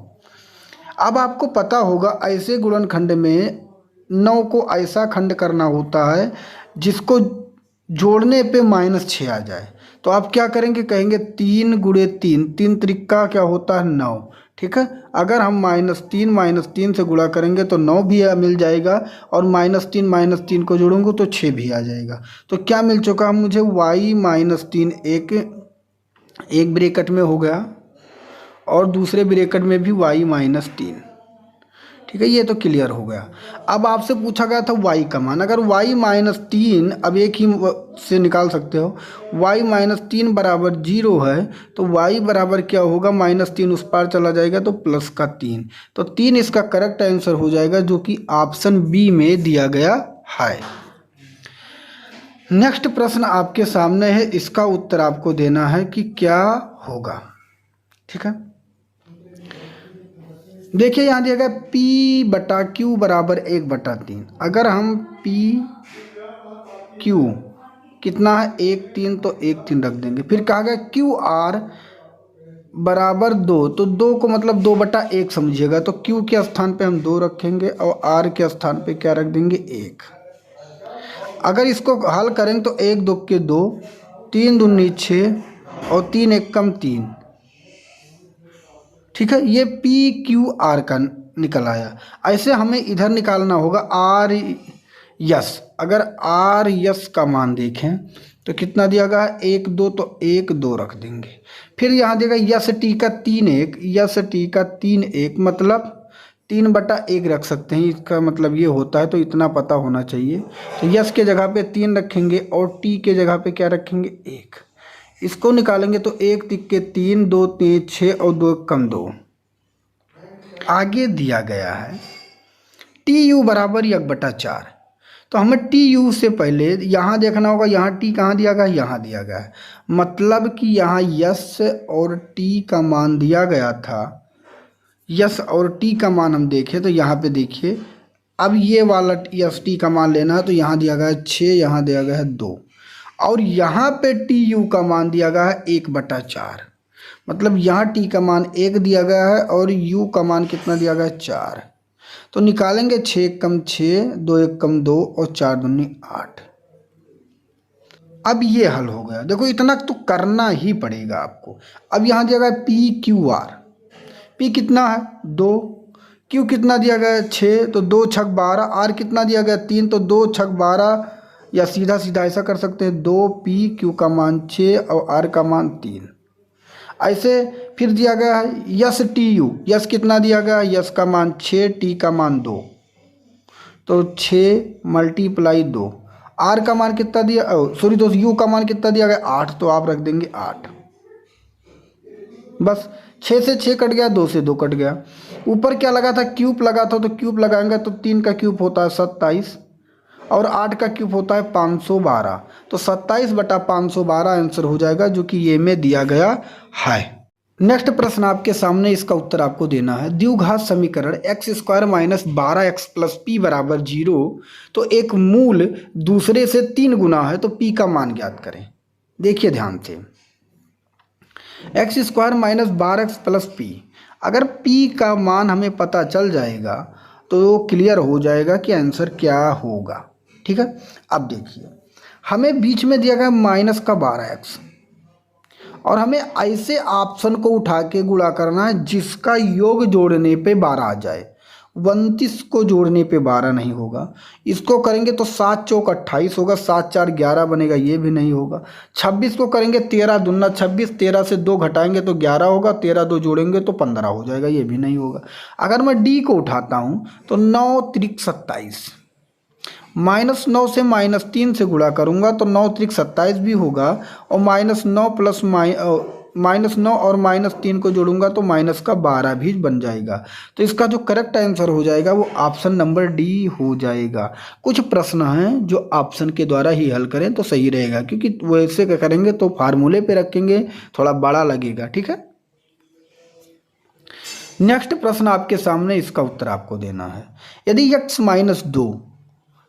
[SPEAKER 1] अब आपको पता होगा ऐसे गुणनखंड में 9 को ऐसा खंड करना होता है जिसको जोड़ने पे -6 आ जाए। तो आप क्या करेंगे, कहेंगे 3 गुणे 3, 3 त्रिका क्या होता है 9, ठीक है। अगर हम -3 से गुणा करेंगे तो 9 भी मिल जाएगा, और -3 को जोड़ूंगा तो 6 भी आ जाएगा। तो क्या मिल चुका है मुझे, y-3 एक ब्रैकेट में हो गया, और दूसरे ब्रैकेट में भी y-3, ठीक है। ये तो क्लियर हो गया। अब आपसे पूछा गया था y का मान, अगर y-3 अब एक ही से निकाल सकते हो, y-3 बराबर 0 है तो y बराबर क्या होगा, -3 उस पार चला जाएगा तो प्लस का 3, तो 3 इसका करेक्ट आंसर हो जाएगा, जो कि ऑप्शन बी में दिया गया है। नेक्स्ट प्रश्न आपके सामने है, इसका उत्तर आपको देना है कि क्या होगा, ठीक है। देखिए यहाँ दिया गया P/Q बराबर 1/3। अगर हम PQ कितना है 1/3, तो 1/3 रख देंगे। फिर कहा गया QR बराबर 2, तो 2 को मतलब 2/1 समझिएगा, तो Q के स्थान पे हम 2 रखेंगे और R के स्थान पे क्या रख देंगे 1। अगर इसको हल करेंगे तो 1 2 के 2, 3 दूनी 6 और 3 1 कम 3, ठीक है। ये PQR का निकल आया। ऐसे हमें इधर निकालना होगा RS। अगर RS का मान देखें तो कितना दिया गया 1 2, तो 1 2 रख देंगे। फिर यहाँ देगा ST का 3 1 मतलब 3/1 रख सकते हैं, इसका मतलब ये होता है, तो इतना पता होना चाहिए। तो यस के जगह पे 3 रखेंगे और टी के जगह पे क्या रखेंगे 1। इसको निकालेंगे तो 1 3 के 3, 2 3 6 और 2 कम 2। आगे दिया गया है TU बराबर 1/4। तो हमें TU से पहले यहाँ देखना होगा, यहाँ T कहाँ दिया गया है, यहाँ दिया गया है, मतलब कि यहाँ यस और T का मान दिया गया था। यस और टी का मान हम देखें तो यहाँ पे देखिए, अब ये वाला यस टी का मान लेना है, तो यहाँ दिया गया है 6, यहाँ दिया गया है 2, और यहाँ पे टी यू का मान दिया गया है 1/4। मतलब यहाँ टी का मान 1 दिया गया है और यू का मान कितना दिया गया है 4। तो निकालेंगे 6 कम 6, 2 1 कम 2 और 4 दूनी 8। अब ये हल हो गया। देखो इतना तो करना ही पड़ेगा आपको। अब यहाँ दिया गया है PQR, P कितना है 2, Q कितना दिया गया है 6, तो 2 6 12, R कितना दिया गया 3, तो 2 6 12, या सीधा सीधा ऐसा कर सकते हैं 2PQ का मान 6 और R का मान 3। ऐसे फिर दिया गया है यस TU, यस कितना दिया गया है, यस का मान 6, T का मान 2, तो 6 × 2। R का मान कितना दिया, सॉरी दोस्त U का मान कितना दिया गया 8, तो आप रख देंगे 8। बस 6 से 6 कट गया, 2 से 2 कट गया। ऊपर क्या लगा था, क्यूब लगा था, तो क्यूब लगाएंगे तो 3 का क्यूब होता है 27 और 8 का क्यूब होता है 512, तो 27/512 आंसर हो जाएगा, जो कि ये में दिया गया है। नेक्स्ट प्रश्न आपके सामने, इसका उत्तर आपको देना है। द्विघात समीकरण x² - 12x + p बराबर 0, तो एक मूल दूसरे से 3 गुना है, तो p का मान ज्ञात करें। देखिए ध्यान से, x² - 12x + p, अगर p का मान हमें पता चल जाएगा तो क्लियर हो जाएगा कि आंसर क्या होगा, ठीक है। अब देखिए हमें बीच में दिया गया -12x, और हमें ऐसे ऑप्शन को उठा के गुणा करना है जिसका योग जोड़ने पे 12 आ जाए। 29 को जोड़ने पे 12 नहीं होगा। इसको करेंगे तो 7 चौक 28 होगा, 7 4 11 बनेगा, ये भी नहीं होगा। 26 को करेंगे 13 दूना 26, 13 से 2 घटाएंगे तो 11 होगा, 13 2 जोड़ेंगे तो 15 हो जाएगा, ये भी नहीं होगा। अगर मैं डी को उठाता हूँ तो 9 त्रिक 27, -9 से -3 से गुणा करूंगा तो 9 त्रिक 27 भी होगा, और -9 और -3 को जोड़ूंगा तो -12 भी बन जाएगा। तो इसका जो करेक्ट आंसर हो जाएगा वो ऑप्शन नंबर डी हो जाएगा। कुछ प्रश्न हैं जो ऑप्शन के द्वारा ही हल करें तो सही रहेगा, क्योंकि वैसे करेंगे तो फार्मूले पे रखेंगे थोड़ा बड़ा लगेगा, ठीक है। नेक्स्ट प्रश्न आपके सामने, इसका उत्तर आपको देना है। यदि x - 2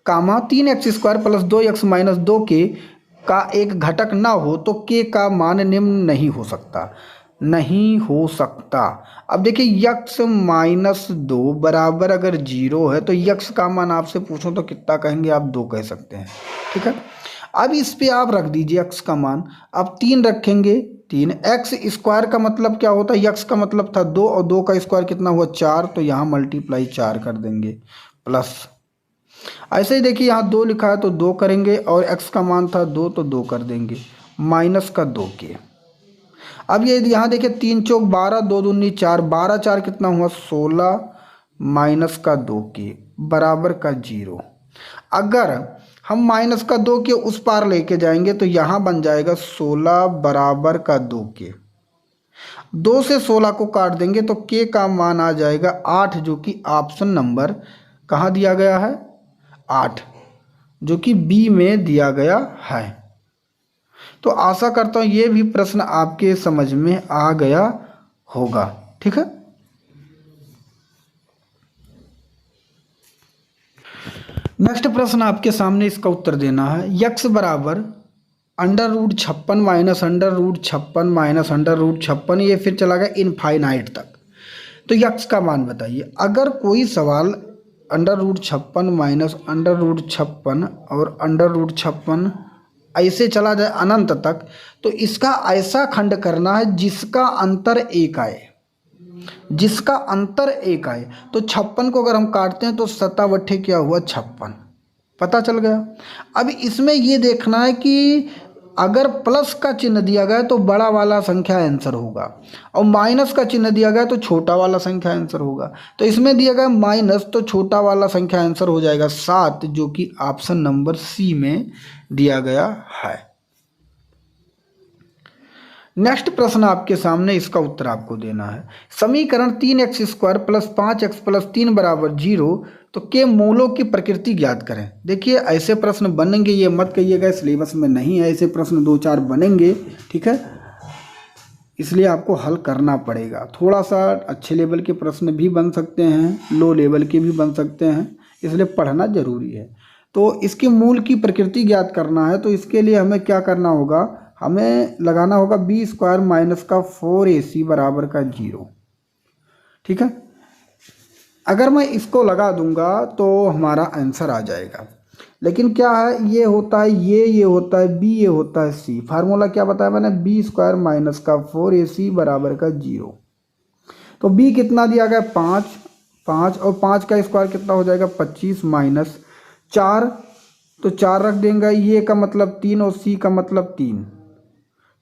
[SPEAKER 1] कामा 3x² + 2x - 2 के का एक घटक ना हो तो k का मान निम्न नहीं हो सकता। अब देखिए x - 2 बराबर अगर 0 है तो x का मान आपसे पूछो तो कितना कहेंगे आप, 2 कह सकते हैं, ठीक है। अब इस पे आप रख दीजिए x का मान। अब 3 रखेंगे, 3 एक्स स्क्वायर का मतलब क्या होता है, x का मतलब था 2 और 2 का स्क्वायर कितना हुआ 4, तो यहाँ मल्टीप्लाई 4 कर देंगे प्लस। ऐसे ही देखिए यहाँ 2 लिखा है तो 2 करेंगे और x का मान था 2 तो 2 कर देंगे माइनस का 2 के। अब ये यहाँ देखिए 3 चौक 12, 2 दूनी 4, 12 4 कितना हुआ 16 माइनस का 2 के बराबर का 0। अगर हम माइनस का 2 के उस पार लेके जाएंगे तो यहाँ बन जाएगा 16 बराबर का 2 के। 2 से 16 को काट देंगे तो के का मान आ जाएगा 8, जो कि ऑप्शन नंबर कहाँ दिया गया है 8, जो कि बी में दिया गया है। तो आशा करता हूँ ये भी प्रश्न आपके समझ में आ गया होगा। ठीक है, नेक्स्ट प्रश्न आपके सामने, इसका उत्तर देना है। यक्स बराबर √56 माइनस √56 माइनस √56, ये फिर चला गया इनफाइनाइट तक। तो यक्स का मान बताइए। अगर कोई सवाल √56 माइनस √56 और √56 ऐसे चला जाए अनंत तक, तो इसका ऐसा खंड करना है जिसका अंतर 1 आए, जिसका अंतर 1 आए। तो 56 को अगर हम काटते हैं तो 7 क्या हुआ 56, पता चल गया। अब इसमें ये देखना है कि अगर प्लस का चिन्ह दिया गया तो बड़ा वाला संख्या आंसर होगा और माइनस का चिन्ह दिया गया तो छोटा वाला संख्या आंसर होगा। तो इसमें दिया गया माइनस, तो छोटा वाला संख्या आंसर हो जाएगा 7, जो कि ऑप्शन नंबर सी में दिया गया है। नेक्स्ट प्रश्न आपके सामने, इसका उत्तर आपको देना है। समीकरण 3x² + 5x + 3 = 0, तो के मूलों की प्रकृति ज्ञात करें। देखिए ऐसे प्रश्न बनेंगे, ये मत कहिएगा सिलेबस में नहीं है, ऐसे प्रश्न 2-4 बनेंगे। ठीक है, इसलिए आपको हल करना पड़ेगा। थोड़ा सा अच्छे लेवल के प्रश्न भी बन सकते हैं, लो लेवल के भी बन सकते हैं, इसलिए पढ़ना जरूरी है। तो इसके मूल की प्रकृति ज्ञात करना है, तो इसके लिए हमें क्या करना होगा, हमें लगाना होगा b² - का 4ac बराबर का 0। ठीक है, अगर मैं इसको लगा दूंगा तो हमारा आंसर आ जाएगा। लेकिन क्या है, ये होता है ये होता है b, ये होता है c। फार्मूला क्या बताया मैंने, b² - का 4ac बराबर का 0। तो b कितना दिया गया 5 और 5 का स्क्वायर कितना हो जाएगा 25 माइनस 4, तो 4 रख देंगे, ये का मतलब 3 और c का मतलब 3।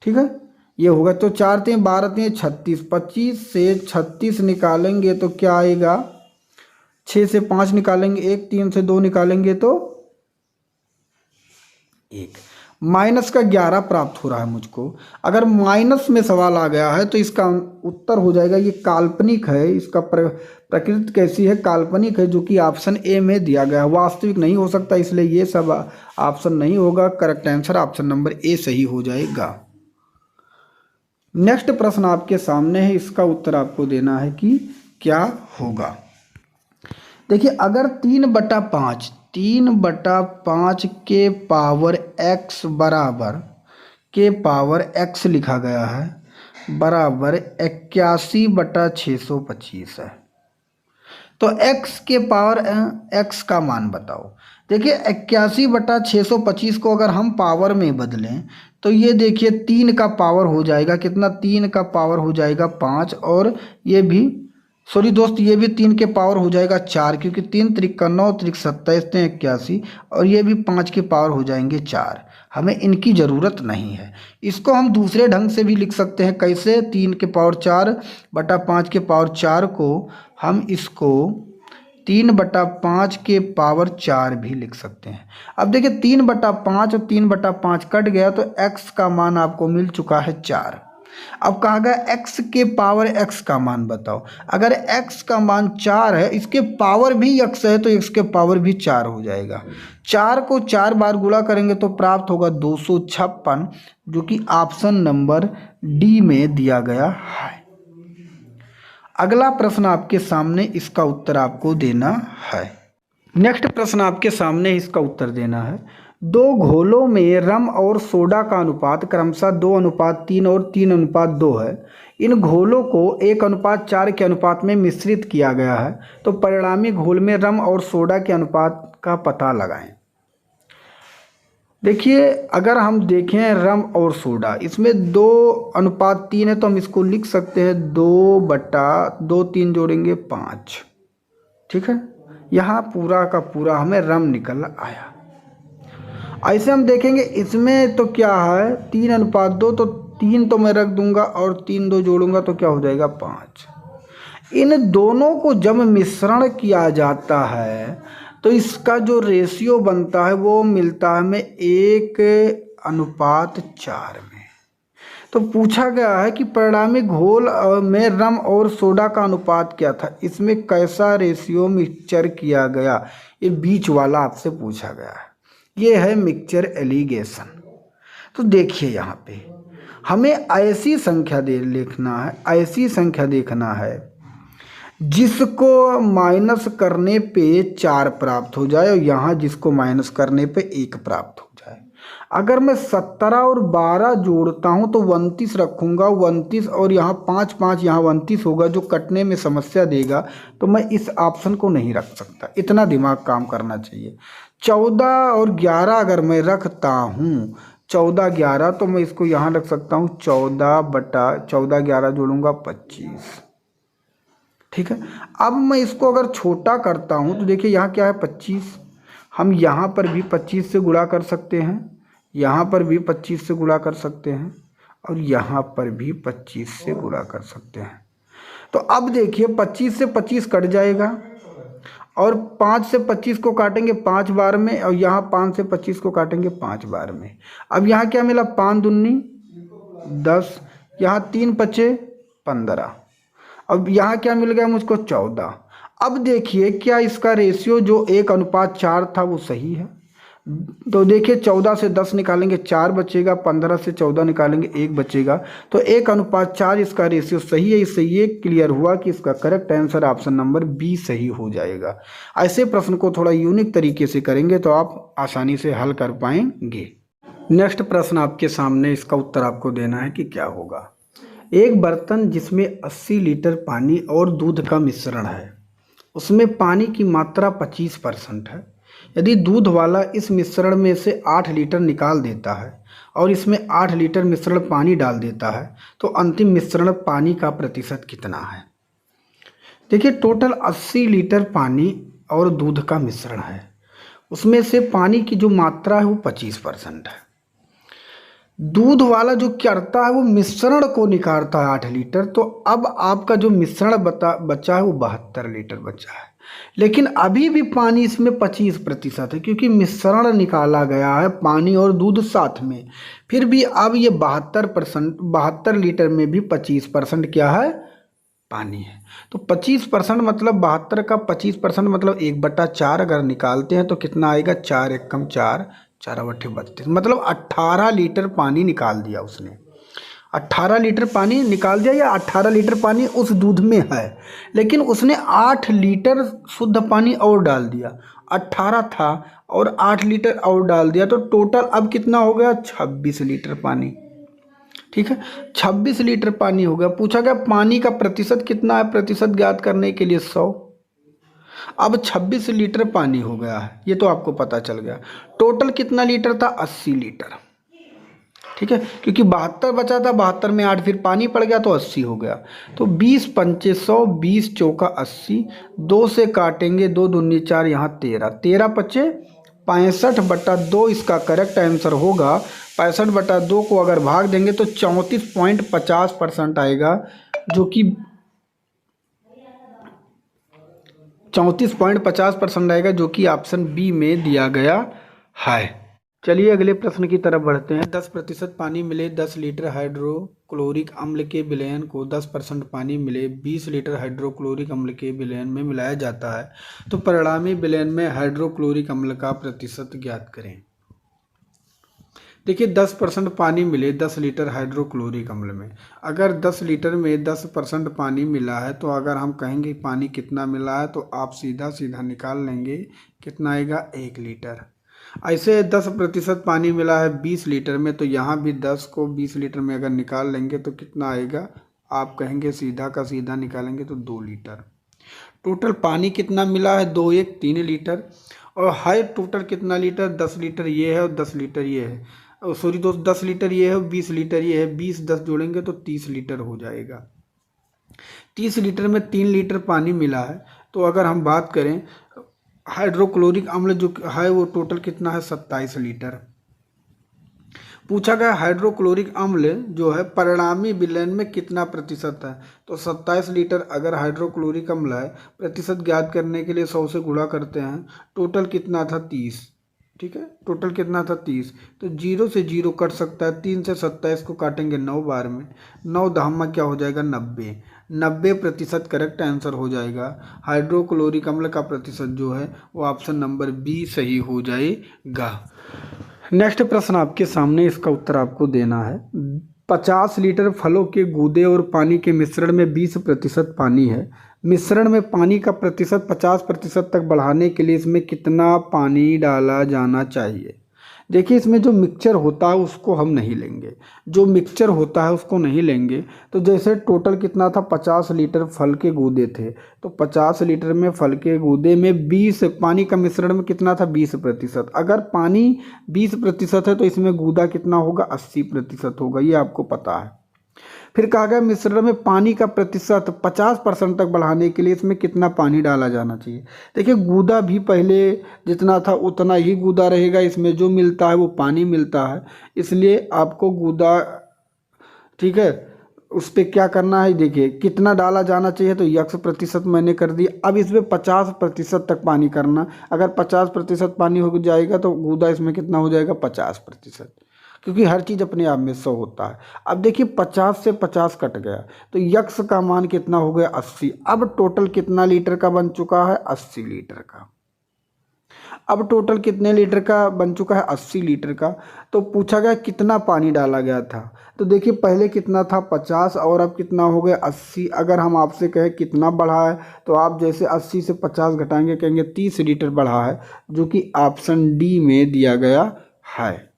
[SPEAKER 1] ठीक है, ये होगा तो 4 × 3 = 12 × 3 = 36, 25 से 36 निकालेंगे तो क्या आएगा, 6 से 5 निकालेंगे 1, 3 से 2 निकालेंगे तो 1, माइनस का 11 प्राप्त हो रहा है मुझको। अगर माइनस में सवाल आ गया है तो इसका उत्तर हो जाएगा, ये काल्पनिक है, इसका प्रकृति कैसी है, काल्पनिक है, जो कि ऑप्शन ए में दिया गया है, वास्तविक नहीं हो सकता, इसलिए ये सब ऑप्शन नहीं होगा। Correct answer option number A सही हो जाएगा। नेक्स्ट प्रश्न आपके सामने है, इसका उत्तर आपको देना है कि क्या होगा। देखिए अगर 3/5 के पावर x बराबर के पावर x लिखा गया है बराबर 81/625 है, तो x के पावर x का मान बताओ। देखिए 81/625 को अगर हम पावर में बदलें तो ये देखिए 3 का पावर हो जाएगा कितना, 3 का पावर हो जाएगा 5, और ये भी सॉरी दोस्त, ये भी 3 के पावर हो जाएगा 4, क्योंकि 3 × 3 = 9, 3 × 27 = 81, और ये भी 5 के पावर हो जाएंगे 4। हमें इनकी ज़रूरत नहीं है। इसको हम दूसरे ढंग से भी लिख सकते हैं, कैसे, 3 के पावर 4 बटा 5 के पावर 4 को हम इसको 3/5 के पावर 4 भी लिख सकते हैं। अब देखिए 3/5 और 3/5 कट गया तो x का मान आपको मिल चुका है 4। अब कहा गया x के पावर x का मान बताओ। अगर x का मान 4 है, इसके पावर भी x है, तो x के पावर भी 4 हो जाएगा। 4 को 4 बार गुणा करेंगे तो प्राप्त होगा 256, जो कि ऑप्शन नंबर डी में दिया गया है। अगला प्रश्न आपके सामने, इसका उत्तर आपको देना है। नेक्स्ट प्रश्न आपके सामने, इसका उत्तर देना है। 2 घोलों में रम और सोडा का अनुपात क्रमशः 2:3 और 3:2 है। इन घोलों को 1:4 के अनुपात में मिश्रित किया गया है, तो परिणामी घोल में रम और सोडा के अनुपात का पता लगाएं। देखिए अगर हम देखें रम और सोडा, इसमें 2:3 है तो हम इसको लिख सकते हैं 2/2, 3 जोड़ेंगे 5। ठीक है, यहाँ पूरा का पूरा हमें रम निकल आया। ऐसे हम देखेंगे इसमें तो क्या है 3:2, तो 3 तो मैं रख दूंगा और 3 2 जोड़ूंगा तो क्या हो जाएगा 5। इन दोनों को जब मिश्रण किया जाता है तो इसका जो रेशियो बनता है वो मिलता है हमें 1:4 में। तो पूछा गया है कि परिणामी घोल में रम और सोडा का अनुपात क्या था, इसमें कैसा रेशियो मिक्सचर किया गया, ये बीच वाला आपसे पूछा गया है। ये है मिक्सचर एलिगेशन। तो देखिए यहाँ पे हमें ऐसी संख्या ऐसी संख्या देखना है जिसको माइनस करने पे 4 प्राप्त हो जाए और यहाँ जिसको माइनस करने पे 1 प्राप्त हो जाए। अगर मैं 17 और 12 जोड़ता हूँ तो 29 रखूँगा, 29 और यहाँ 5 5 यहाँ 29 होगा जो कटने में समस्या देगा, तो मैं इस ऑप्शन को नहीं रख सकता। इतना दिमाग काम करना चाहिए। 14 और 11 अगर मैं रखता हूँ 14 11 तो मैं इसको यहाँ रख सकता हूँ 14/14 11 जोड़ूंगा 25। ठीक है, अब मैं इसको अगर छोटा करता हूँ तो देखिए यहाँ क्या है 25, हम यहाँ पर भी 25 से गुणा कर सकते हैं, यहाँ पर भी 25 से गुणा कर सकते हैं और यहाँ पर भी 25 से गुणा कर सकते हैं। तो अब देखिए 25 से 25 कट जाएगा और 5 से 25 को काटेंगे 5 बार में और यहाँ 5 से 25 को काटेंगे 5 बार में। अब यहाँ क्या मिला 5 दूनी 10, यहाँ 3 5 15, अब यहाँ क्या मिल गया मुझको 14। अब देखिए क्या इसका रेशियो जो 1:4 था वो सही है। तो देखिए 14 से 10 निकालेंगे 4 बचेगा, 15 से 14 निकालेंगे 1 बचेगा, तो 1:4 इसका रेशियो सही है। इससे ये क्लियर हुआ कि इसका correct answer option number B सही हो जाएगा। ऐसे प्रश्न को थोड़ा यूनिक तरीके से करेंगे तो आप आसानी से हल कर पाएंगे। नेक्स्ट प्रश्न आपके सामने, इसका उत्तर आपको देना है कि क्या होगा। एक बर्तन जिसमें 80 लीटर पानी और दूध का मिश्रण है, उसमें पानी की मात्रा 25% है। यदि दूध वाला इस मिश्रण में से 8 लीटर निकाल देता है और इसमें 8 लीटर मिश्रण पानी डाल देता है तो अंतिम मिश्रण पानी का प्रतिशत कितना है। देखिए टोटल 80 लीटर पानी और दूध का मिश्रण है, उसमें से पानी की जो मात्रा है वो 25% है। दूध वाला जो करता है वो मिश्रण को निकालता है 8 लीटर, तो अब आपका जो मिश्रण बचा है वो 72 लीटर बचा है। लेकिन अभी भी पानी इसमें 25% है क्योंकि मिश्रण निकाला गया है पानी और दूध साथ में। फिर भी अब ये 72 लीटर में भी 25% क्या है पानी है। तो 25% मतलब 72 का 25% मतलब 1/4 अगर निकालते हैं तो कितना आएगा 4 एकम 4 4/32, मतलब 18 लीटर पानी निकाल दिया उसने। 18 लीटर पानी निकाल दिया या 18 लीटर पानी उस दूध में है, लेकिन उसने 8 लीटर शुद्ध पानी और डाल दिया। 18 था और 8 लीटर और डाल दिया तो टोटल अब कितना हो गया 26 लीटर पानी। ठीक है, 26 लीटर पानी हो गया। पूछा गया पानी का प्रतिशत कितना है, प्रतिशत ज्ञात करने के लिए 100। अब 26 लीटर पानी हो गया है, ये तो आपको पता चल गया। टोटल कितना लीटर था 80 लीटर। ठीक है, क्योंकि 72 बचा था, 72 में 8 फिर पानी पड़ गया तो 80 हो गया। तो 20 पंचे 100, 20 चौका 80, 2 से काटेंगे 2 दूनी 4, यहाँ 13, 13 पचे 65/2 इसका करेक्ट आंसर होगा। 65/2 को अगर भाग देंगे तो 34.50% आएगा, जो कि 34.50% आएगा, जो कि ऑप्शन बी में दिया गया है। चलिए अगले प्रश्न की तरफ बढ़ते हैं। 10% पानी मिले 10 लीटर हाइड्रोक्लोरिक अम्ल के विलयन को 10% पानी मिले 20 लीटर हाइड्रोक्लोरिक अम्ल के विलयन में मिलाया जाता है, तो परिणामी विलयन में हाइड्रोक्लोरिक अम्ल का प्रतिशत ज्ञात करें। देखिए 10% पानी मिले 10 लीटर हाइड्रोक्लोरिक अम्ल में, अगर 10 लीटर में 10% पानी मिला है तो अगर हम कहेंगे पानी कितना मिला है तो आप सीधा सीधा निकाल लेंगे कितना आएगा 1 लीटर। ऐसे 10% पानी मिला है 20 लीटर में, तो यहाँ भी 10 को 20 लीटर में अगर निकाल लेंगे तो कितना आएगा, आप कहेंगे सीधा का सीधा निकालेंगे तो 2 लीटर। टोटल पानी कितना मिला है 2 1 3 लीटर, और हाई टोटल कितना लीटर, 10 लीटर ये है और 10 लीटर ये है, सॉरी दोस्त 10 लीटर ये है और 20 लीटर ये है, 20 10 जोड़ेंगे तो 30 लीटर हो जाएगा। 30 लीटर में 3 लीटर पानी मिला है। तो अगर हम बात करें हाइड्रोक्लोरिक अम्ल जो है वो टोटल कितना है, 27 लीटर। पूछा गया हाइड्रोक्लोरिक अम्ल जो है परिणामी विलयन में कितना प्रतिशत है, तो 27 लीटर अगर हाइड्रोक्लोरिक अम्ल है, प्रतिशत ज्ञात करने के लिए 100 से गुणा करते हैं, टोटल कितना था 30, ठीक है, टोटल कितना था 30, तो 0 से 0 कट सकता है, 3 से 27 को काटेंगे 9 बार में, 9 धामा क्या हो जाएगा 90, 90% करेक्ट आंसर हो जाएगा। हाइड्रोक्लोरिक अम्ल का प्रतिशत जो है वो ऑप्शन नंबर बी सही हो जाएगा। नेक्स्ट प्रश्न आपके सामने, इसका उत्तर आपको देना है। 50 लीटर फलों के गूदे और पानी के मिश्रण में 20% पानी है। मिश्रण में पानी का प्रतिशत 50% तक बढ़ाने के लिए इसमें कितना पानी डाला जाना चाहिए। देखिए इसमें जो मिक्सचर होता है उसको हम नहीं लेंगे, जो मिक्सचर होता है उसको नहीं लेंगे। तो जैसे टोटल कितना था, 50 लीटर फल के गूदे थे, तो 50 लीटर में फल के गूदे में 20 पानी का मिश्रण में कितना था 20%। अगर पानी 20% है तो इसमें गूदा कितना होगा 80% होगा, ये आपको पता है। फिर कहा गया मिश्रण में पानी का प्रतिशत 50% तक बढ़ाने के लिए इसमें कितना पानी डाला जाना चाहिए। देखिए गूदा भी पहले जितना था उतना ही गूदा रहेगा, इसमें जो मिलता है वो पानी मिलता है, इसलिए आपको गूदा, ठीक है, उस पर क्या करना है, देखिए कितना डाला जाना चाहिए, तो x% मैंने कर दिया। अब इसमें 50% तक पानी करना, अगर 50% पानी हो जाएगा तो गूदा इसमें कितना हो जाएगा 50%, क्योंकि हर चीज़ अपने आप में 100 होता है। अब देखिए 50 से 50 कट गया तो यक्स का मान कितना हो गया 80। अब टोटल कितना लीटर का बन चुका है 80 लीटर का। अब टोटल कितने लीटर का बन चुका है 80 लीटर का। तो पूछा गया कितना पानी डाला गया था, तो देखिए पहले कितना था 50 और अब कितना हो गया 80। अगर हम आपसे कहें कितना बढ़ा है तो आप जैसे 80 से 50 घटाएंगे कहेंगे 30 लीटर बढ़ा है, जो कि ऑप्शन डी में दिया गया है।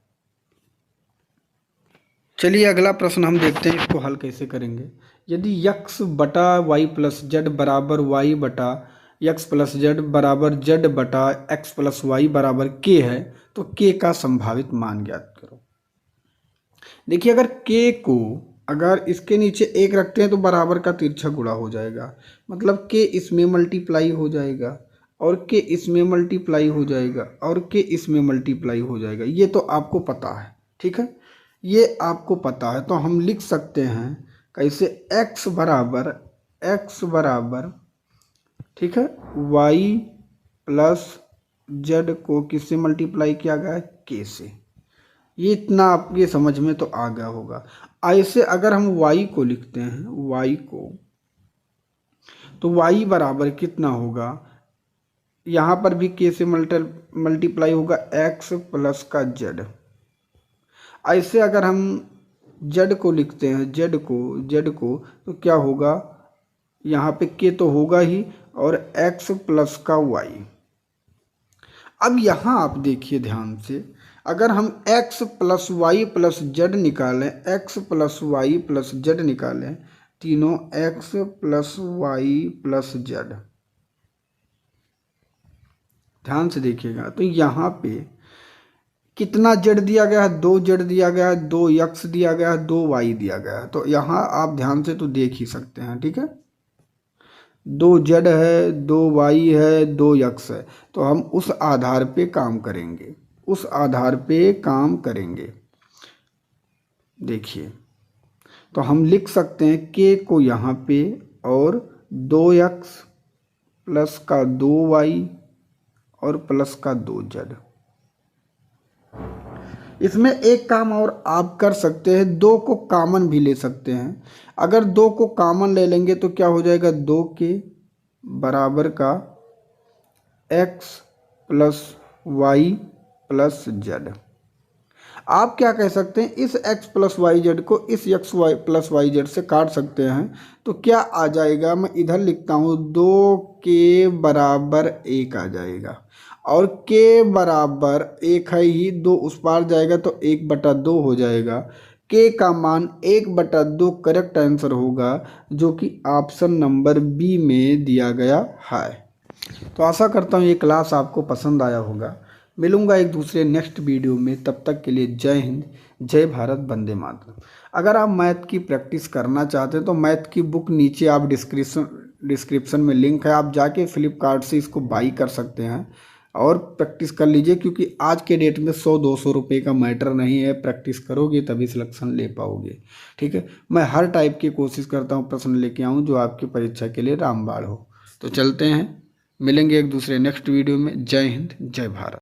[SPEAKER 1] चलिए अगला प्रश्न हम देखते हैं, इसको हल कैसे करेंगे। यदि यक्स बटा वाई प्लस जेड बराबर वाई बटा यक्स प्लस जेड बराबर जेड बटा एक्स प्लस वाई बराबर के है, तो के का संभावित मान ज्ञात करो। देखिए अगर के को अगर इसके नीचे एक रखते हैं तो बराबर का तिरछा गुणा हो जाएगा, मतलब के इसमें मल्टीप्लाई हो जाएगा और के इसमें मल्टीप्लाई हो जाएगा और के इसमें मल्टीप्लाई हो जाएगा, ये तो आपको पता है, ठीक है, ये आपको पता है। तो हम लिख सकते हैं कैसे, x बराबर ठीक है y प्लस जेड को किससे मल्टीप्लाई किया गया है k से। ये इतना आपके समझ में तो आ गया होगा। ऐसे अगर हम y को लिखते हैं y को, तो y बराबर कितना होगा, यहाँ पर भी k से मल्टीप्लाई होगा x प्लस का z। ऐसे अगर हम जेड को लिखते हैं जेड को तो क्या होगा, यहाँ पे के तो होगा ही और एक्स प्लस का वाई। अब यहाँ आप देखिए ध्यान से, अगर हम X plus Y plus Z निकालें, X plus Y plus Z निकालें, तीनों X plus Y plus Z, ध्यान से देखिएगा तो यहाँ पे कितना जेड दिया गया है, 2 जेड दिया गया है, 2 यक्स दिया गया है, 2 वाई दिया गया है। तो यहाँ आप ध्यान से तो देख ही सकते हैं, ठीक है, 2 जेड है, 2 वाई है, 2 यक्स है। तो हम उस आधार पे काम करेंगे, उस आधार पे काम करेंगे। देखिए तो हम लिख सकते हैं के को यहाँ पे और 2 यक्स प्लस का 2 वाई और प्लस का 2 जेड। इसमें एक काम और आप कर सकते हैं, 2 को कॉमन भी ले सकते हैं। अगर 2 को कॉमन ले लेंगे तो क्या हो जाएगा, 2 के बराबर का x plus Y plus Z. आप क्या कह सकते हैं, इस x प्लस वाई जेड को इस x Y plus Y Z से काट सकते हैं। तो क्या आ जाएगा, मैं इधर लिखता हूँ 2 के बराबर 1 आ जाएगा और k बराबर 1 है ही, 2 उस पार जाएगा तो 1/2 हो जाएगा। k का मान 1/2 करेक्ट आंसर होगा, जो कि ऑप्शन नंबर बी में दिया गया है। तो आशा करता हूँ ये क्लास आपको पसंद आया होगा। मिलूंगा एक दूसरे नेक्स्ट वीडियो में, तब तक के लिए जय हिंद, जय भारत, वंदे मातरम। अगर आप मैथ की प्रैक्टिस करना चाहते हैं तो मैथ की बुक नीचे आप डिस्क्रिप्शन में लिंक है, आप जाके फ्लिपकार्ट से इसको बाई कर सकते हैं और प्रैक्टिस कर लीजिए, क्योंकि आज के डेट में 100-200 रुपये का मैटर नहीं है, प्रैक्टिस करोगे तभी सिलेक्शन ले पाओगे। ठीक है, मैं हर टाइप की कोशिश करता हूँ प्रश्न लेके आऊँ जो आपकी परीक्षा के लिए रामबाण हो। तो चलते हैं, मिलेंगे एक दूसरे नेक्स्ट वीडियो में। जय हिंद, जय भारत।